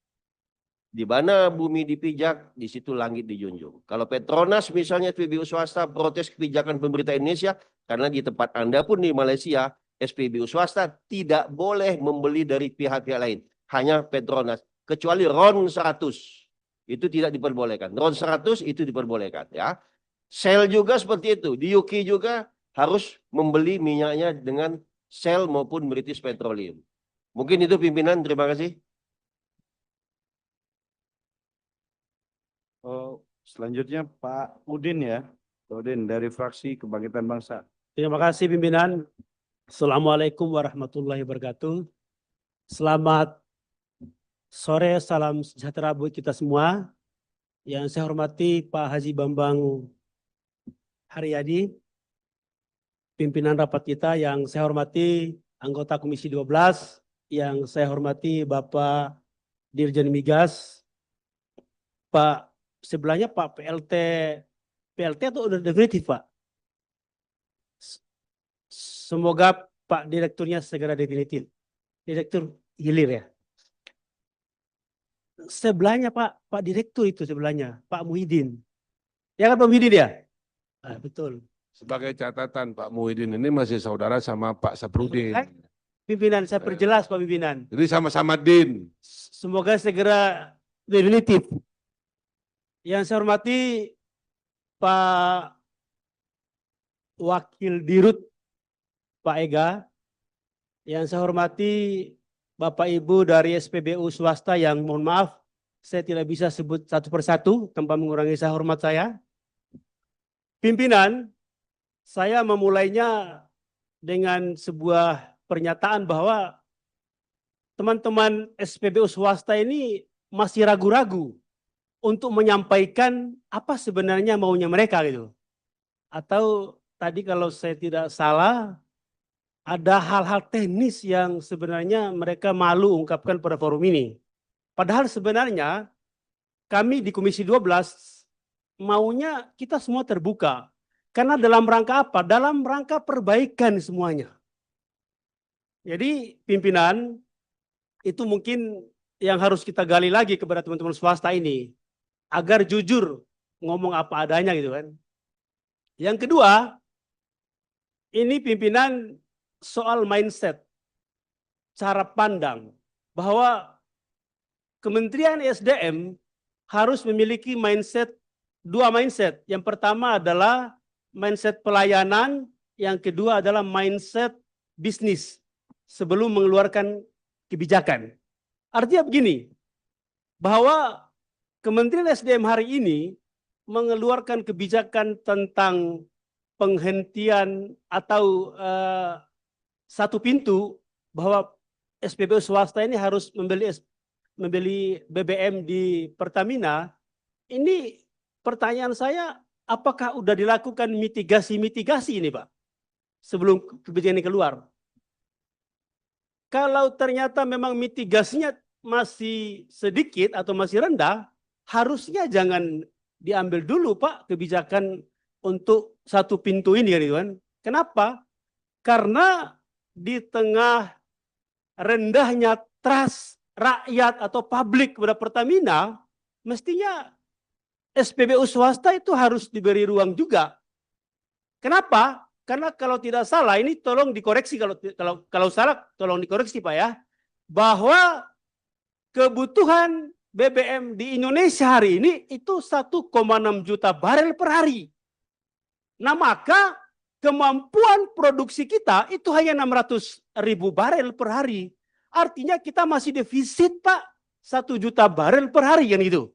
Di mana bumi dipijak, di situ langit dijunjung. Kalau Petronas misalnya SPBU swasta protes kebijakan pemerintah Indonesia, karena di tempat Anda pun di Malaysia, SPBU swasta tidak boleh membeli dari pihak-pihak lain. Hanya Petronas. Kecuali RON 100. Itu tidak diperbolehkan. RON 100 itu diperbolehkan. Ya. Shell juga seperti itu. Di UK juga harus membeli minyaknya dengan Shell maupun British Petroleum. Mungkin itu pimpinan, terima kasih. Selanjutnya Pak Udin ya. Pak Udin dari fraksi Kebangkitan Bangsa. Terima kasih pimpinan. Assalamualaikum warahmatullahi wabarakatuh. Selamat sore, salam sejahtera buat kita semua. Yang saya hormati Pak Haji Bambang Haryadi, pimpinan rapat kita. Yang saya hormati anggota Komisi 12, yang saya hormati Bapak Dirjen Migas, Pak sebelahnya Pak PLT atau udah definitif Pak? Semoga Pak Direkturnya segera definitif. Direktur hilir ya. Sebelahnya Pak Direktur itu sebelahnya, Pak Muhyiddin. Ya kan Pak Muhyiddin ya? Ah, betul. Sebagai catatan Pak Muhyiddin ini masih saudara sama Pak Saprudin. Pimpinan, saya perjelas Pak Pimpinan. Jadi sama-sama Din. Semoga segera definitif. Yang saya hormati Pak Wakil Dirut Pak Ega, yang saya hormati Bapak Ibu dari SPBU swasta yang mohon maaf, saya tidak bisa sebut satu persatu tanpa mengurangi saya hormat saya. Pimpinan, saya memulainya dengan sebuah pernyataan bahwa teman-teman SPBU swasta ini masih ragu-ragu untuk menyampaikan apa sebenarnya maunya mereka gitu. Atau tadi kalau saya tidak salah, ada hal-hal teknis yang sebenarnya mereka malu ungkapkan pada forum ini. Padahal sebenarnya kami di Komisi 12 maunya kita semua terbuka. Karena dalam rangka apa? Dalam rangka perbaikan semuanya. Jadi pimpinan, itu mungkin yang harus kita gali lagi kepada teman-teman swasta ini. Agar jujur ngomong apa adanya gitu kan. Yang kedua, ini pimpinan soal mindset, cara pandang, bahwa Kementerian SDM harus memiliki dua mindset. Yang pertama adalah mindset pelayanan, yang kedua adalah mindset bisnis sebelum mengeluarkan kebijakan. Artinya begini, bahwa Kementerian SDM hari ini mengeluarkan kebijakan tentang penghentian atau satu pintu, bahwa SPBU swasta ini harus membeli BBM di Pertamina. Ini pertanyaan saya, apakah sudah dilakukan mitigasi ini Pak sebelum kebijakan ini keluar? Kalau ternyata memang mitigasinya masih sedikit atau masih rendah, harusnya jangan diambil dulu Pak kebijakan untuk satu pintu ini kan. Kenapa? Karena di tengah rendahnya trust rakyat atau publik kepada Pertamina, mestinya SPBU swasta itu harus diberi ruang juga. Kenapa? Karena kalau tidak salah, ini tolong dikoreksi, kalau salah tolong dikoreksi Pak ya, bahwa kebutuhan BBM di Indonesia hari ini itu 1,6 juta barel per hari. Nah maka kemampuan produksi kita itu hanya 600.000 barel per hari. Artinya kita masih defisit Pak 1 juta barel per hari kan gitu.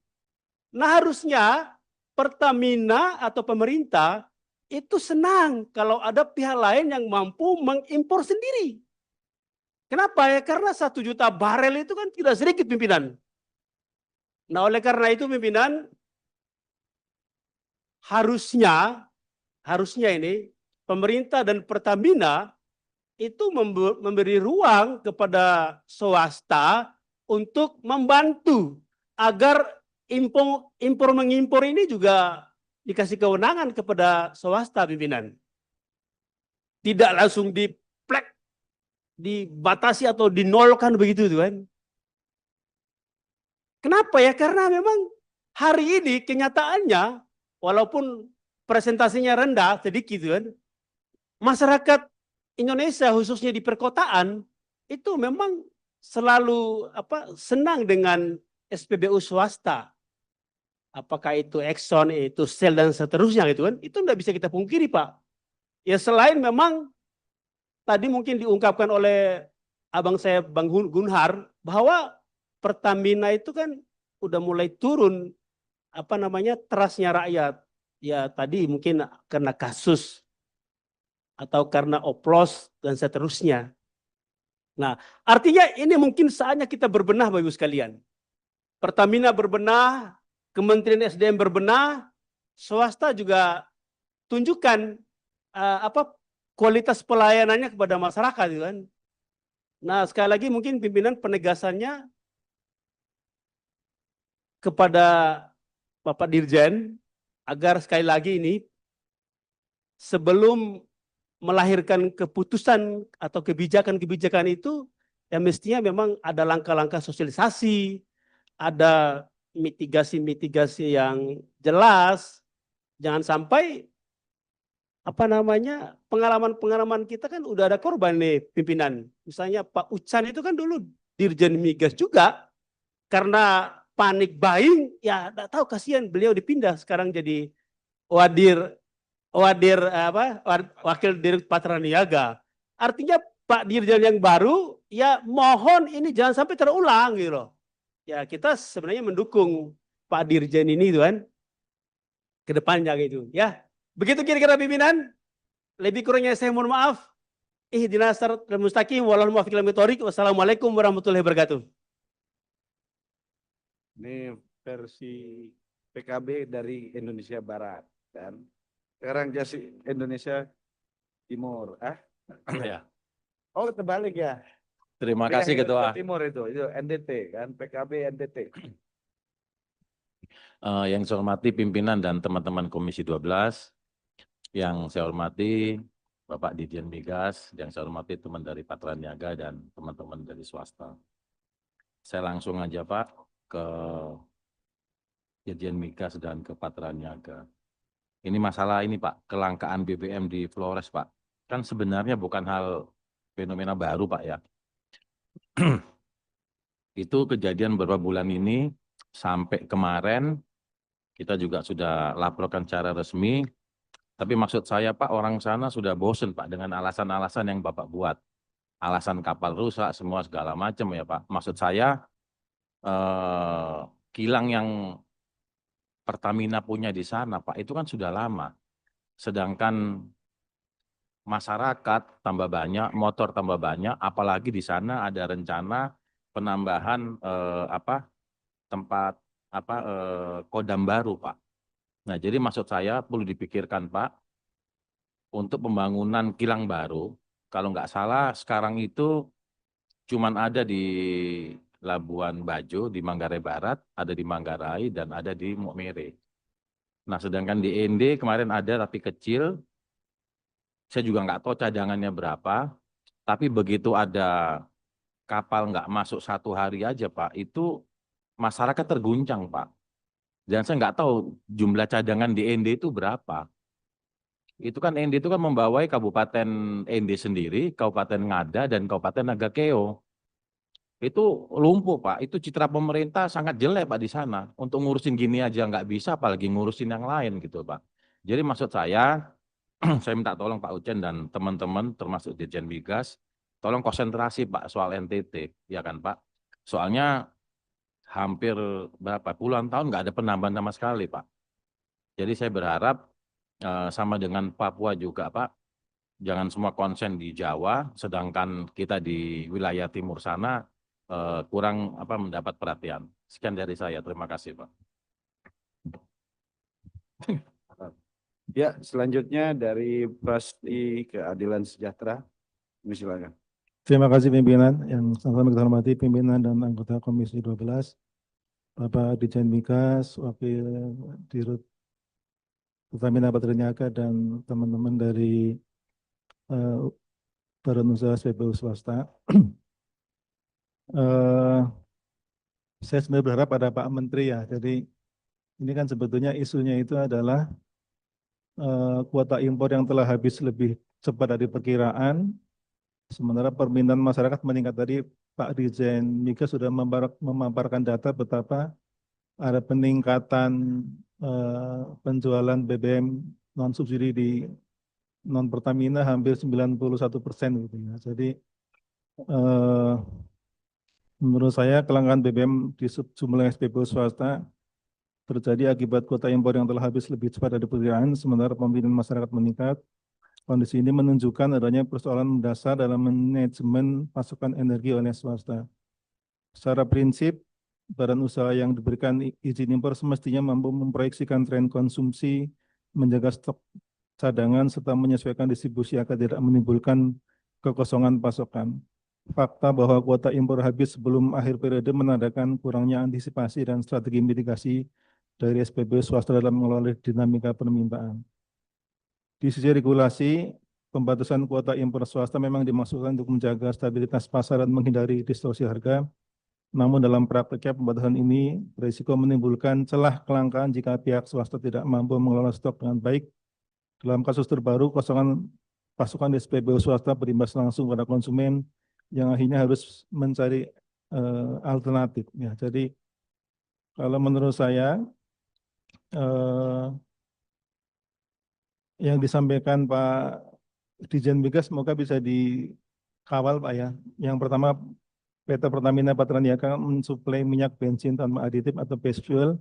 Nah harusnya Pertamina atau pemerintah itu senang kalau ada pihak lain yang mampu mengimpor sendiri. Kenapa ya? Karena 1 juta barel itu kan tidak sedikit pimpinan. Nah oleh karena itu pimpinan harusnya ini pemerintah dan Pertamina itu memberi ruang kepada swasta untuk membantu agar impor-mengimpor ini juga dikasih kewenangan kepada swasta pimpinan. Tidak langsung dibatasi atau dinolkan begitu kan. Kenapa ya? Karena memang hari ini kenyataannya walaupun presentasinya rendah sedikit kan, masyarakat Indonesia khususnya di perkotaan itu memang selalu senang dengan SPBU swasta. Apakah itu Exxon, itu Shell dan seterusnya gitu kan? Itu tidak bisa kita pungkiri Pak. Ya selain memang tadi mungkin diungkapkan oleh abang saya Bang Gunhar bahwa Pertamina itu kan udah mulai turun apa namanya trustnya rakyat. Ya tadi mungkin karena kasus atau karena oplos dan seterusnya. Nah, artinya ini mungkin saatnya kita berbenah Bapak Ibu sekalian. Pertamina berbenah, Kementerian SDM berbenah, swasta juga tunjukkan kualitas pelayanannya kepada masyarakat gitu kan. Nah, sekali lagi mungkin pimpinan penegasannya kepada Bapak Dirjen agar sekali lagi ini sebelum melahirkan keputusan atau kebijakan-kebijakan itu ya mestinya memang ada langkah-langkah sosialisasi, ada mitigasi-mitigasi yang jelas. Jangan sampai pengalaman-pengalaman kita kan udah ada korban nih pimpinan. Misalnya Pak Ucan itu kan dulu Dirjen Migas juga karena panik buying ya enggak tahu kasihan beliau dipindah sekarang jadi wakil Dirut Patraniaga. Artinya Pak Dirjen yang baru ya mohon ini jangan sampai terulang gitu loh. Ya kita sebenarnya mendukung Pak Dirjen ini tuh kan ke depannya gitu ya. Begitu kira-kira pimpinan. Lebih kurangnya saya mohon maaf. Ihdinas siratal mustaqim wal muwaffiq lil thoriq. Wassalamualaikum warahmatullahi wabarakatuh. Ini versi PKB dari Indonesia Barat kan. Sekarang jadi Indonesia Timur. Ya. Oh, terbalik ya. Terima kasih Ketua. Timur itu NDT kan, PKB NDT. Yang saya hormati pimpinan dan teman-teman Komisi 12, yang saya hormati Bapak Dirjen Migas, yang saya hormati teman dari Patraniaga dan teman-teman dari swasta. Saya langsung aja Pak ke Dirjen Migas dan ke Patraniaga. Ini masalah ini Pak, kelangkaan BBM di Flores Pak. Kan sebenarnya bukan hal fenomena baru Pak ya. Itu kejadian beberapa bulan ini sampai kemarin kita juga sudah laporkan secara resmi. Tapi maksud saya Pak, orang sana sudah bosen Pak dengan alasan-alasan yang Bapak buat. Alasan kapal rusak, semua segala macam ya Pak. Maksud saya kilang yang Pertamina punya di sana Pak, itu kan sudah lama. Sedangkan masyarakat tambah banyak, motor tambah banyak, apalagi di sana ada rencana penambahan tempat kodam baru Pak. Nah, jadi maksud saya perlu dipikirkan Pak, untuk pembangunan kilang baru, kalau nggak salah sekarang itu cuman ada di Labuan Bajo, di Manggarai Barat, ada di Manggarai, dan ada di Maumere. Nah, sedangkan di ND kemarin ada tapi kecil, saya juga nggak tahu cadangannya berapa, tapi begitu ada kapal nggak masuk 1 hari aja Pak, itu masyarakat terguncang Pak. Dan saya nggak tahu jumlah cadangan di ND itu berapa. Itu kan ND itu kan membawai Kabupaten ND sendiri, Kabupaten Ngada, dan Kabupaten Nagakeo. Itu lumpuh Pak, itu citra pemerintah sangat jelek Pak di sana. Untuk ngurusin gini aja nggak bisa, apalagi ngurusin yang lain gitu Pak. Jadi maksud saya minta tolong Pak Ucen dan teman-teman termasuk Dirjen Migas, tolong konsentrasi Pak soal NTT, ya kan Pak. Soalnya hampir berapa puluhan tahun nggak ada penambahan sama sekali Pak. Jadi saya berharap sama dengan Papua juga Pak, jangan semua konsen di Jawa, sedangkan kita di wilayah timur sana kurang mendapat perhatian. Sekian dari saya, terima kasih Pak. Ya, selanjutnya dari Prasti Keadilan Sejahtera, silakan. Terima kasih pimpinan yang sama-sama kita hormati pimpinan dan anggota Komisi 12, Bapak Dirjen Migas, Wakil Dirut Pertamina Patraniaga dan teman-teman dari Badan Usaha SPBU swasta. Saya sebenarnya berharap pada Pak Menteri ya. Jadi ini kan sebetulnya isunya itu adalah kuota impor yang telah habis lebih cepat dari perkiraan. Sementara permintaan masyarakat meningkat. Tadi Pak Dirjen Migas sudah memaparkan data betapa ada peningkatan penjualan BBM non subsidi di non Pertamina hampir 91% gitu ya. Jadi eh, menurut saya kelangkaan BBM di sejumlah SPBU swasta terjadi akibat kuota impor yang telah habis lebih cepat dari perkiraan, sementara pemilihan masyarakat meningkat. Kondisi ini menunjukkan adanya persoalan mendasar dalam manajemen pasokan energi oleh swasta. Secara prinsip, badan usaha yang diberikan izin impor semestinya mampu memproyeksikan tren konsumsi, menjaga stok cadangan, serta menyesuaikan distribusi agar tidak menimbulkan kekosongan pasokan. Fakta bahwa kuota impor habis sebelum akhir periode menandakan kurangnya antisipasi dan strategi mitigasi dari SPBU swasta dalam mengelola dinamika permintaan. Di sisi regulasi, pembatasan kuota impor swasta memang dimaksudkan untuk menjaga stabilitas pasar dan menghindari distorsi harga. Namun dalam prakteknya pembatasan ini berisiko menimbulkan celah kelangkaan jika pihak swasta tidak mampu mengelola stok dengan baik. Dalam kasus terbaru, kosongan pasokan di SPBU swasta berimbas langsung pada konsumen yang akhirnya harus mencari alternatif. Ya, jadi kalau menurut saya yang disampaikan Pak Dirjen Migas semoga bisa dikawal Pak ya. Yang pertama, PT Pertamina Patraniaga mensuplai minyak bensin tanpa aditif atau base fuel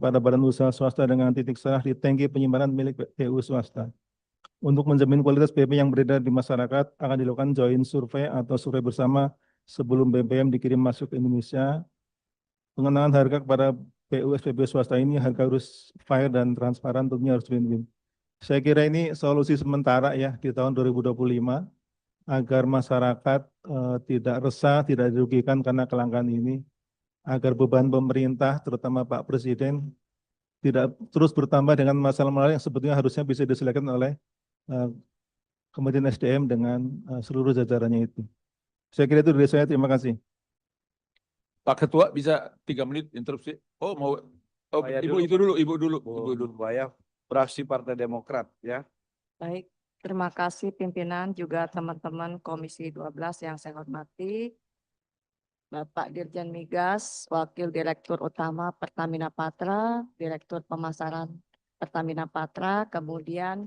pada badan usaha swasta dengan titik serah di tangki penyimpanan milik PU swasta. Untuk menjamin kualitas BBM yang beredar di masyarakat, akan dilakukan joint survei atau survei bersama sebelum BBM dikirim masuk ke Indonesia. Pengenaan harga kepada PU SPBU swasta ini harga harus fair dan transparan, tentunya harus win-win. Saya kira ini solusi sementara ya di tahun 2025 agar masyarakat tidak resah, tidak dirugikan karena kelangkaan ini, agar beban pemerintah terutama Pak Presiden tidak terus bertambah dengan masalah-masalah yang sebetulnya harusnya bisa diselesaikan oleh Kementerian SDM dengan seluruh jajarannya itu. Saya kira itu dari saya, terima kasih. Pak Ketua bisa 3 menit interupsi. Oh mau, oh, ibu dulu. Saya fraksi Partai Demokrat ya. Baik, terima kasih pimpinan juga teman-teman Komisi 12 yang saya hormati. Bapak Dirjen Migas, Wakil Direktur Utama Pertamina Patra, Direktur Pemasaran Pertamina Patra, kemudian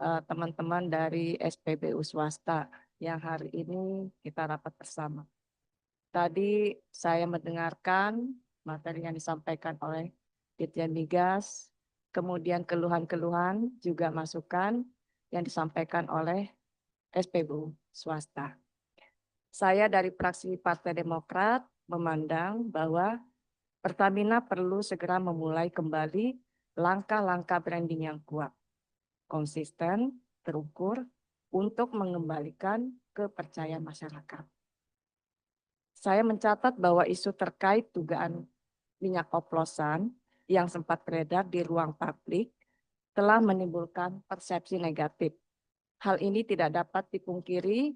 teman-teman dari SPBU swasta yang hari ini kita rapat bersama. Tadi saya mendengarkan materi yang disampaikan oleh Dirjen Migas, kemudian keluhan-keluhan juga masukan yang disampaikan oleh SPBU swasta. Saya dari fraksi Partai Demokrat memandang bahwa Pertamina perlu segera memulai kembali langkah-langkah branding yang kuat, konsisten, terukur untuk mengembalikan kepercayaan masyarakat. Saya mencatat bahwa isu terkait dugaan minyak oplosan yang sempat beredar di ruang publik telah menimbulkan persepsi negatif. Hal ini tidak dapat dipungkiri,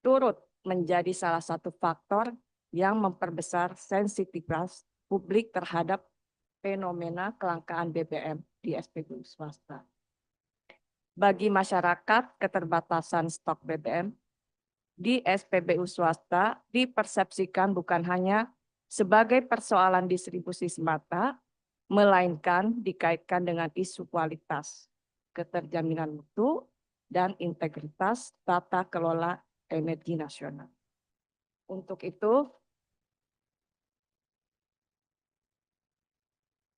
turut menjadi salah satu faktor yang memperbesar sensitivitas publik terhadap fenomena kelangkaan BBM di SPBU swasta. Bagi masyarakat, keterbatasan stok BBM di SPBU swasta dipersepsikan bukan hanya sebagai persoalan distribusi semata, melainkan dikaitkan dengan isu kualitas, keterjaminan mutu, dan integritas tata kelola energi nasional. Untuk itu,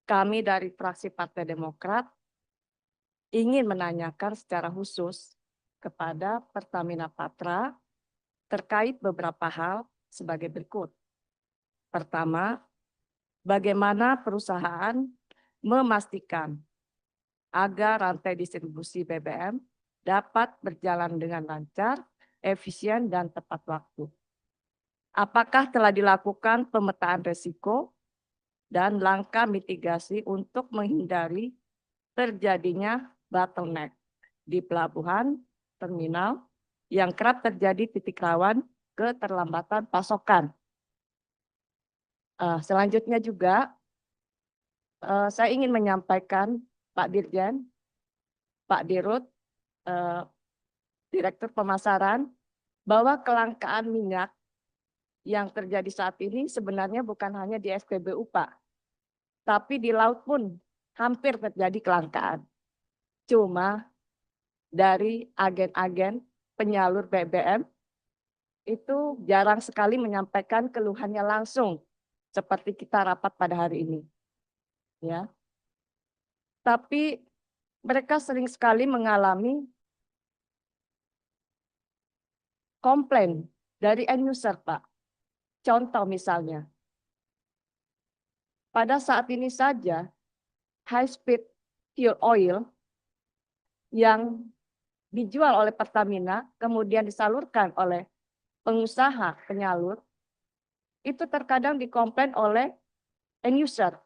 kami dari fraksi Partai Demokrat ingin menanyakan secara khusus kepada Pertamina Patra terkait beberapa hal sebagai berikut. Pertama, bagaimana perusahaan memastikan agar rantai distribusi BBM dapat berjalan dengan lancar, efisien, dan tepat waktu. Apakah telah dilakukan pemetaan risiko dan langkah mitigasi untuk menghindari terjadinya bottleneck di pelabuhan, terminal, yang kerap terjadi titik rawan keterlambatan pasokan. Selanjutnya juga saya ingin menyampaikan Pak Dirjen, Pak Dirut, Direktur Pemasaran, bahwa kelangkaan minyak yang terjadi saat ini sebenarnya bukan hanya di SPBU Pak, tapi di laut pun hampir terjadi kelangkaan. Cuma dari agen-agen penyalur BBM itu jarang sekali menyampaikan keluhannya langsung seperti kita rapat pada hari ini. Ya. Tapi mereka sering sekali mengalami komplain dari end user, Pak. Contoh misalnya, pada saat ini saja high speed fuel oil yang dijual oleh Pertamina kemudian disalurkan oleh pengusaha penyalur itu terkadang dikomplain oleh end user.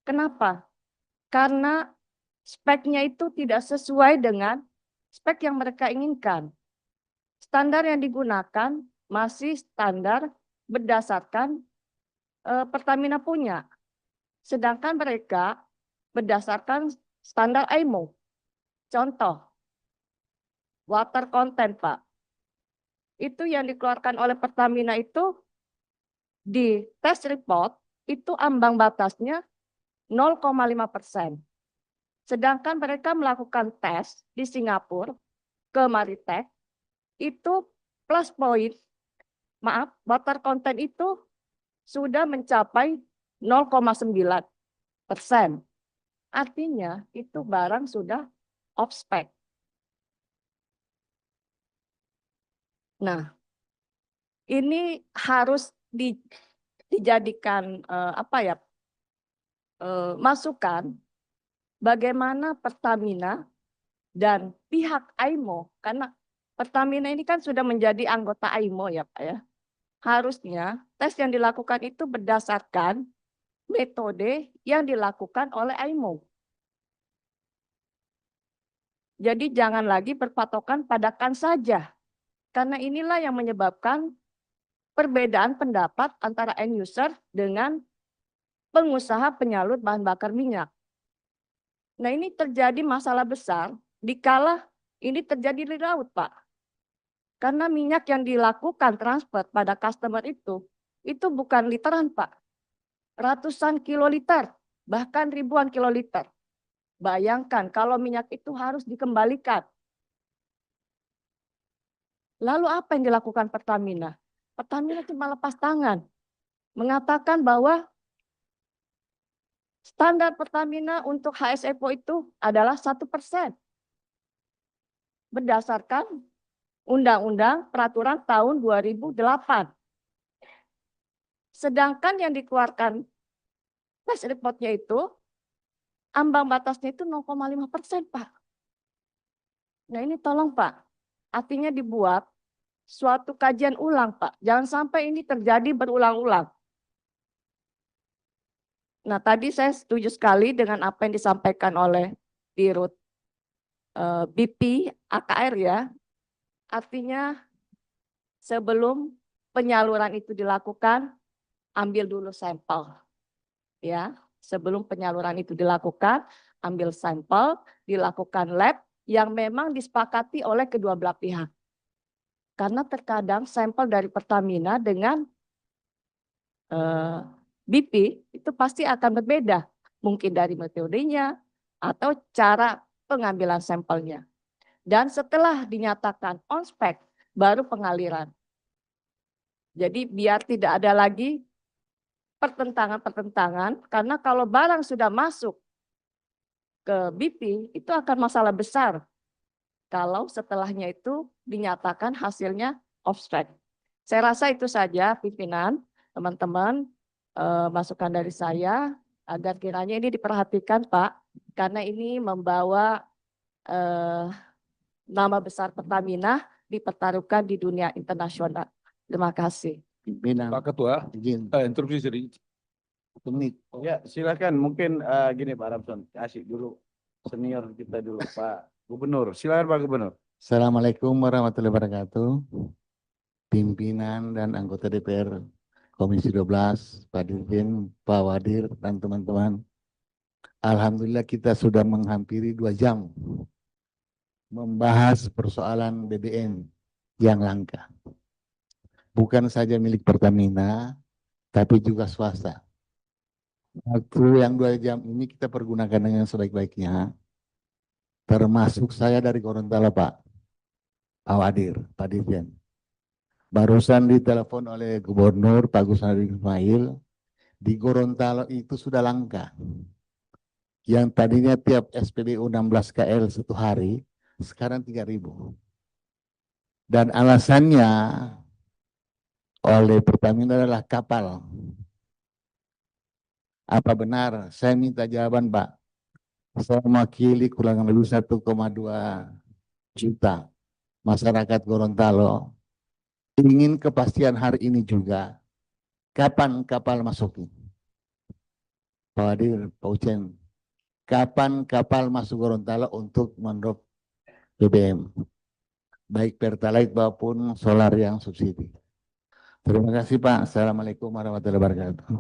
Kenapa? Karena speknya itu tidak sesuai dengan spek yang mereka inginkan. Standar yang digunakan masih standar berdasarkan Pertamina punya. Sedangkan mereka berdasarkan standar IMO. Contoh, water content, Pak. Itu yang dikeluarkan oleh Pertamina itu di test report itu ambang batasnya 0,5%. Sedangkan mereka melakukan tes di Singapura ke Maritek itu plus point, maaf, water content itu sudah mencapai 0,9%. Artinya itu barang sudah off spec. Nah, ini harus dijadikan masukan bagaimana Pertamina dan pihak IMO, karena Pertamina ini kan sudah menjadi anggota IMO ya Pak ya. Harusnya tes yang dilakukan itu berdasarkan metode yang dilakukan oleh IMO. Jadi jangan lagi berpatokan pada kan saja. Karena inilah yang menyebabkan perbedaan pendapat antara end user dengan pengusaha penyalur bahan bakar minyak. Nah, ini terjadi masalah besar dikala ini terjadi di laut, Pak. Karena minyak yang dilakukan transfer pada customer itu bukan literan, Pak. Ratusan kiloliter, bahkan ribuan kiloliter. Bayangkan kalau minyak itu harus dikembalikan. Lalu apa yang dilakukan Pertamina? Pertamina cuma lepas tangan. Mengatakan bahwa standar Pertamina untuk HSFO itu adalah 1%. Berdasarkan Undang-Undang Peraturan tahun 2008. Sedangkan yang dikeluarkan test reportnya itu, ambang batasnya itu 0,5%, Pak. Nah ini tolong Pak, artinya dibuat suatu kajian ulang, Pak. Jangan sampai ini terjadi berulang-ulang. Nah, tadi saya setuju sekali dengan apa yang disampaikan oleh Dirut BP AKR ya. Artinya sebelum penyaluran itu dilakukan, ambil dulu sampel. Ya, sebelum penyaluran itu dilakukan, ambil sampel, dilakukan lab yang memang disepakati oleh kedua belah pihak. Karena terkadang sampel dari Pertamina dengan BP itu pasti akan berbeda. Mungkin dari metodenya atau cara pengambilan sampelnya. Dan setelah dinyatakan on spec, baru pengaliran. Jadi biar tidak ada lagi pertentangan-pertentangan, karena kalau barang sudah masuk ke BP, itu akan masalah besar. Kalau setelahnya itu dinyatakan hasilnya off spec. Saya rasa itu saja pimpinan, teman-teman, masukan dari saya agar kiranya ini diperhatikan Pak, karena ini membawa nama besar Pertamina dipertaruhkan di dunia internasional. Terima kasih. Pimpinan. Pak Ketua, Izin. interupsi sedikit. Ya, silakan. Mungkin gini Pak Ramson, kasih dulu senior kita dulu Pak Gubernur. Silakan Pak Gubernur. Assalamualaikum warahmatullahi wabarakatuh. Pimpinan dan anggota DPR Komisi 12, Pak Dirjen, Pak Wadir, dan teman-teman. Alhamdulillah kita sudah menghampiri 2 jam membahas persoalan BBM yang langka. Bukan saja milik Pertamina, tapi juga swasta. Waktu yang 2 jam ini kita pergunakan dengan sebaik-baiknya, termasuk saya dari Gorontalo Pak Wadir, Pak Dirjen. Barusan ditelepon oleh Gubernur Pak Gus Hadi Ismail, di Gorontalo itu sudah langka. Yang tadinya tiap SPBU 16 KL satu hari, sekarang 3.000. Dan alasannya oleh Pertamina adalah kapal. Apa benar? Saya minta jawaban, Pak. Saya mewakili kurang lebih 1,2 juta masyarakat Gorontalo. Ingin kepastian hari ini juga. Kapan kapal masuk? Pak Wadir, Pak Ucen. Kapan kapal masuk Gorontalo untuk mendrop BBM? Baik Pertalite maupun solar yang subsidi. Terima kasih Pak. Assalamualaikum warahmatullahi wabarakatuh.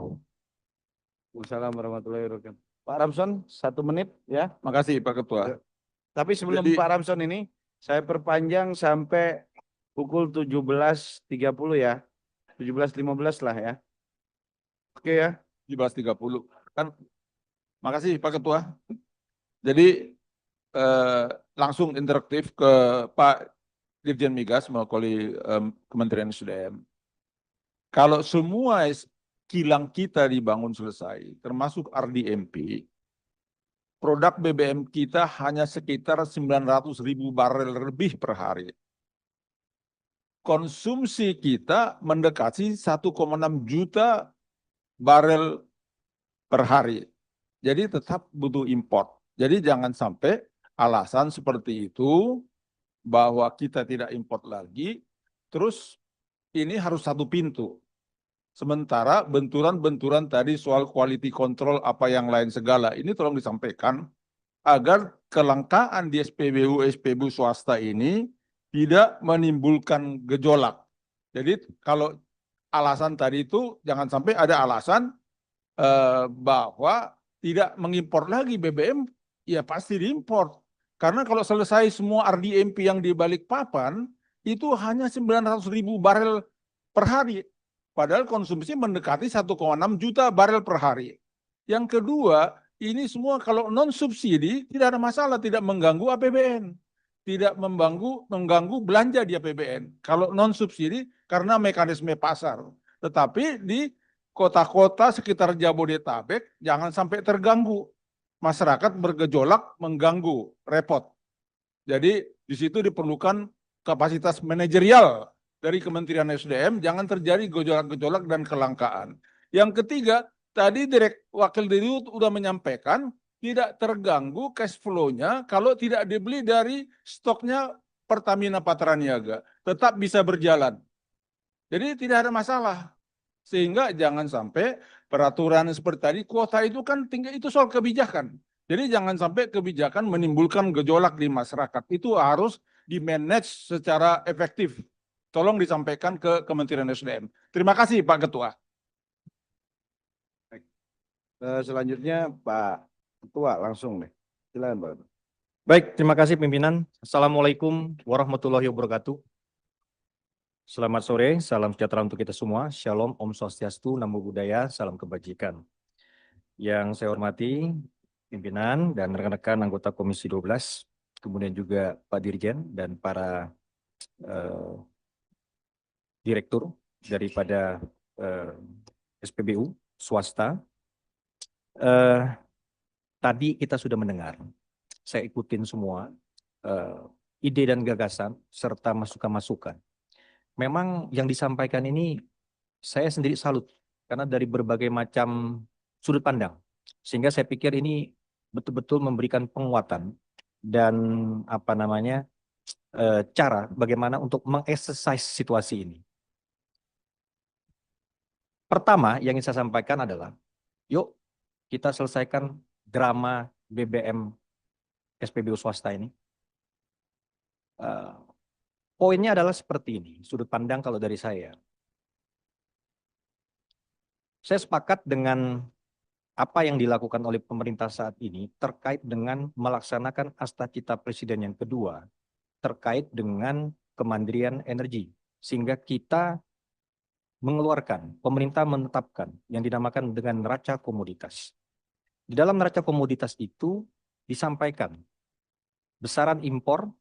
Waalaikumsalam warahmatullahi wabarakatuh. Pak Ramson, 1 menit ya. Makasih Pak Ketua. Tapi sebelum Jadi- Pak Ramson ini, saya perpanjang sampai pukul 17.30 ya. 17.15 lah ya. Oke ya. 17.30 kan. Makasih Pak Ketua. Jadi langsung interaktif ke Pak Dirjen Migas mewakili Kementerian SDM. Kalau semua kilang kita dibangun selesai, termasuk RDMP, produk BBM kita hanya sekitar 900.000 barel lebih per hari. Konsumsi kita mendekati 1,6 juta barel per hari. Jadi tetap butuh import. Jadi jangan sampai alasan seperti itu bahwa kita tidak import lagi, terus ini harus satu pintu. Sementara benturan-benturan tadi soal quality control apa yang lain segala, ini tolong disampaikan agar kelangkaan di SPBU swasta ini tidak menimbulkan gejolak. Jadi kalau alasan tadi itu jangan sampai ada alasan bahwa tidak mengimpor lagi BBM, ya pasti diimpor. Karena kalau selesai semua RDMP yang di Balikpapan, itu hanya 900.000 barel per hari. Padahal konsumsi mendekati 1,6 juta barel per hari. Yang kedua, ini semua kalau non-subsidi tidak ada masalah, tidak mengganggu APBN. Tidak mengganggu belanja di APBN. Kalau non-subsidi karena mekanisme pasar. Tetapi di kota-kota sekitar Jabodetabek jangan sampai terganggu. Masyarakat bergejolak, mengganggu, repot. Jadi di situ diperlukan kapasitas manajerial dari Kementerian SDM, jangan terjadi gejolak-gejolak dan kelangkaan. Yang ketiga, tadi Wakil Dirut sudah menyampaikan tidak terganggu cash flow-nya kalau tidak dibeli dari stoknya Pertamina Patraniaga. Tetap bisa berjalan. Jadi tidak ada masalah. Sehingga jangan sampai peraturan seperti tadi, kuota itu kan tinggal itu soal kebijakan. Jadi jangan sampai kebijakan menimbulkan gejolak di masyarakat. Itu harus di-manage secara efektif. Tolong disampaikan ke Kementerian SDM. Terima kasih Pak Ketua. Selanjutnya Pak Ketua langsung nih. Silakan Pak. Baik, terima kasih pimpinan. Assalamualaikum warahmatullahi wabarakatuh. Selamat sore, salam sejahtera untuk kita semua. Shalom, Om Swastiastu, Namo Buddhaya, salam kebajikan. Yang saya hormati pimpinan dan rekan-rekan anggota Komisi 12, kemudian juga Pak Dirjen dan para direktur daripada SPBU swasta. Tadi kita sudah mendengar, saya ikutin semua ide dan gagasan serta masukan-masukan. Memang yang disampaikan ini saya sendiri salut karena dari berbagai macam sudut pandang. Sehingga saya pikir ini betul-betul memberikan penguatan dan cara bagaimana untuk meng-exercise situasi ini. Pertama yang ingin saya sampaikan adalah, yuk kita selesaikan drama BBM SPBU swasta ini. Poinnya adalah seperti ini, sudut pandang kalau dari saya. Saya sepakat dengan apa yang dilakukan oleh pemerintah saat ini terkait dengan melaksanakan Astacita Presiden yang kedua, terkait dengan kemandirian energi. Sehingga kita mengeluarkan, pemerintah menetapkan yang dinamakan dengan neraca komoditas. Di dalam neraca komoditas itu disampaikan besaran impor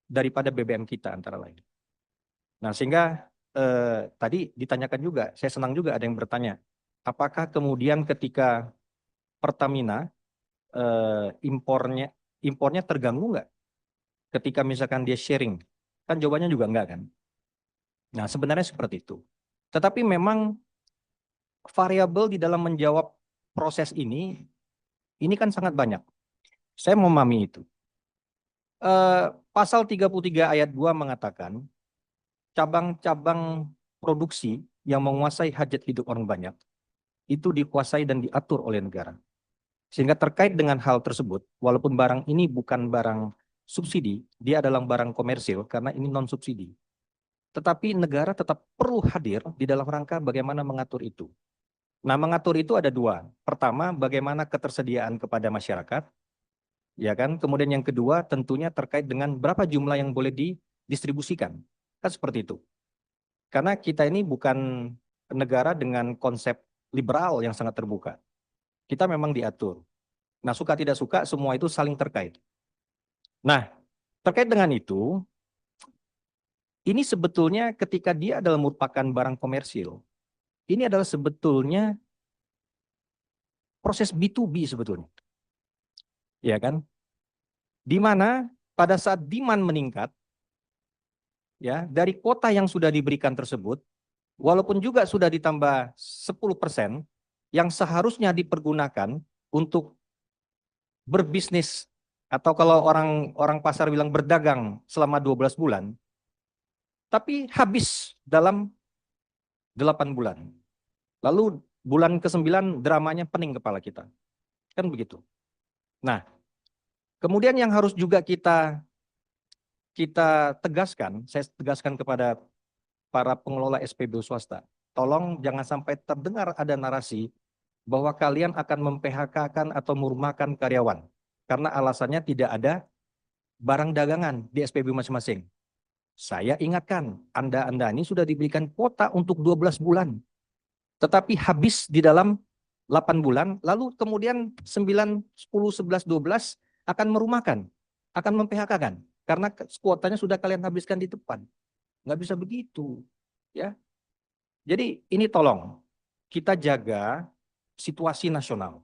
daripada BBM kita antara lain. Nah, sehingga tadi ditanyakan juga, saya senang juga ada yang bertanya, apakah kemudian ketika Pertamina impornya terganggu nggak ketika misalkan dia sharing? Kan jawabannya juga enggak kan? Nah, sebenarnya seperti itu. Tetapi memang variabel di dalam menjawab proses ini kan sangat banyak. Saya memahami itu. Pasal 33 ayat 2 mengatakan cabang-cabang produksi yang menguasai hajat hidup orang banyak itu dikuasai dan diatur oleh negara. Sehingga terkait dengan hal tersebut, walaupun barang ini bukan barang subsidi, dia adalah barang komersil karena ini non-subsidi. Tetapi negara tetap perlu hadir di dalam rangka bagaimana mengatur itu. Nah, mengatur itu ada dua. Pertama, bagaimana ketersediaan kepada masyarakat, ya kan? Kemudian yang kedua, tentunya terkait dengan berapa jumlah yang boleh didistribusikan. Kan seperti itu. Karena kita ini bukan negara dengan konsep liberal yang sangat terbuka. Kita memang diatur. Nah, suka tidak suka, semua itu saling terkait. Nah, terkait dengan itu, ini sebetulnya ketika dia adalah merupakan barang komersil, ini adalah sebetulnya proses B2B sebetulnya. Ya kan? Di mana pada saat demand meningkat, ya, dari kuota yang sudah diberikan tersebut, walaupun juga sudah ditambah 10%, yang seharusnya dipergunakan untuk berbisnis, atau kalau orang pasar bilang berdagang selama 12 bulan, tapi habis dalam 8 bulan. Lalu bulan ke-9 dramanya pening kepala kita. Kan begitu. Nah, kemudian yang harus juga kita tegaskan, saya tegaskan kepada para pengelola SPBU swasta, tolong jangan sampai terdengar ada narasi bahwa kalian akan mem-PHK-kan atau merumahkan karyawan karena alasannya tidak ada barang dagangan di SPBU masing-masing. Saya ingatkan, Anda ini sudah diberikan kuota untuk 12 bulan. Tetapi habis di dalam 8 bulan, lalu kemudian 9, 10, 11, 12 akan merumahkan, akan mem-PHK-kan. Karena kuotanya sudah kalian habiskan di depan. Nggak bisa begitu. Ya. Jadi ini tolong, kita jaga situasi nasional.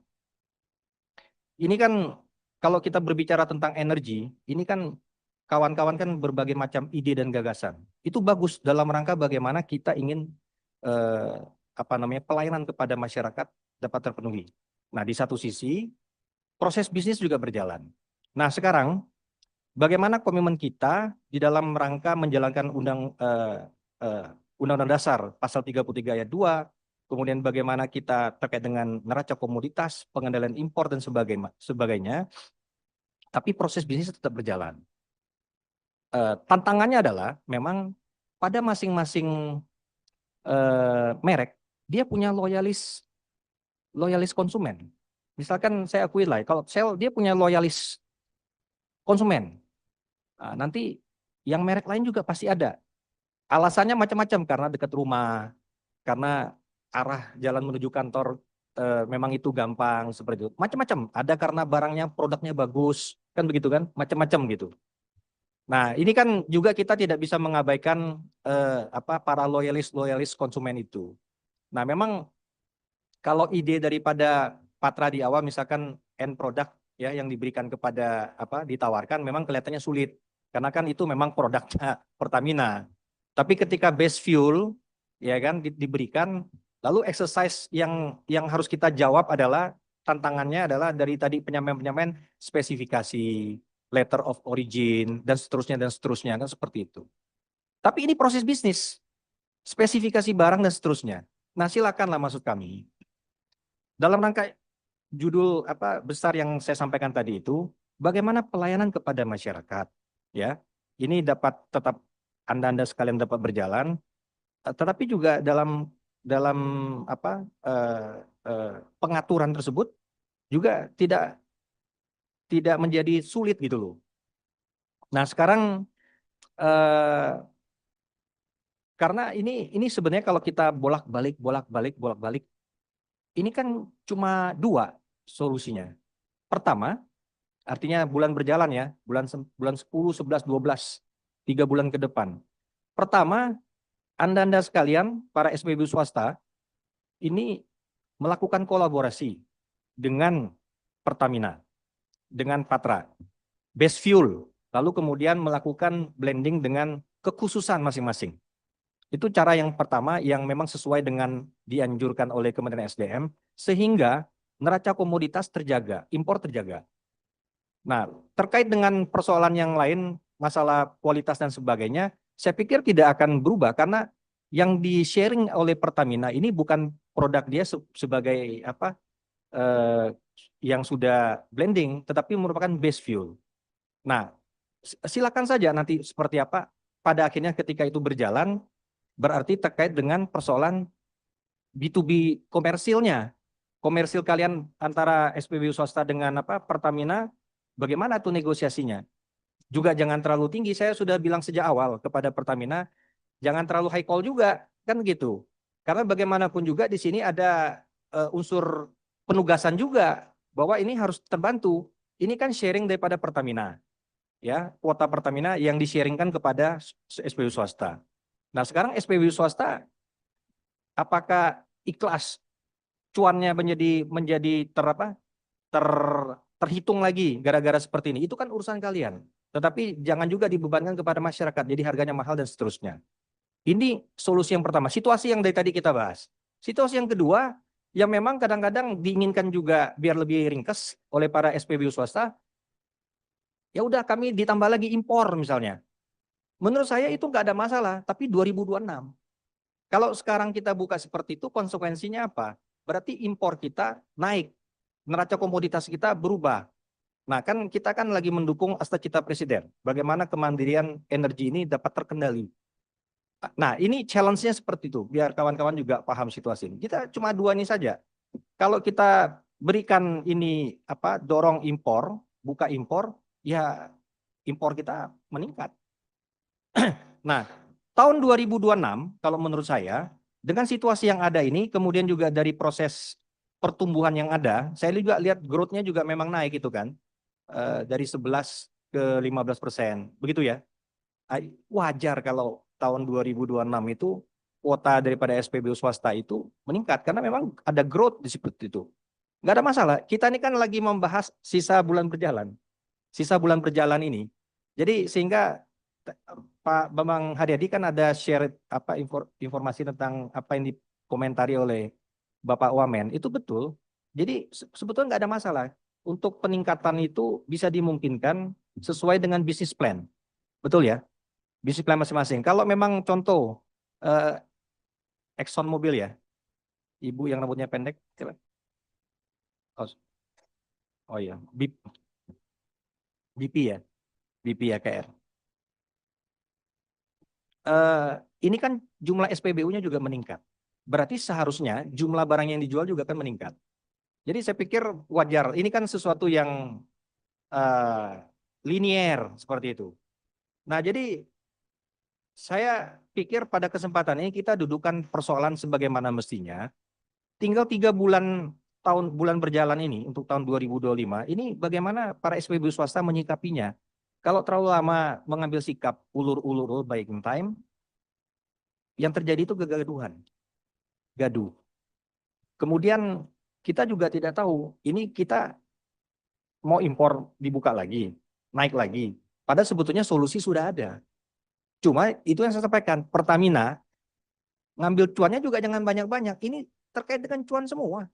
Ini kan kalau kita berbicara tentang energi, ini kan kawan-kawan kan berbagai macam ide dan gagasan. Itu bagus dalam rangka bagaimana kita ingin pelayanan kepada masyarakat dapat terpenuhi. Nah, di satu sisi proses bisnis juga berjalan. Nah, sekarang bagaimana komitmen kita di dalam rangka menjalankan Undang-Undang Dasar pasal 33 ayat 2, kemudian bagaimana kita terkait dengan neraca komoditas, pengendalian impor dan sebagainya. Tapi proses bisnis tetap berjalan. Tantangannya adalah memang pada masing-masing merek dia punya loyalis konsumen. Misalkan saya akui lah, kalau Shell dia punya loyalis konsumen. Nah, nanti yang merek lain juga pasti ada. Alasannya macam-macam karena dekat rumah, karena arah jalan menuju kantor memang itu gampang seperti itu. Macam-macam. Ada karena barangnya produknya bagus, kan begitu kan? Macam-macam gitu. Nah, ini kan juga kita tidak bisa mengabaikan para loyalis konsumen itu. Nah, memang kalau ide daripada Patra di awal misalkan end product ya yang diberikan kepada ditawarkan memang kelihatannya sulit karena kan itu memang produknya Pertamina. Tapi ketika base fuel ya kan diberikan, lalu exercise yang harus kita jawab adalah tantangannya adalah dari tadi penyampaian spesifikasi, letter of origin, dan seterusnya, kan seperti itu. Tapi ini proses bisnis, spesifikasi barang dan seterusnya. Nah, silakanlah maksud kami. Dalam rangka judul besar yang saya sampaikan tadi itu, bagaimana pelayanan kepada masyarakat, ya. Ini dapat tetap Anda sekalian dapat berjalan, tetapi juga dalam pengaturan tersebut juga tidak menjadi sulit gitu loh. Nah, sekarang karena ini sebenarnya kalau kita bolak-balik, ini kan cuma dua solusinya. Pertama, artinya bulan berjalan ya, bulan 10, 11, 12, 3 bulan ke depan. Pertama, Anda-anda sekalian, para SPBU swasta, ini melakukan kolaborasi dengan Pertamina, dengan Patra, base fuel, lalu kemudian melakukan blending dengan kekhususan masing-masing. Itu cara yang pertama yang memang sesuai dengan dianjurkan oleh Kementerian SDM, sehingga neraca komoditas terjaga, impor terjaga. Nah, terkait dengan persoalan yang lain, masalah kualitas dan sebagainya, saya pikir tidak akan berubah karena yang di-sharing oleh Pertamina ini bukan produk dia sebagai apa yang sudah blending, tetapi merupakan base fuel. Nah, silakan saja nanti seperti apa pada akhirnya ketika itu berjalan, berarti terkait dengan persoalan B2B komersilnya. Komersil kalian antara SPBU swasta dengan apa Pertamina, bagaimana tuh negosiasinya? Juga jangan terlalu tinggi. Saya sudah bilang sejak awal kepada Pertamina, jangan terlalu high call juga, kan gitu. Karena bagaimanapun juga di sini ada unsur penugasan juga bahwa ini harus terbantu. Ini kan sharing daripada Pertamina, ya kuota Pertamina yang di-sharingkan kepada SPBU swasta. Nah sekarang SPBU swasta, apakah ikhlas cuannya menjadi terhitung lagi gara-gara seperti ini? Itu kan urusan kalian. Tetapi jangan juga dibebankan kepada masyarakat, jadi harganya mahal dan seterusnya. Ini solusi yang pertama, situasi yang dari tadi kita bahas. Situasi yang kedua, yang memang kadang-kadang diinginkan juga biar lebih ringkes oleh para SPBU swasta, ya udah kami ditambah lagi impor misalnya. Menurut saya itu nggak ada masalah, tapi 2026. Kalau sekarang kita buka seperti itu, konsekuensinya apa? Berarti impor kita naik, neraca komoditas kita berubah. Nah kan kita kan lagi mendukung cita presiden, bagaimana kemandirian energi ini dapat terkendali. Nah ini challenge-nya seperti itu, biar kawan-kawan juga paham situasi ini. Kita cuma dua ini saja. Kalau kita berikan ini dorong impor, buka impor, ya impor kita meningkat. Nah tahun 2026 kalau menurut saya, dengan situasi yang ada ini, kemudian juga dari proses pertumbuhan yang ada, saya juga lihat growth-nya juga memang naik itu kan. Dari 11 ke 15%, begitu ya. Wajar kalau tahun 2026 itu kuota daripada SPBU swasta itu meningkat karena memang ada growth di seperti itu. Nggak ada masalah. Kita ini kan lagi membahas sisa bulan berjalan. Sisa bulan berjalan ini. Jadi sehingga Pak Bambang Haryadi kan ada share informasi tentang apa yang dikomentari oleh Bapak Wamen. Itu betul. Jadi sebetulnya nggak ada masalah. Untuk peningkatan itu bisa dimungkinkan sesuai dengan bisnis plan. Betul ya? Bisnis plan masing-masing. Kalau memang contoh Exxon Mobil ya, ibu yang rambutnya pendek, coba. Oh iya, BP ya, BP ya KR. Ini kan jumlah SPBU-nya juga meningkat. Berarti seharusnya jumlah barang yang dijual juga akan meningkat. Jadi saya pikir wajar. Ini kan sesuatu yang linier seperti itu. Nah jadi saya pikir pada kesempatan ini kita dudukan persoalan sebagaimana mestinya. Tinggal 3 bulan bulan berjalan ini untuk tahun 2025. Ini bagaimana para SPBU swasta menyikapinya. Kalau terlalu lama mengambil sikap ulur-ulur buying time, yang terjadi itu kegaduhan. Gaduh. Kemudian kita juga tidak tahu, ini kita mau impor dibuka lagi, naik lagi. Padahal sebetulnya solusi sudah ada. Cuma itu yang saya sampaikan, Pertamina ngambil cuannya juga jangan banyak-banyak. Ini terkait dengan cuan semua.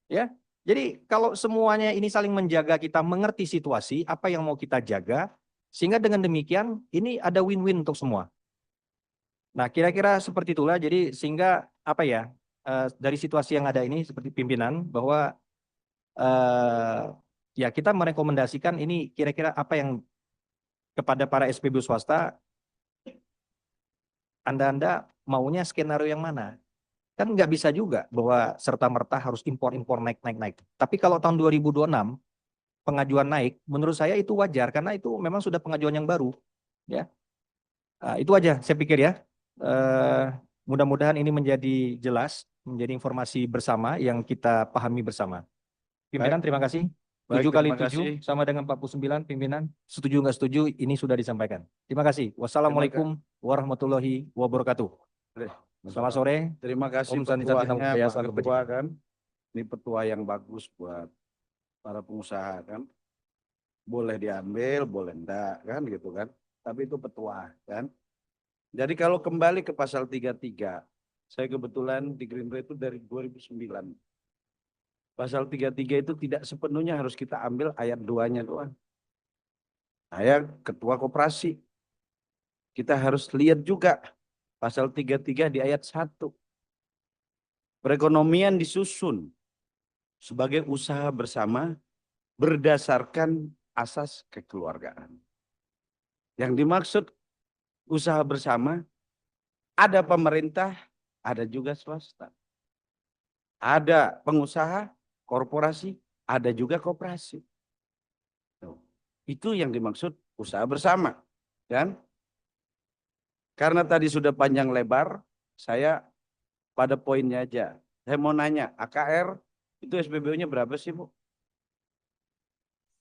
Ya. Jadi kalau semuanya ini saling menjaga, kita mengerti situasi, apa yang mau kita jaga, sehingga dengan demikian ini ada win-win untuk semua. Nah kira-kira seperti itulah, jadi sehingga dari situasi yang ada ini seperti pimpinan bahwa ya kita merekomendasikan ini kira-kira apa yang kepada para SPBU swasta, Anda maunya skenario yang mana? Kan nggak bisa juga bahwa serta-merta harus impor-impor naik. Tapi kalau tahun 2026 pengajuan naik, menurut saya itu wajar karena itu memang sudah pengajuan yang baru. Ya, itu aja saya pikir ya. Mudah-mudahan ini menjadi jelas, menjadi informasi bersama yang kita pahami bersama. Pimpinan, terima kasih. 7 kali 7 sama dengan 49 pimpinan. Setuju nggak setuju, ini sudah disampaikan. Terima kasih. Wassalamualaikum warahmatullahi wabarakatuh. Selamat sore. Terima kasih Om Sanjati Nama petuanya, Budaya, Pak salam Ketua kebajikan. kan. Ini petua yang bagus buat para pengusaha kan. Boleh diambil, boleh enggak kan gitu kan. Tapi itu petua kan. Jadi kalau kembali ke pasal 33, saya kebetulan di Gerindra itu dari 2009. Pasal 33 itu tidak sepenuhnya harus kita ambil ayat 2-nya doang. Saya ketua koperasi. Kita harus lihat juga pasal 33 di ayat 1. Perekonomian disusun sebagai usaha bersama berdasarkan asas kekeluargaan. Yang dimaksud usaha bersama ada pemerintah, ada juga swasta. Ada pengusaha, korporasi, ada juga koperasi. Itu yang dimaksud usaha bersama, kan? Karena tadi sudah panjang lebar, saya pada poinnya aja. Saya mau nanya, AKR itu SPBU-nya berapa sih, Bu?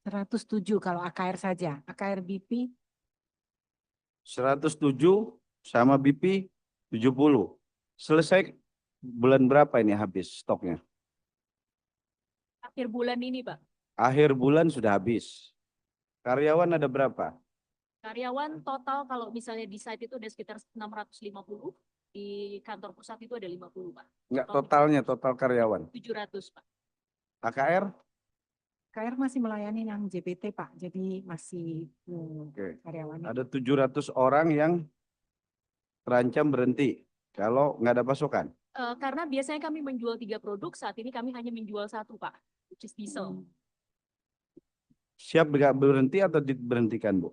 107 kalau AKR saja. AKR BP 107 sama BP 70. Selesai bulan berapa ini habis stoknya? Akhir bulan ini, Pak. Akhir bulan sudah habis. Karyawan ada berapa? Karyawan total kalau misalnya di site itu ada sekitar 650, di kantor pusat itu ada 50, Pak. Enggak totalnya, total karyawan. 700, Pak. AKR? AKR masih melayani yang JPT, Pak. Jadi masih Oke. karyawannya. Ada 700 orang yang terancam berhenti kalau nggak ada pasokan. Karena biasanya kami menjual 3 produk, saat ini kami hanya menjual 1, Pak, which is diesel. Siap nggak berhenti atau diberhentikan, Bu?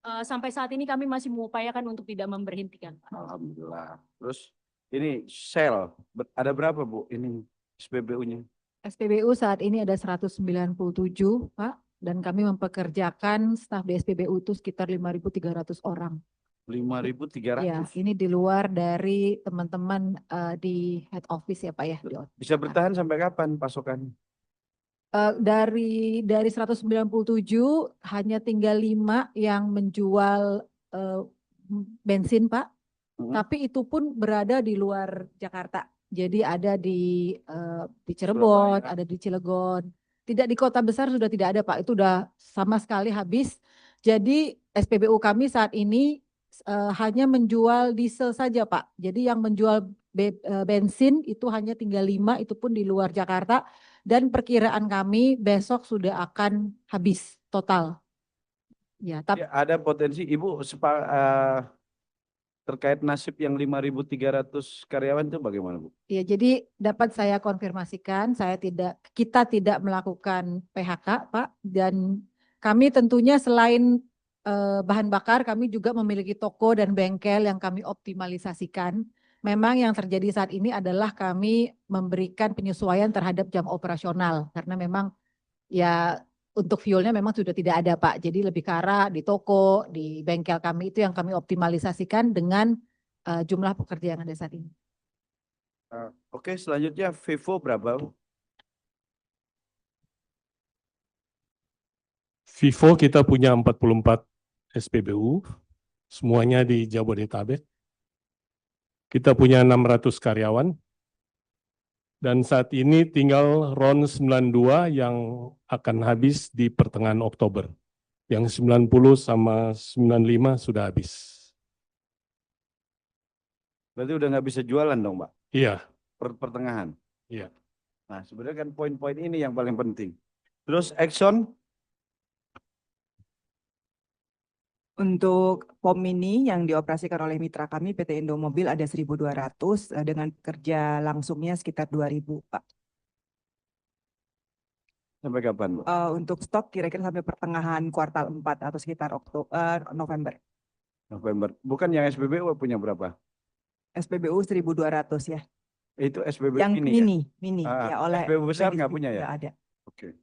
Sampai saat ini kami masih mengupayakan untuk tidak memberhentikan, Pak. Alhamdulillah. Terus ini sel ada berapa, Bu? Ini SPBU-nya? SPBU saat ini ada 197, Pak, dan kami mempekerjakan staf di SPBU itu sekitar 5.300 orang. 5.300. Ya, ini di luar dari teman-teman di head office ya, Pak ya. Bisa bertahan sampai kapan pasokannya? Dari 197 hanya tinggal 5 yang menjual bensin, Pak. Tapi itu pun berada di luar Jakarta. Jadi ada di Cirebon, Surabaya. ada di Cilegon. Tidak di kota besar sudah tidak ada, Pak. Itu udah sama sekali habis. Jadi SPBU kami saat ini hanya menjual diesel saja, Pak. Jadi yang menjual bensin itu hanya tinggal 5, itu pun di luar Jakarta. Dan perkiraan kami besok sudah akan habis total. Ya, tapi Ada potensi, Ibu, terkait nasib yang 5.300 karyawan itu bagaimana, Bu? ya, jadi dapat saya konfirmasikan, kita tidak melakukan PHK, Pak, dan kami tentunya selain bahan bakar, kami juga memiliki toko dan bengkel yang kami optimalisasikan. Memang yang terjadi saat ini adalah kami memberikan penyesuaian terhadap jam operasional, karena memang ya untuk fuelnya memang sudah tidak ada, Pak. Jadi lebih ke arah di toko, di bengkel kami itu yang kami optimalisasikan dengan jumlah pekerja yang ada saat ini. Oke, selanjutnya Vivo berapa, Bu? Vivo kita punya 44 SPBU, semuanya di Jabodetabek. Kita punya 600 karyawan, dan saat ini tinggal RON 92 yang akan habis di pertengahan Oktober. Yang 90 sama 95 sudah habis. Berarti udah nggak bisa jualan dong, Pak? Iya. Pertengahan. Iya. Nah, sebenarnya kan poin-poin ini yang paling penting. Terus Exxon? Untuk POM mini yang dioperasikan oleh mitra kami PT Indomobil ada 1.200 dengan pekerja langsungnya sekitar 2.000, Pak. Sampai kapan, Bu? Untuk stok kira-kira sampai pertengahan kuartal 4 atau sekitar November. November. Bukan yang SPBU punya berapa? SPBU 1.200 ya. Itu SPBU Yang ini mini ya? ya oleh SPBU besar nggak Kredit punya ya? nggak ada. Oke.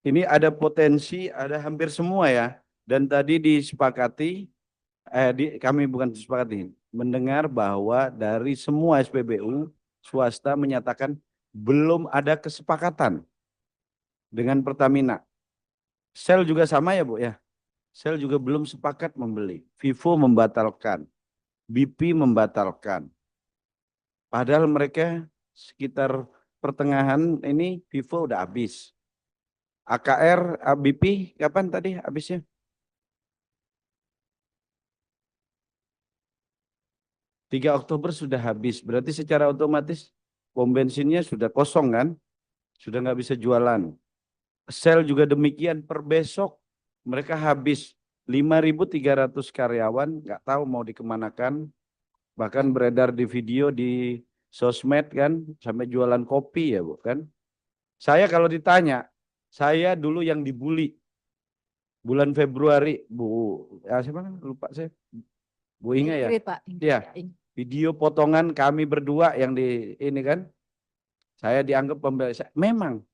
Ini ada potensi, ada hampir semua ya. Dan tadi disepakati, kami bukan disepakati, mendengar bahwa dari semua SPBU, swasta menyatakan belum ada kesepakatan dengan Pertamina. Shell juga sama ya, Bu ya? Shell juga belum sepakat membeli. Vivo membatalkan. BP membatalkan. Padahal mereka sekitar pertengahan ini Vivo udah habis. AKR, BP kapan tadi habisnya? Tiga Oktober sudah habis. Berarti secara otomatis pom bensinnya sudah kosong kan? Sudah nggak bisa jualan. Shell juga demikian, per besok mereka habis 5.300 karyawan, nggak tahu mau dikemanakan. Bahkan beredar di video di sosmed kan, sampai jualan kopi ya bukan. Saya kalau ditanya, saya dulu yang dibully bulan Februari, siapa lupa saya, Bu Inga ya. Ingrid, Pak. Ya, video potongan kami berdua yang di ini kan, saya dianggap pembela. Memang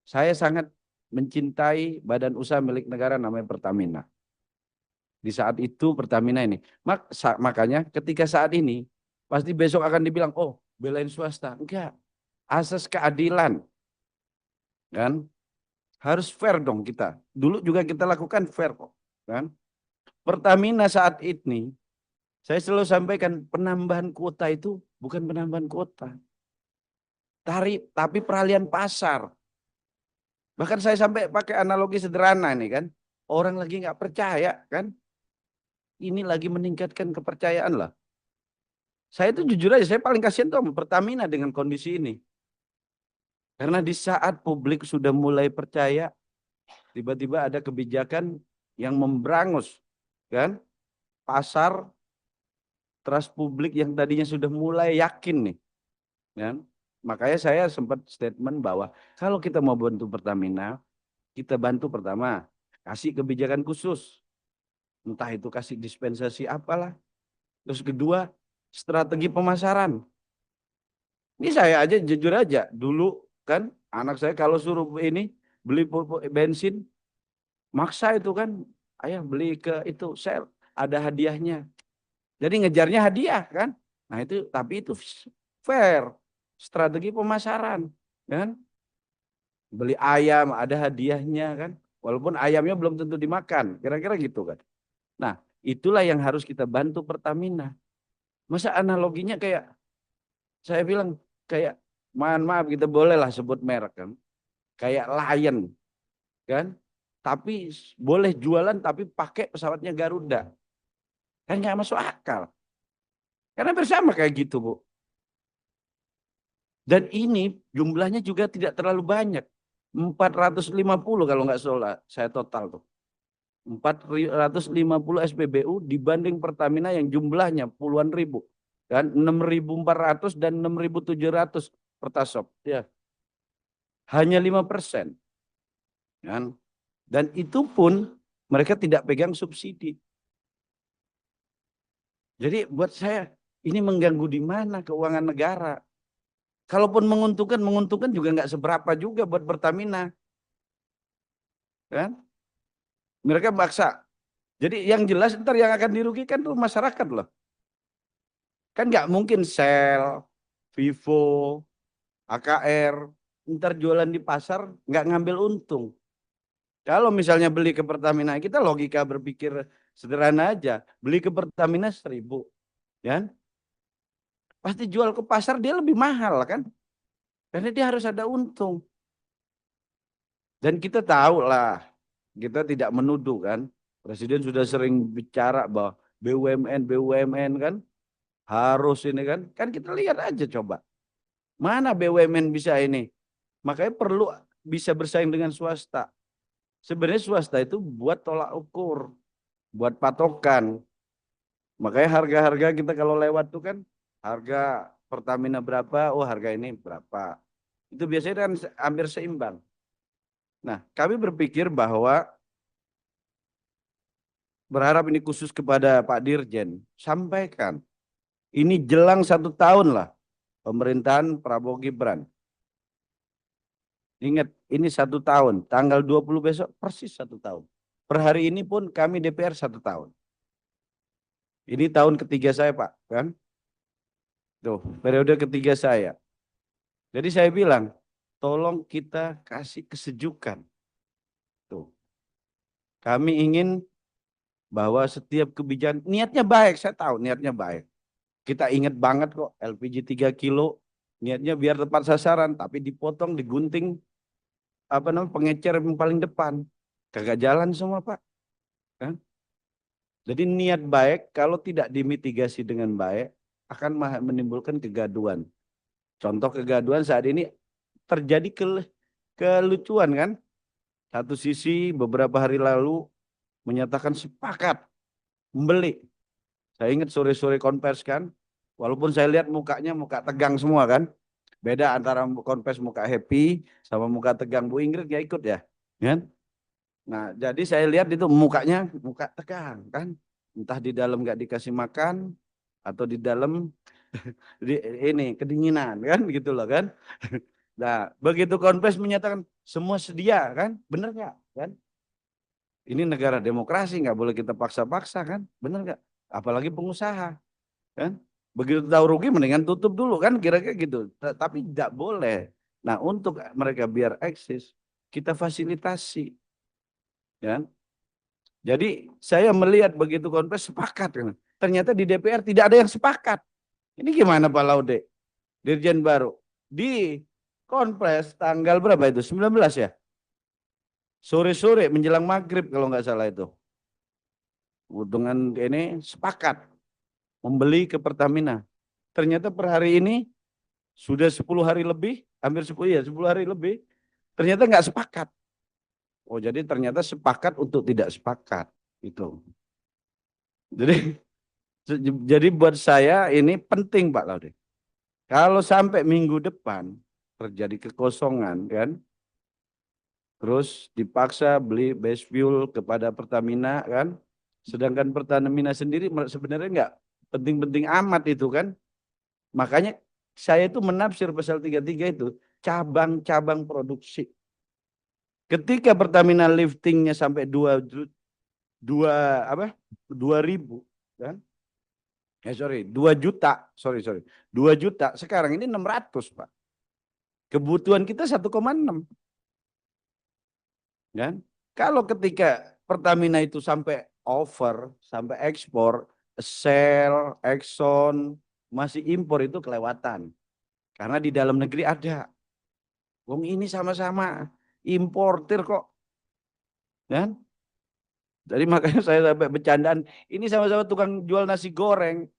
saya sangat mencintai badan usaha milik negara namanya Pertamina. Di saat itu Pertamina ini. Makanya ketika saat ini, pasti besok akan dibilang, oh belain swasta. Enggak, asas keadilan. Kan? Harus fair dong kita. Dulu juga kita lakukan fair kok. Kan? Pertamina saat ini, saya selalu sampaikan penambahan kuota itu bukan penambahan kuota. Tapi peralihan pasar. Bahkan saya sampai pakai analogi sederhana nih kan. Orang lagi nggak percaya kan. Ini lagi meningkatkan kepercayaan lah. Saya itu jujur aja, saya paling kasihan tuh sama Pertamina dengan kondisi ini. Karena di saat publik sudah mulai percaya, tiba-tiba ada kebijakan yang memberangus kan. Pasar, trust publik yang tadinya sudah mulai yakin nih. Kan? Makanya saya sempat statement bahwa kalau kita mau bantu Pertamina, kita bantu pertama, kasih kebijakan khusus. Entah itu kasih dispensasi apalah. Terus kedua, strategi pemasaran. Ini saya aja jujur aja, dulu kan anak saya kalau suruh ini beli bensin, maksa itu kan, ayah beli ke itu Shell, ada hadiahnya. Jadi ngejarnya hadiah kan. Nah itu, tapi itu fair. Strategi pemasaran, kan? Beli ayam ada hadiahnya kan, walaupun ayamnya belum tentu dimakan, kira-kira gitu kan. Nah, itulah yang harus kita bantu Pertamina. Masa analoginya kayak, saya bilang kayak, maaf kita bolehlah sebut merek kan, kayak Lion, kan? Tapi boleh jualan tapi pakai pesawatnya Garuda, kan nggak masuk akal. Karena bersama kayak gitu Bu. Dan ini jumlahnya juga tidak terlalu banyak. 450 kalau nggak salah saya total tuh. 450 SPBU dibanding Pertamina yang jumlahnya puluhan ribu. Kan 6.400 dan 6.700 per tasop. Ya. Hanya 5%. Kan? Dan itu pun mereka tidak pegang subsidi. Jadi buat saya ini mengganggu di mana keuangan negara. Kalaupun menguntungkan juga nggak seberapa juga buat Pertamina. Kan? Mereka maksa. Jadi yang jelas ntar yang akan dirugikan tuh masyarakat loh. Kan nggak mungkin Shell, Vivo, AKR, ntar jualan di pasar nggak ngambil untung. Kalau misalnya beli ke Pertamina, kita logika berpikir sederhana aja. Beli ke Pertamina 1.000. Ya? Pasti jual ke pasar dia lebih mahal kan. Karena dia harus ada untung. Dan kita tahu lah, kita tidak menuduh kan. Presiden sudah sering bicara bahwa BUMN kan harus ini kan. Kan kita lihat aja coba. Mana BUMN bisa ini. Makanya perlu bisa bersaing dengan swasta. Sebenarnya swasta itu buat tolak ukur. Buat patokan. Makanya harga-harga kita kalau lewat tuh kan. Harga Pertamina berapa, oh harga ini berapa. Itu biasanya kan hampir seimbang. Nah, kami berpikir bahwa berharap ini khusus kepada Pak Dirjen, sampaikan. Ini jelang 1 tahun lah pemerintahan Prabowo Gibran. Ingat, ini 1 tahun, tanggal 20 besok persis 1 tahun. Per hari ini pun kami DPR 1 tahun. Ini tahun ketiga saya Pak, kan? Tuh, periode ketiga saya. Jadi saya bilang, tolong kita kasih kesejukan. Tuh. Kami ingin bahwa setiap kebijakan niatnya baik, saya tahu niatnya baik. Kita ingat banget kok LPG 3 kilo niatnya biar tepat sasaran, tapi dipotong, digunting pengecer yang paling depan. Kagak jalan semua, Pak. Kan? Jadi niat baik kalau tidak dimitigasi dengan baik akan menimbulkan kegaduhan. Contoh kegaduhan saat ini terjadi kelucuan kan. Satu sisi beberapa hari lalu menyatakan sepakat membeli. Saya ingat sore-sore konvers kan, walaupun saya lihat mukanya muka tegang semua kan. Beda antara konvers muka happy sama muka tegang. Bu Ingrid nggak ikut ya, kan? Nah, jadi saya lihat itu mukanya muka tegang kan. Entah di dalam nggak dikasih makan atau di dalam ini kedinginan kan gitu loh kan. Nah, begitu konvers menyatakan semua sedia kan, bener nggak kan? Ini negara demokrasi, nggak boleh kita paksa-paksa kan, bener nggak? Apalagi pengusaha kan. Begitu tahu rugi mendingan tutup dulu kan, kira-kira gitu. Tapi tidak boleh. Nah, untuk mereka biar eksis, kita fasilitasi. Ya. Jadi saya melihat begitu konvers sepakat kan. Ternyata di DPR tidak ada yang sepakat. Ini gimana Pak Laude? Dirjen baru. Di konvers tanggal berapa itu? 19 ya? Sore-sore menjelang maghrib kalau nggak salah itu. Dengan ini sepakat membeli ke Pertamina. Ternyata per hari ini sudah 10 hari lebih, hampir 10 hari lebih. Ternyata nggak sepakat. Oh, jadi ternyata sepakat untuk tidak sepakat itu. Jadi buat saya ini penting Pak Laude. Kalau sampai minggu depan terjadi kekosongan kan, terus dipaksa beli base fuel kepada Pertamina kan, sedangkan Pertamina sendiri sebenarnya nggak penting-penting amat itu kan. Makanya saya itu menafsir pasal 33 itu cabang-cabang produksi. Ketika Pertamina liftingnya sampai 2.000 kan? 2 juta, 2 juta, sekarang ini 600 Pak. Kebutuhan kita 1,6. Kan? Kalau ketika Pertamina itu sampai over, sampai ekspor, Shell, Exxon, masih impor itu kelewatan. Karena di dalam negeri ada. Wong ini sama-sama importir kok. Kan? Jadi makanya saya sampai bercandaan, ini sama-sama tukang jual nasi goreng.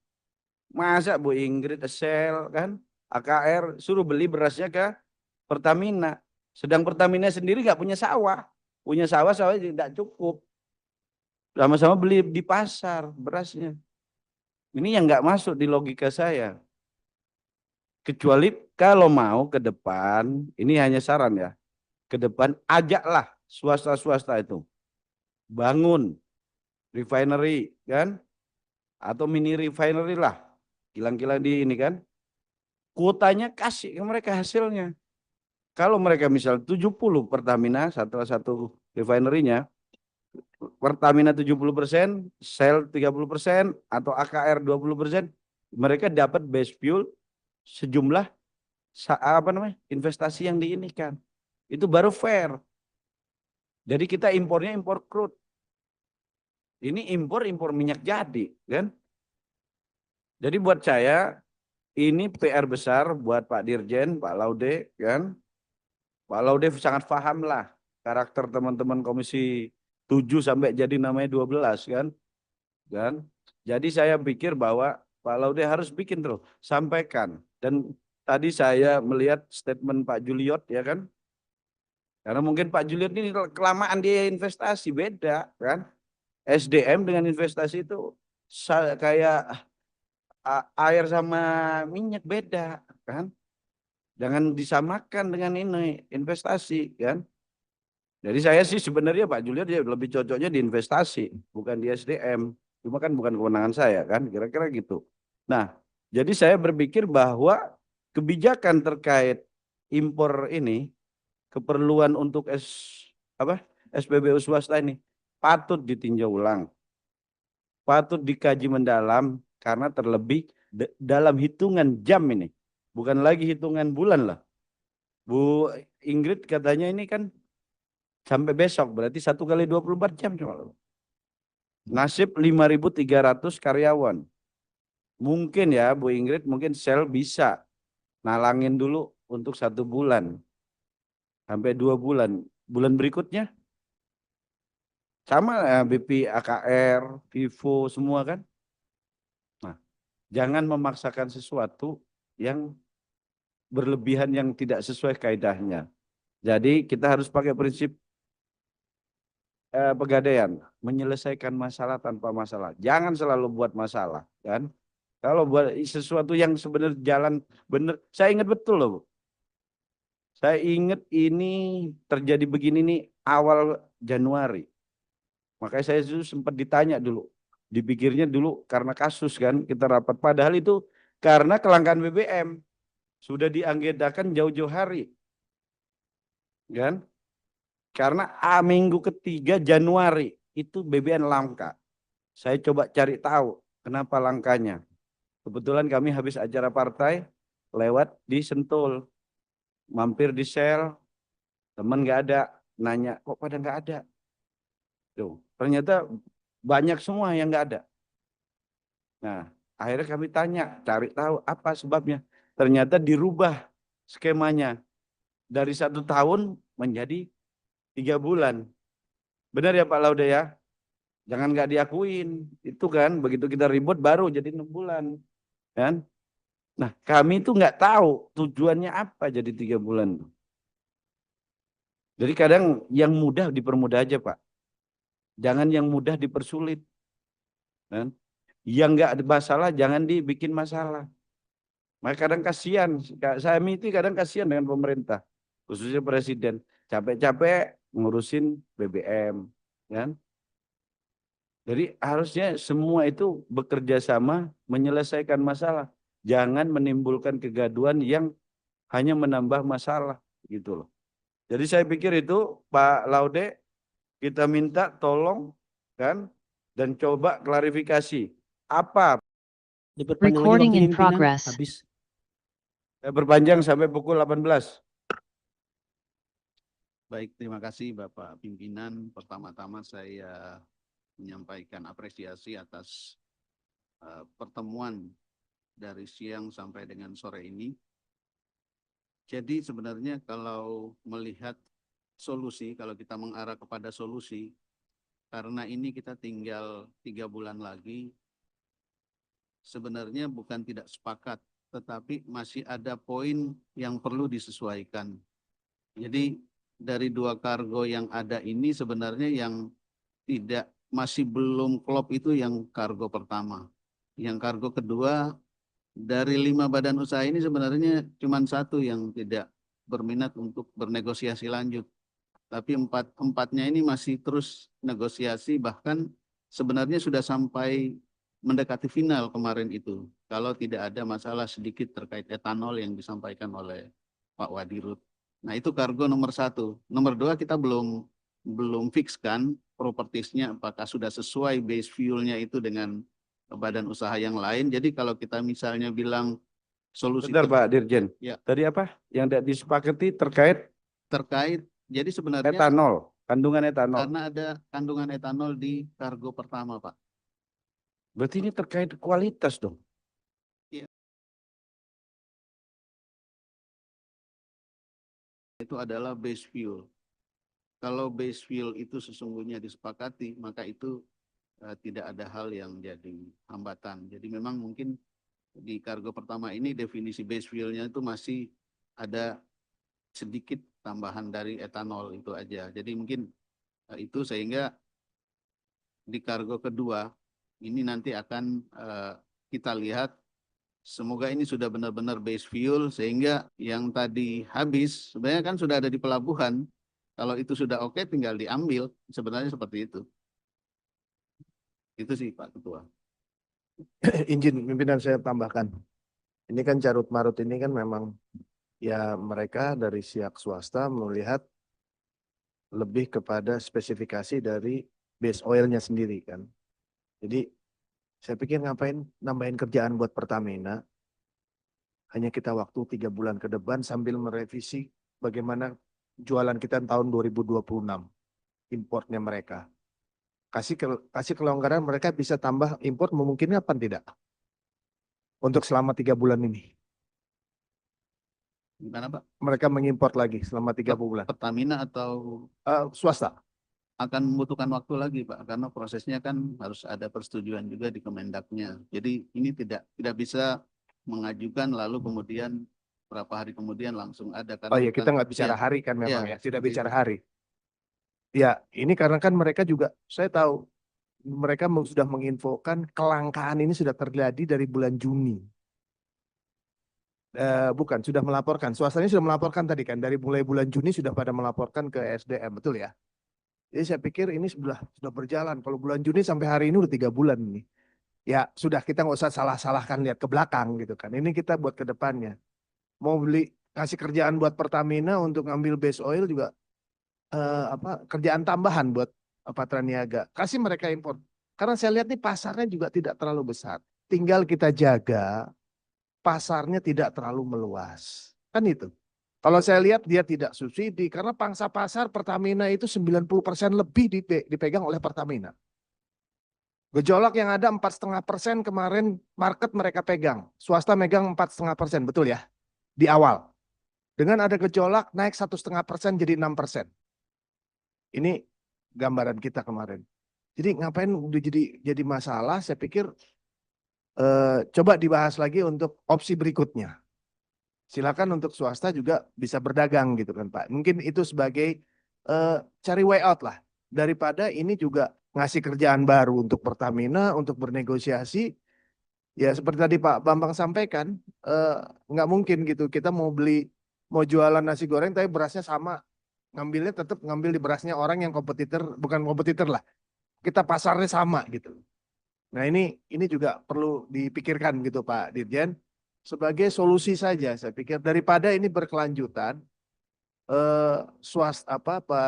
Masa Bu Ingrid, Shell, kan, AKR suruh beli berasnya ke Pertamina. Sedang Pertamina sendiri nggak punya sawah. Punya sawah tidak cukup. Sama-sama beli di pasar berasnya. Ini yang nggak masuk di logika saya. Kecuali kalau mau ke depan, ini hanya saran ya. Ke depan ajaklah swasta-swasta itu bangun refinery kan, atau mini refinery lah, kilang-kilang di ini kan, kuotanya kasih ke mereka hasilnya. Kalau mereka misal 70 Pertamina satu refinery-nya, Pertamina 70%, Shell 30%, atau AKR 20%, mereka dapat base fuel sejumlah investasi yang diinikan. Itu baru fair. Jadi kita impornya impor crude. Ini impor minyak jadi, kan? Jadi buat saya ini PR besar buat Pak Dirjen, Pak Laude, kan? Pak Laude sangat paham lah karakter teman-teman Komisi 7 sampai jadi namanya 12 kan? Jadi saya pikir bahwa Pak Laude harus bikin terus, sampaikan. Dan tadi saya melihat statement Pak Juliot ya kan? Karena mungkin Pak Juliot ini kelamaan dia investasi, beda kan. SDM dengan investasi itu kayak air sama minyak, beda kan. Jangan disamakan dengan ini investasi kan. Jadi saya sih sebenarnya Pak Juliot dia lebih cocoknya di investasi, bukan di SDM. Cuma kan bukan kewenangan saya kan, kira-kira gitu. Nah, jadi saya berpikir bahwa kebijakan terkait impor ini, keperluan untuk SPBU swasta ini patut ditinjau ulang, patut dikaji mendalam karena terlebih dalam hitungan jam ini, bukan lagi hitungan bulan lah. Bu Ingrid katanya ini kan sampai besok, berarti 1 kali 24 jam cuma. Nasib 5.300 karyawan. Mungkin ya Bu Ingrid, mungkin Shell bisa nalangin dulu untuk 1 bulan. Sampai 2 bulan. Bulan berikutnya sama BP, AKR, Vivo, semua kan. Nah, jangan memaksakan sesuatu yang berlebihan yang tidak sesuai kaidahnya. Jadi kita harus pakai prinsip pegadaian, menyelesaikan masalah tanpa masalah. Jangan selalu buat masalah, kan? Kalau buat sesuatu yang sebenarnya jalan benar, saya ingat betul loh, Bu. Saya ingat ini terjadi begini nih awal Januari. Makanya saya sempat ditanya dulu, dipikirnya dulu karena kasus kan kita rapat. Padahal itu karena kelangkaan BBM sudah diagendakan jauh-jauh hari, kan? Karena minggu ketiga Januari itu BBM langka. Saya coba cari tahu kenapa langkanya. Kebetulan kami habis acara partai lewat di Sentul, mampir di Shell, teman nggak ada, nanya kok pada nggak ada. Tuh, ternyata banyak semua yang nggak ada. Nah, akhirnya kami tanya, cari tahu apa sebabnya. Ternyata dirubah skemanya dari 1 tahun menjadi 3 bulan. Benar ya Pak Laude ya? Jangan nggak diakuin. Itu kan begitu kita ribut baru jadi 6 bulan. Kan? Nah, kami itu nggak tahu tujuannya apa jadi 3 bulan. Jadi kadang yang mudah dipermudah aja Pak. Jangan yang mudah dipersulit. Kan? Yang nggak ada masalah jangan dibikin masalah. Maka kadang kasihan, saya itu kadang kasihan dengan pemerintah, khususnya presiden, capek-capek ngurusin BBM, kan? Jadi harusnya semua itu bekerja sama menyelesaikan masalah, jangan menimbulkan kegaduhan yang hanya menambah masalah, gitu loh. Jadi saya pikir itu Pak Laude, kita minta tolong, kan, dan coba klarifikasi apa. Recording in progress. Habis. Saya berpanjang sampai pukul 18. Baik, terima kasih Bapak Pimpinan. Pertama-tama saya menyampaikan apresiasi atas pertemuan dari siang sampai dengan sore ini. Jadi sebenarnya kalau melihat solusi, kalau kita mengarah kepada solusi, karena ini kita tinggal 3 bulan lagi, sebenarnya bukan tidak sepakat, tetapi masih ada poin yang perlu disesuaikan. Jadi dari 2 kargo yang ada ini sebenarnya yang tidak masih belum klop itu yang kargo pertama. Yang kargo kedua dari 5 badan usaha ini sebenarnya cuma 1 yang tidak berminat untuk bernegosiasi lanjut. Tapi 4-empatnya ini masih terus negosiasi, bahkan sebenarnya sudah sampai mendekati final kemarin itu. Kalau tidak ada masalah sedikit terkait etanol yang disampaikan oleh Pak Wadirut. Nah itu kargo nomor 1. Nomor 2 kita belum fixkan propertiesnya apakah sudah sesuai base fuelnya itu dengan badan usaha yang lain. Jadi kalau kita misalnya bilang solusi. Bentar Pak Dirjen. Ya. Tadi apa yang tidak disepakati terkait? Terkait. Jadi sebenarnya etanol, kandungan etanol. Karena ada kandungan etanol di kargo pertama Pak. Berarti ini terkait kualitas dong. Iya. Itu adalah base fuel. Kalau base fuel itu sesungguhnya disepakati, maka itu tidak ada hal yang jadi hambatan. Jadi memang mungkin di kargo pertama ini definisi base fuelnya itu masih ada sedikit tambahan dari etanol itu aja. Jadi mungkin itu sehingga di kargo kedua ini nanti akan kita lihat, semoga ini sudah benar-benar base fuel sehingga yang tadi habis sebenarnya kan sudah ada di pelabuhan. Kalau itu sudah oke tinggal diambil, sebenarnya seperti itu. Itu sih Pak Ketua. Izin pimpinan saya tambahkan. Ini kan carut marut ini kan memang ya mereka dari pihak swasta melihat lebih kepada spesifikasi dari base oilnya sendiri kan. Jadi saya pikir ngapain nambahin kerjaan buat Pertamina. Hanya kita waktu 3 bulan ke depan sambil merevisi bagaimana jualan kita tahun 2026 importnya mereka. kasih kelonggaran mereka bisa tambah impor memungkinkan apa tidak? Untuk selama 3 bulan ini. Gimana Pak? Mereka mengimpor lagi selama 3 bulan. Pertamina atau Swasta? Akan membutuhkan waktu lagi Pak, karena prosesnya kan harus ada persetujuan juga di Kemendagnya. Jadi ini tidak bisa mengajukan lalu kemudian berapa hari kemudian langsung ada. Oh iya, kita nggak bicara hari kan memang ya, tidak bicara hari. Ya, ini karena kan mereka juga, saya tahu mereka sudah menginfokan kelangkaan ini sudah terjadi dari bulan Juni. Bukan, sudah melaporkan. Swastanya sudah melaporkan tadi kan, dari mulai bulan Juni sudah pada melaporkan ke SDM, betul ya? Jadi saya pikir ini sudah berjalan. Kalau bulan Juni sampai hari ini udah 3 bulan ini. Ya sudah, kita nggak usah salah-salahkan lihat ke belakang gitu kan. Ini kita buat ke depannya. Mau kasih kerjaan buat Pertamina untuk ngambil base oil juga kerjaan tambahan buat Patra Niaga. Kasih mereka impor. Karena saya lihat nih pasarnya juga tidak terlalu besar. Tinggal kita jaga pasarnya tidak terlalu meluas. Kan itu. Kalau saya lihat dia tidak subsidi karena pangsa pasar Pertamina itu 90% lebih dipegang oleh Pertamina. Gejolak yang ada 4,5% kemarin market mereka pegang. Swasta megang 4,5%, betul ya? Di awal. Dengan ada gejolak naik 1,5% jadi 6%. Ini gambaran kita kemarin. Jadi ngapain udah jadi masalah, saya pikir coba dibahas lagi untuk opsi berikutnya. Silakan untuk swasta juga bisa berdagang gitu kan Pak. Mungkin itu sebagai cari way out lah. Daripada ini juga ngasih kerjaan baru untuk Pertamina, untuk bernegosiasi. Ya seperti tadi Pak Bambang sampaikan, nggak mungkin gitu. Kita mau jualan nasi goreng tapi berasnya sama. Ngambilnya tetap ngambil di berasnya orang yang kompetitor, bukan kompetitor lah. Kita pasarnya sama gitu. Nah ini juga perlu dipikirkan gitu Pak Dirjen. Sebagai solusi saja, saya pikir daripada ini berkelanjutan,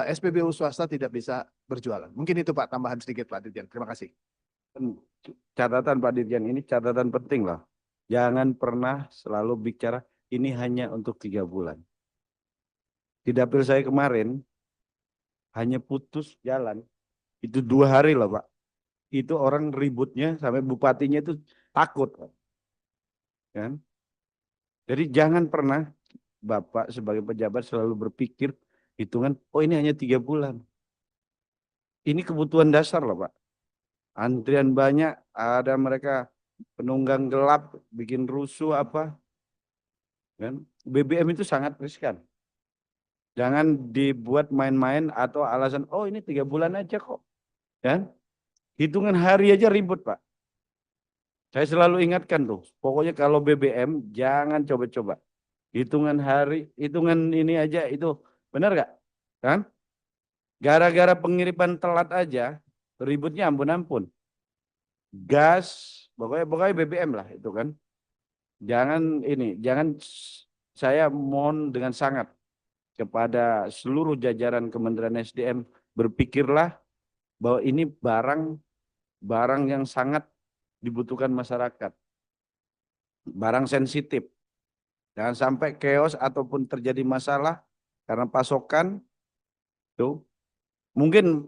SPBU swasta tidak bisa berjualan. Mungkin itu Pak, tambahan sedikit Pak Dirjen. Terima kasih. Catatan Pak Dirjen, ini catatan penting loh. Jangan pernah selalu bicara ini hanya untuk 3 bulan. Di dapil saya kemarin hanya putus jalan itu 2 hari loh Pak. Itu orang ributnya sampai bupatinya itu takut, kan? Jadi jangan pernah Bapak sebagai pejabat selalu berpikir hitungan, oh ini hanya 3 bulan. Ini kebutuhan dasar loh Pak. Antrian banyak, ada mereka penunggang gelap, bikin rusuh apa. Kan? BBM itu sangat riskan. Jangan dibuat main-main atau alasan, oh ini 3 bulan aja kok. Kan? Hitungan hari aja ribut Pak. Saya selalu ingatkan tuh, pokoknya kalau BBM jangan coba-coba. Hitungan hari, hitungan ini aja itu, benar gak? Kan? Gara-gara pengiriman telat aja, ributnya ampun-ampun. Gas, pokoknya BBM lah itu kan. Jangan saya mohon dengan sangat kepada seluruh jajaran Kementerian SDM, berpikirlah bahwa ini barang yang sangat dibutuhkan masyarakat. Barang sensitif. Jangan sampai chaos ataupun terjadi masalah karena pasokan. Tuh. Mungkin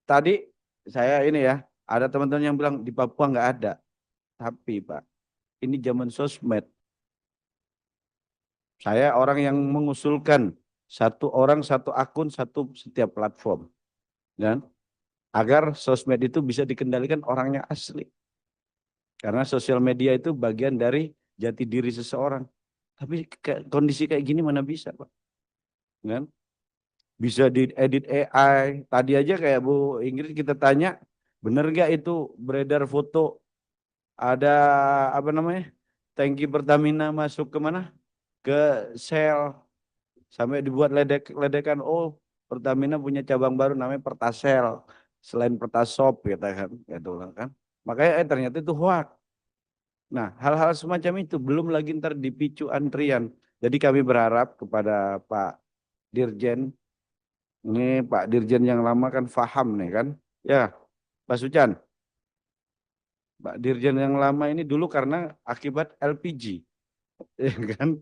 tadi saya ini ya, ada teman-teman yang bilang di Papua nggak ada. Tapi Pak, ini zaman sosmed. Saya orang yang mengusulkan 1 orang 1 akun setiap platform. Dan agar sosmed itu bisa dikendalikan orangnya asli. Karena sosial media itu bagian dari jati diri seseorang. Tapi kondisi kayak gini mana bisa Pak? Kan? Bisa diedit AI. Tadi aja kayak Bu Ingrid kita tanya, bener gak itu beredar foto ada apa namanya? Tangki Pertamina masuk ke mana? Ke Shell. Sampai dibuat ledekan, oh Pertamina punya cabang baru namanya Pertasel. Selain Pertasop gitu kan. Makanya ternyata itu hoax. Nah, hal-hal semacam itu belum lagi ntar dipicu antrian. Jadi kami berharap kepada Pak Dirjen, ini Pak Dirjen yang lama kan paham nih kan. Ya, Pak Sucan. Pak Dirjen yang lama ini dulu karena akibat LPG. Ya kan?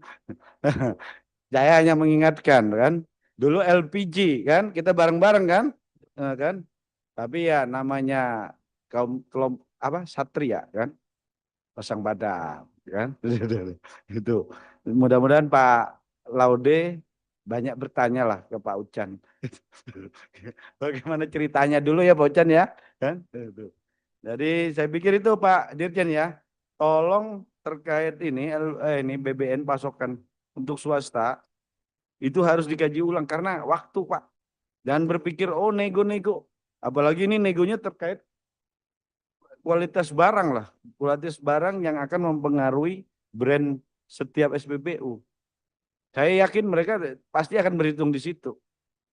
Saya hanya mengingatkan kan. Dulu LPG kan, kita bareng-bareng kan? Tapi ya namanya kaum satria kan, pasang badan kan. Itu. Mudah-mudahan Pak Laude banyak bertanya lah ke Pak Ucan. Bagaimana ceritanya dulu ya Pak Ucan ya, kan? Jadi saya pikir itu Pak Dirjen ya, tolong terkait ini BBN pasokan untuk swasta itu harus dikaji ulang karena waktu Pak. Jangan berpikir oh nego-nego, apalagi ini negonya terkait kualitas barang lah, kualitas barang yang akan mempengaruhi brand setiap SPBU. Saya yakin mereka pasti akan berhitung di situ.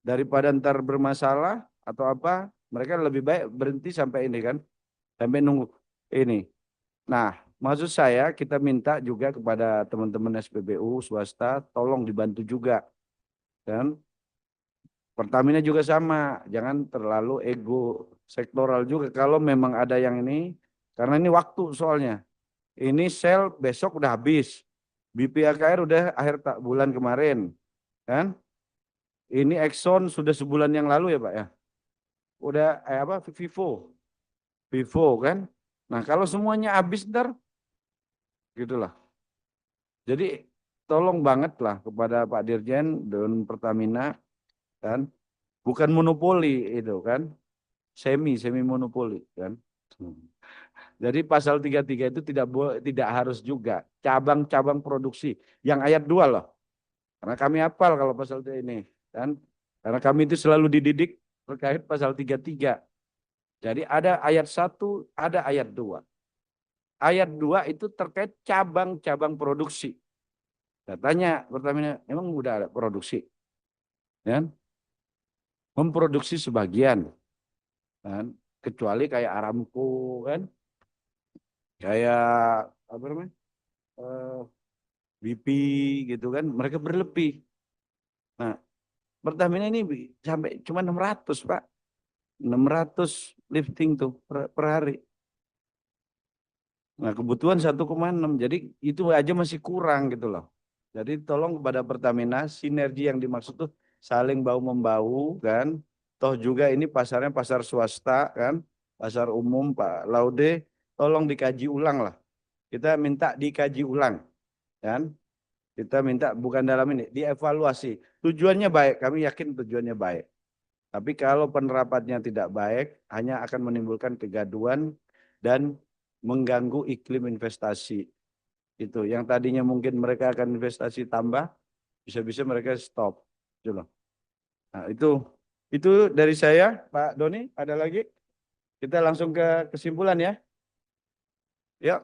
Daripada ntar bermasalah atau apa, mereka lebih baik berhenti sampai ini kan. Sampai nunggu ini. Nah, maksud saya kita minta juga kepada teman-teman SPBU swasta, tolong dibantu juga. Dan Pertamina juga sama, jangan terlalu ego sektoral juga. Kalau memang ada yang ini, karena ini waktu soalnya. Ini sel besok udah habis. BPAKR udah akhir bulan kemarin. Kan? Ini Exxon sudah sebulan yang lalu ya Pak ya. Udah Vivo kan. Nah kalau semuanya habis ntar, gitulah. Jadi tolong banget lah kepada Pak Dirjen dan Pertamina kan, bukan monopoli itu kan, semi monopoli kan. Jadi pasal 33 itu tidak harus juga cabang-cabang produksi yang ayat 2 loh. Karena kami hafal kalau pasal ini kan, karena kami itu selalu dididik terkait pasal 33. Jadi ada ayat 1, ada ayat 2. Ayat 2 itu terkait cabang-cabang produksi. Saya tanya Pertamina, emang udah ada produksi? Kan? Memproduksi sebagian. Kan? Kecuali kayak Aramco kan? Kayak apa namanya? BP gitu kan, mereka berlebih. Nah, Pertamina ini sampai cuma 600, Pak. 600 lifting tuh per hari. Nah, kebutuhan 1,6. Jadi itu aja masih kurang gitu loh. Jadi tolong kepada Pertamina, sinergi yang dimaksud tuh saling bahu-membahu kan. Toh juga ini pasarnya pasar swasta kan, pasar umum Pak Laude, tolong dikaji ulang lah. Kita minta dikaji ulang kan. Kita minta bukan dalam ini, dievaluasi. Tujuannya baik, kami yakin tujuannya baik. Tapi kalau penerapannya tidak baik, hanya akan menimbulkan kegaduhan dan mengganggu iklim investasi. Itu yang tadinya mungkin mereka akan investasi tambah, bisa-bisa mereka stop. Gitu loh. Nah, itu dari saya, Pak Doni. Ada lagi? Kita langsung ke kesimpulan ya. Yuk.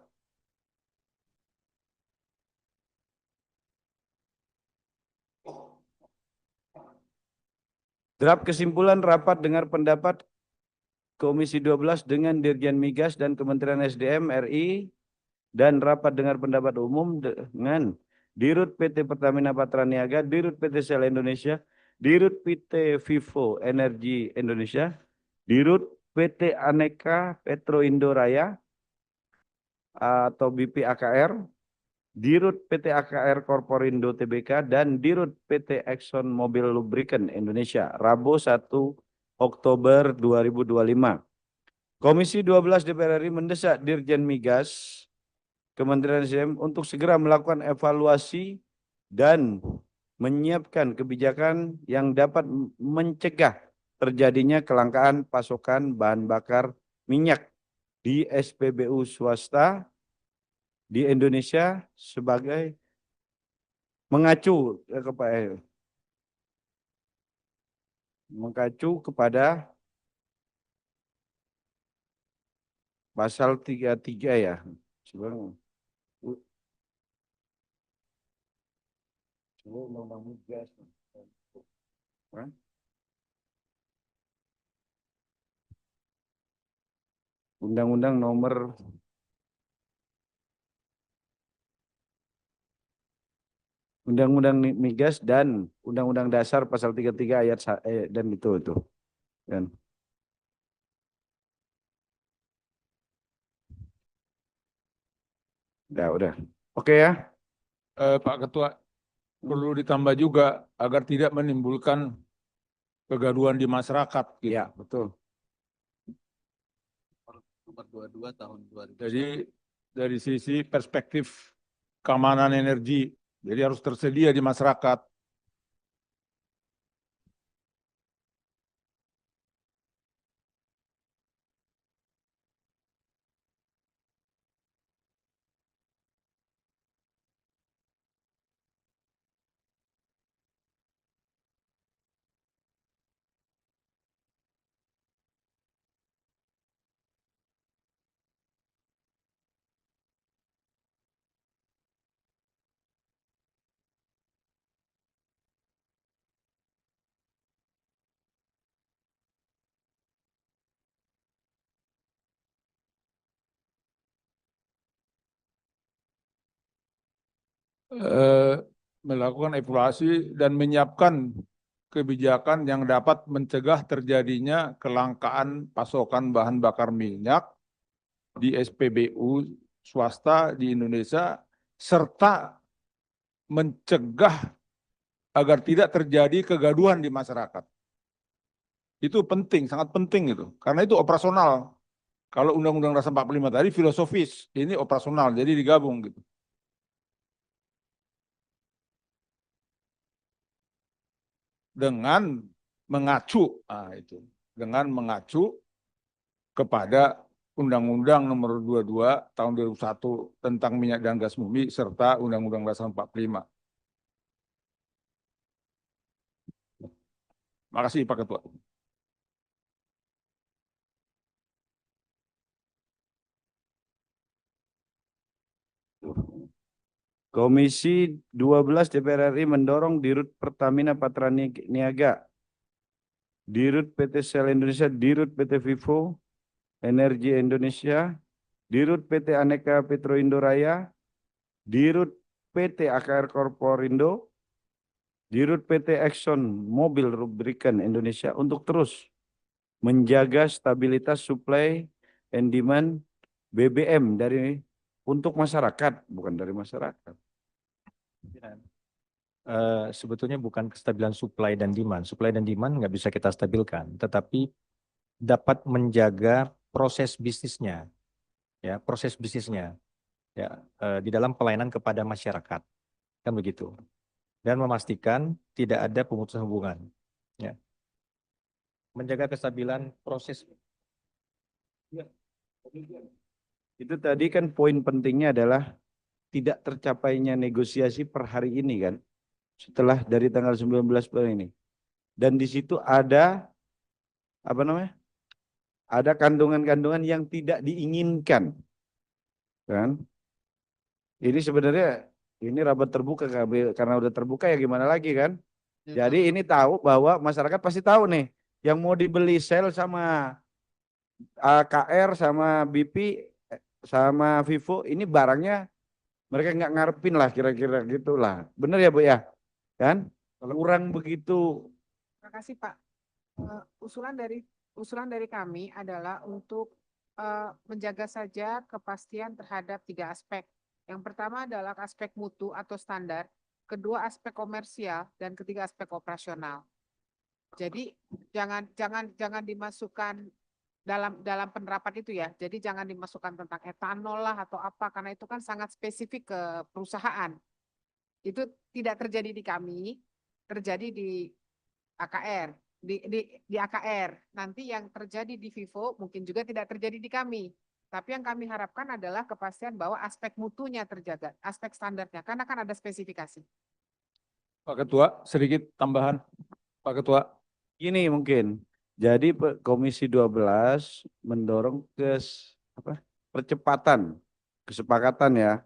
Draft kesimpulan rapat dengar pendapat Komisi 12 dengan Dirjen Migas dan Kementerian SDM RI dan rapat dengar pendapat umum dengan Dirut PT Pertamina Patraniaga, Dirut PT Shell Indonesia, Dirut PT Vivo Energi Indonesia, Dirut PT Aneka Petro Indo Raya atau BPAKR, Dirut PT AKR Korporindo Tbk, dan Dirut PT Exxon Mobil Lubricant Indonesia, Rabu 1 Oktober 2025. Komisi 12 DPR RI mendesak Dirjen Migas, Kementerian SDM untuk segera melakukan evaluasi dan menyiapkan kebijakan yang dapat mencegah terjadinya kelangkaan pasokan bahan bakar minyak di SPBU swasta di Indonesia sebagai mengacu kepada pasal 33 ya. Sebenarnya Undang-Undang Migas. Undang-Undang nomor Undang-Undang Migas dan Undang-Undang Dasar pasal 33 ayat dan itu. Dan udah. Oke ya. Pak Ketua, perlu ditambah juga agar tidak menimbulkan kegaduhan di masyarakat. Iya, betul. nomor 22 tahun 2000. Jadi dari sisi perspektif keamanan energi, jadi harus tersedia di masyarakat. Melakukan evaluasi dan menyiapkan kebijakan yang dapat mencegah terjadinya kelangkaan pasokan bahan bakar minyak di SPBU swasta di Indonesia, serta mencegah agar tidak terjadi kegaduhan di masyarakat. Itu penting, sangat penting itu. Karena itu operasional. Kalau Undang-Undang Dasar 45 tadi filosofis, ini operasional, jadi digabung gitu. Dengan mengacu, dengan mengacu kepada Undang-Undang Nomor 22 Tahun 2001 tentang minyak dan gas bumi serta Undang-Undang Dasar 45. Makasih Pak Ketua. Komisi 12 DPR RI mendorong Dirut Pertamina Patra Niaga, Dirut PT Shell Indonesia, Dirut PT Vivo Energi Indonesia, Dirut PT Aneka Petroindo Raya, Dirut PT AKR Korporindo, Dirut PT Exxon Mobil Lubrikan Indonesia untuk terus menjaga stabilitas supply and demand BBM untuk masyarakat, bukan dari masyarakat. Sebetulnya bukan kestabilan supply dan demand. Supply dan demand nggak bisa kita stabilkan, tetapi dapat menjaga proses bisnisnya, ya proses bisnisnya, ya di dalam pelayanan kepada masyarakat, kan begitu. Dan memastikan tidak ada pemutusan hubungan, ya. Menjaga kestabilan proses. Itu tadi kan poin pentingnya adalah tidak tercapainya negosiasi per hari ini kan. Setelah dari tanggal 19 bulan ini. Dan di situ ada apa namanya? Ada kandungan-kandungan yang tidak diinginkan. Kan? Ini sebenarnya ini rapat terbuka karena udah terbuka ya gimana lagi kan? Jadi ini tahu bahwa masyarakat pasti tahu nih yang mau dibeli Shell sama AKR sama BP sama Vivo ini barangnya mereka nggak ngarepin lah kira-kira gitulah. Bener ya Bu ya? Kan? Kurang begitu. Terima kasih Pak. Usulan dari kami adalah untuk menjaga saja kepastian terhadap 3 aspek. Yang pertama adalah aspek mutu atau standar, kedua aspek komersial, dan ketiga aspek operasional. Jadi jangan dimasukkan dalam penerapan itu ya. Jadi jangan dimasukkan tentang etanol lah atau apa karena itu kan sangat spesifik ke perusahaan. Itu tidak terjadi di kami, terjadi di AKR, di AKR. Nanti yang terjadi di Vivo mungkin juga tidak terjadi di kami. Tapi yang kami harapkan adalah kepastian bahwa aspek mutunya terjaga, aspek standarnya, karena kan ada spesifikasi. Pak Ketua, sedikit tambahan. Pak Ketua. Gini mungkin, jadi Komisi 12 mendorong percepatan, kesepakatan ya,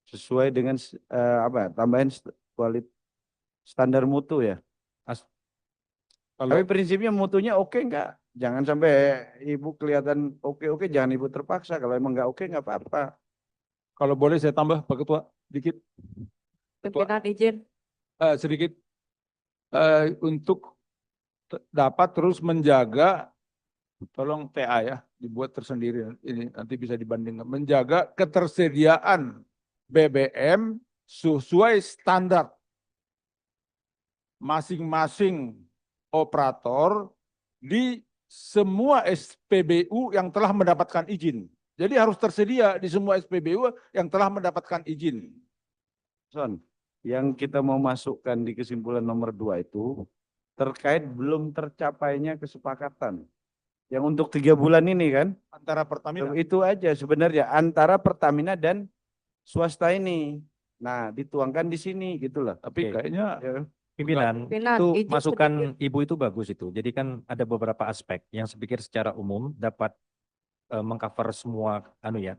sesuai dengan tambahan standar mutu ya. Tapi prinsipnya mutunya oke enggak? Jangan sampai Ibu kelihatan oke, jangan Ibu terpaksa. Kalau emang enggak oke enggak apa-apa. Kalau boleh saya tambah Pak Ketua, dikit. Pimpinan izin. Sedikit. Untuk dapat terus menjaga, tolong TA ya, dibuat tersendiri, ini nanti bisa dibandingkan, menjaga ketersediaan BBM sesuai standar masing-masing operator di semua SPBU yang telah mendapatkan izin. Jadi harus tersedia di semua SPBU yang telah mendapatkan izin. Son, yang kita mau masukkan di kesimpulan nomor 2 itu terkait belum tercapainya kesepakatan. Yang untuk 3 bulan ini kan? Antara Pertamina. Itu aja sebenarnya antara Pertamina dan swasta ini. Nah, dituangkan di sini gitu loh. Tapi kayaknya Pimpinan, Pimpinan, itu izin masukan sedikit. Ibu itu bagus itu. Jadi kan ada beberapa aspek yang saya pikir secara umum dapat mengcover semua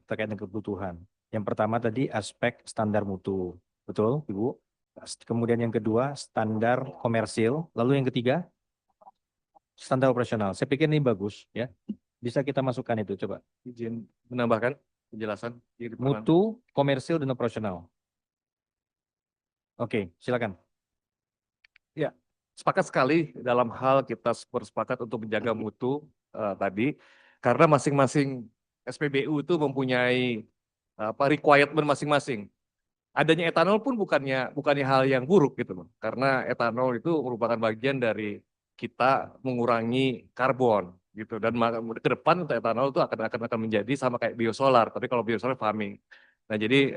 terkait dengan kebutuhan. Yang pertama tadi aspek standar mutu. Betul, Ibu? Kemudian yang kedua standar komersil, lalu yang ketiga standar operasional. Saya pikir ini bagus ya. Bisa kita masukkan itu, coba. Izin menambahkan penjelasan. Mutu, komersil, dan operasional. Oke, silakan. Ya, sepakat sekali dalam hal kita bersepakat untuk menjaga mutu tadi, karena masing-masing SPBU itu mempunyai requirement masing-masing. Adanya etanol pun bukannya hal yang buruk gitu loh, karena etanol itu merupakan bagian dari kita mengurangi karbon gitu, dan ke depan untuk etanol itu akan menjadi sama kayak biosolar, tapi kalau biosolar farming. Nah jadi